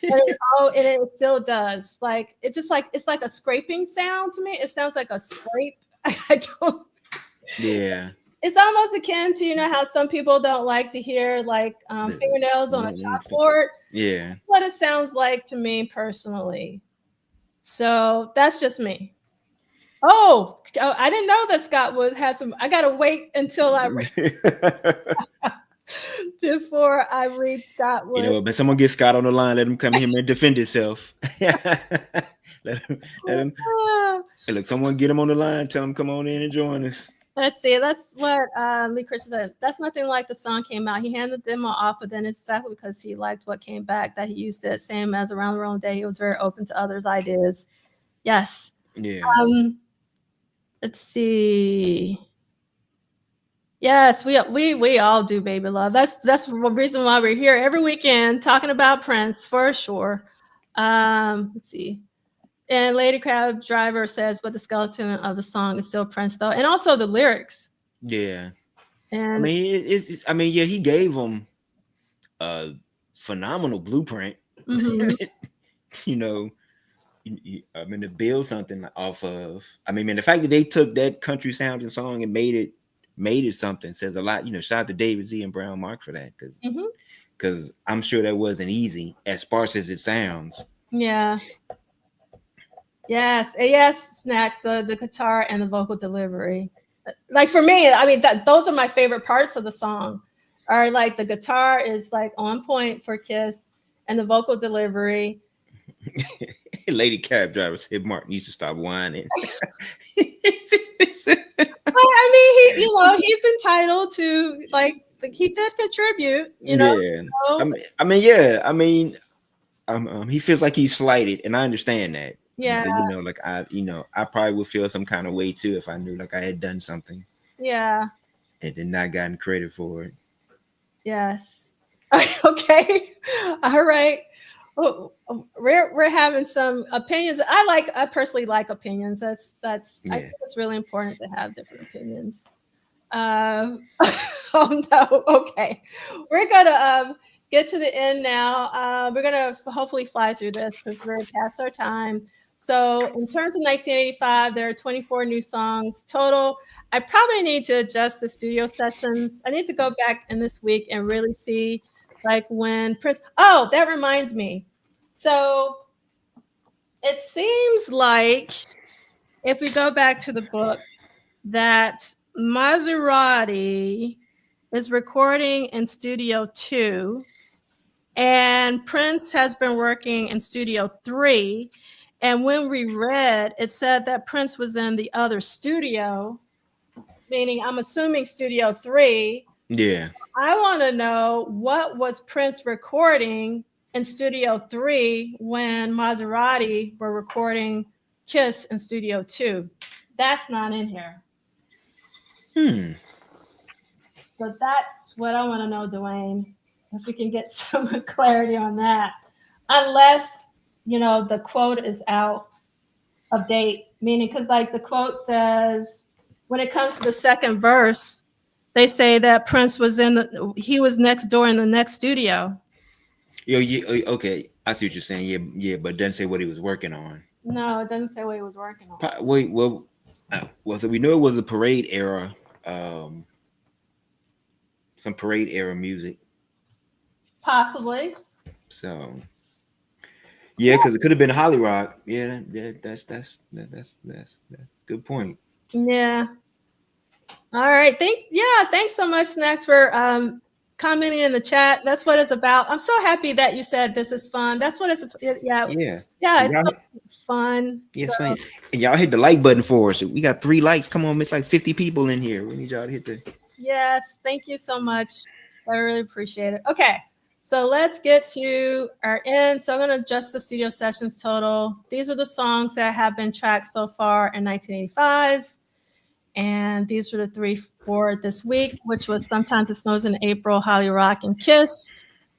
it still does. Like it's like a scraping sound to me. It sounds like a scrape. I don't. Yeah. It's almost akin to how some people don't like to hear like fingernails on a chalkboard. Yeah. What it sounds like to me personally. So that's just me. Oh, I didn't know that Scott had some. I gotta wait until before I read Scott Woods. You know, but someone get Scott on the line. Let him come here and defend himself. let him. Hey, look, someone get him on the line. Tell him come on in and join us. Let's see. That's what Lee Christian said. That's nothing like the song came out. He handed the demo off, but then it's exactly because he liked what came back that he used it. Same as Around the World Day. He was very open to others' ideas. Yes. Yeah. Let's see. Yes, we all do, baby love. That's the reason why we're here every weekend talking about Prince for sure. Let's see. And Lady Crab Driver says, but the skeleton of the song is still Prince, though, and also the lyrics. Yeah, and I mean, yeah, he gave them a phenomenal blueprint. Mm-hmm. I mean, to build something off of. I mean, the fact that they took that country sounding song and made it something says a lot. Shout out to David Z and Brown Mark for that because I'm sure that wasn't easy, as sparse as it sounds. Yeah. Yes, Snacks. The guitar and the vocal delivery. Like for me, I mean, those are my favorite parts of the song. Are like the guitar is like on point for Kiss, and the vocal delivery. Lady Cab Driver said Mark needs to stop whining. I mean, he's entitled to like he did contribute. Yeah. I mean, he feels like he's slighted, and I understand that. Yeah. So, I probably would feel some kind of way too if I knew like I had done something. Yeah. And then not gotten credit for it. Yes. Okay. All right. We're having some opinions. I personally like opinions. I think it's really important to have different opinions. Oh no. Okay. We're gonna get to the end now. We're gonna hopefully fly through this because we're past our time. So in terms of 1985, there are 24 new songs total. I probably need to adjust the studio sessions. I need to go back in this week and really see like when Prince. Oh, that reminds me. So it seems like if we go back to the book that Maserati is recording in Studio 2 and Prince has been working in Studio 3. And when we read, it said that Prince was in the other studio, meaning I'm assuming Studio 3. Yeah. I want to know what was Prince recording in Studio 3 when Maserati were recording Kiss in Studio 2. That's not in here. So that's what I want to know, Duane, if we can get some clarity on that. Unless, the quote is out of date, meaning because like the quote says, when it comes to the second verse, they say that Prince was he was next door in the next studio. Yeah, okay. I see what you're saying. Yeah, but it doesn't say what he was working on. No, it doesn't say what he was working on. Wait, so we know it was a parade era, some parade era music. Possibly. So, yeah, because it could have been Holly Rock. Yeah, that's a good point. Yeah. All right. Thanks so much, Snacks, for commenting in the chat. That's what it's about. I'm so happy that you said this is fun. That's what it's it's fun. Yeah, it's fun. And y'all hit the like button for us. We got 3 likes. Come on, it's like 50 people in here. We need y'all to hit the. Yes, thank you so much. I really appreciate it. Okay, so let's get to our end. So I'm going to adjust the studio sessions total. These are the songs that have been tracked so far in 1985. And these were the 3 for this week, which was Sometimes It Snows in April, Holly Rock, and Kiss.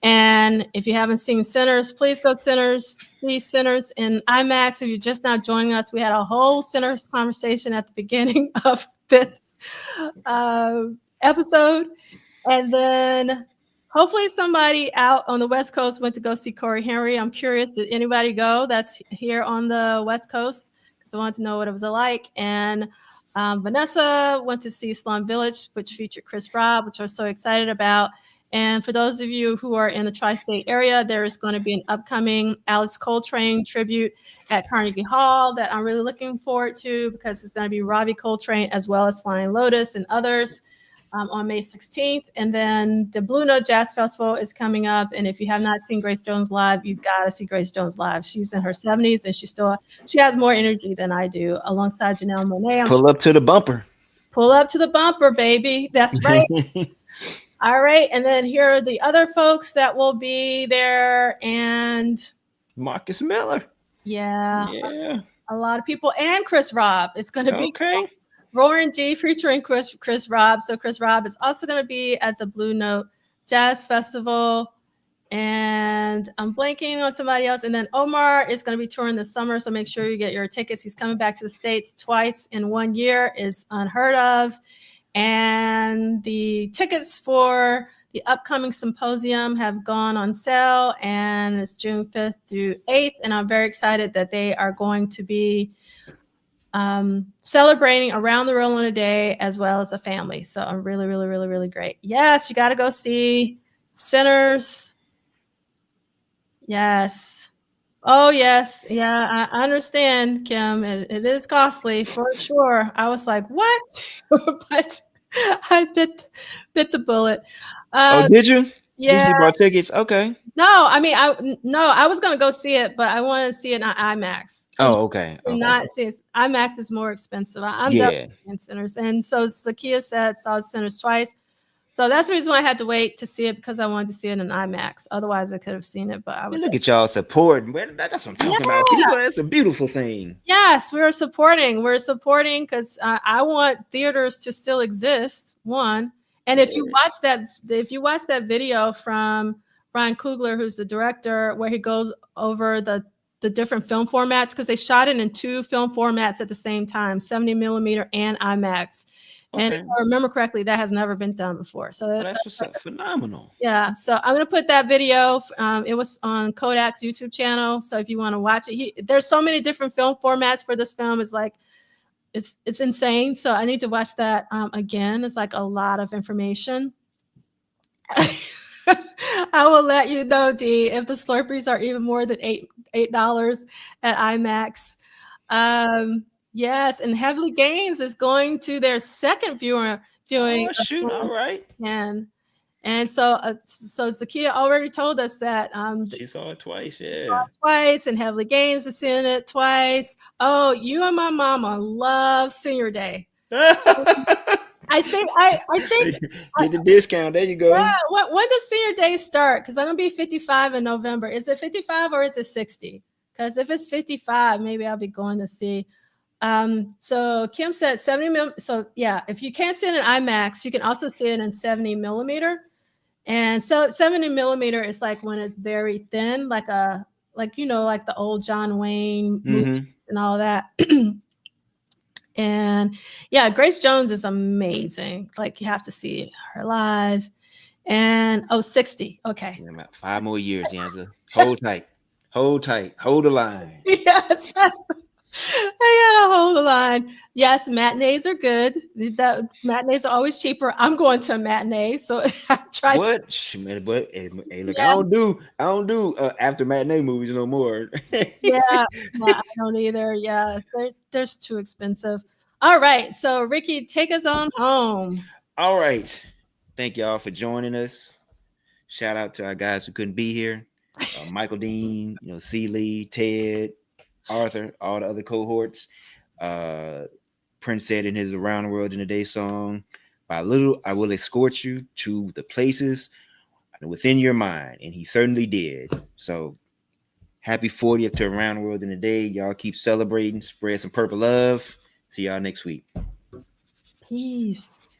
And if you haven't seen Sinners, please go see Sinners in IMAX. If you're just now joining us, we had a whole Sinners conversation at the beginning of this episode. And then hopefully somebody out on the West Coast went to go see Corey Henry. I'm curious, did anybody go that's here on the West Coast? Because I wanted to know what it was like. And Vanessa went to see Slum Village, which featured Chris Robb, which I was so excited about. And for those of you who are in the tri-state area, there is going to be an upcoming Alice Coltrane tribute at Carnegie Hall that I'm really looking forward to because it's going to be Ravi Coltrane as well as Flying Lotus and others on May 16th. And then the Blue Note Jazz Festival is coming up. And if you have not seen Grace Jones live, you've got to see Grace Jones live. She's in her 70s and she has more energy than I do alongside Janelle Monáe. Pull up to the bumper. Pull up to the bumper, baby. That's right. All right. And then here are the other folks that will be there. And Marcus Miller. Yeah. Yeah. A lot of people. And Chris Robb. It's going to be okay. Roaring G featuring Chris Robb. So Chris Robb is also going to be at the Blue Note Jazz Festival. And I'm blanking on somebody else. And then Omar is going to be touring this summer. So make sure you get your tickets. He's coming back to the States twice in 1 year. Is unheard of. And the tickets for the upcoming symposium have gone on sale. And it's June 5th through 8th. And I'm very excited that they are going to be celebrating around the world in a day as well as a family. So I'm really, really, really, really great. Yes, you got to go see Sinners. Yes. Oh, yes. Yeah, I understand, Kim. It is costly for sure. I was like, what? But I bit the bullet. Did you? Yeah. You bought tickets? Okay. No, I mean, I was going to go see it, but I wanted to see it on IMAX. Oh, okay. Not see it. IMAX is more expensive. I'm definitely in Sinners. And so Zakiya said saw Sinners twice. So that's the reason why I had to wait to see it, because I wanted to see it in IMAX. Otherwise, I could have seen it. But I was look at y'all supporting. That's what I'm talking about. People, that's a beautiful thing. Yes, we're supporting. We're supporting because I want theaters to still exist. One, and if you watch that video from Ryan Coogler, who's the director, where he goes over the different film formats, because they shot it in 2 film formats at the same time, 70 millimeter and IMAX. And if I remember correctly, that has never been done before. So that's phenomenal. Yeah. So I'm going to put that video. It was on Kodak's YouTube channel. So if you want to watch it, there's so many different film formats for this film. It's like, it's insane. So I need to watch that again. It's like a lot of information. I will let you know, D, if the Slurpees are even more than $8 at IMAX. Yes, and Heavenly Games is going to their second viewing. Oh, shoot! All right. And so Zakiya already told us that she saw it twice. Twice, and Heavenly Games is seeing it twice. Oh, you and my mama love Senior Day. I think get the discount. There you go. Yeah. When does Senior Day start? Because I'm gonna be 55 in November. Is it 55 or is it 60? Because if it's 55, maybe I'll be going to see. So Kim said 70 mil. So yeah, if you can't see it in IMAX, you can also see it in 70 millimeter. And so 70 millimeter is like when it's very thin, like the old John Wayne movies and all that. And yeah, Grace Jones is amazing. Like, you have to see her live. And 60. Okay. Yeah, about 5 more years, Yanja. Hold tight. Hold the line. Yes. I gotta hold the line. Yes, matinees are good. Matinees are always cheaper. I'm going to a matinee, so I try But hey, look, I don't do after matinee movies no more. Yeah, no, I don't either. Yeah, they're too expensive. All right, so Ricky, take us on home. All right, thank y'all for joining us. Shout out to our guys who couldn't be here: Michael Dean, C. Lee, Ted, Arthur, all the other cohorts. Prince said in his Around the World in a Day song, "By little I will escort you to the places within your mind," and he certainly did. So happy 40th to Around the World in a Day. Y'all keep celebrating, spread some purple love. See y'all next week. Peace.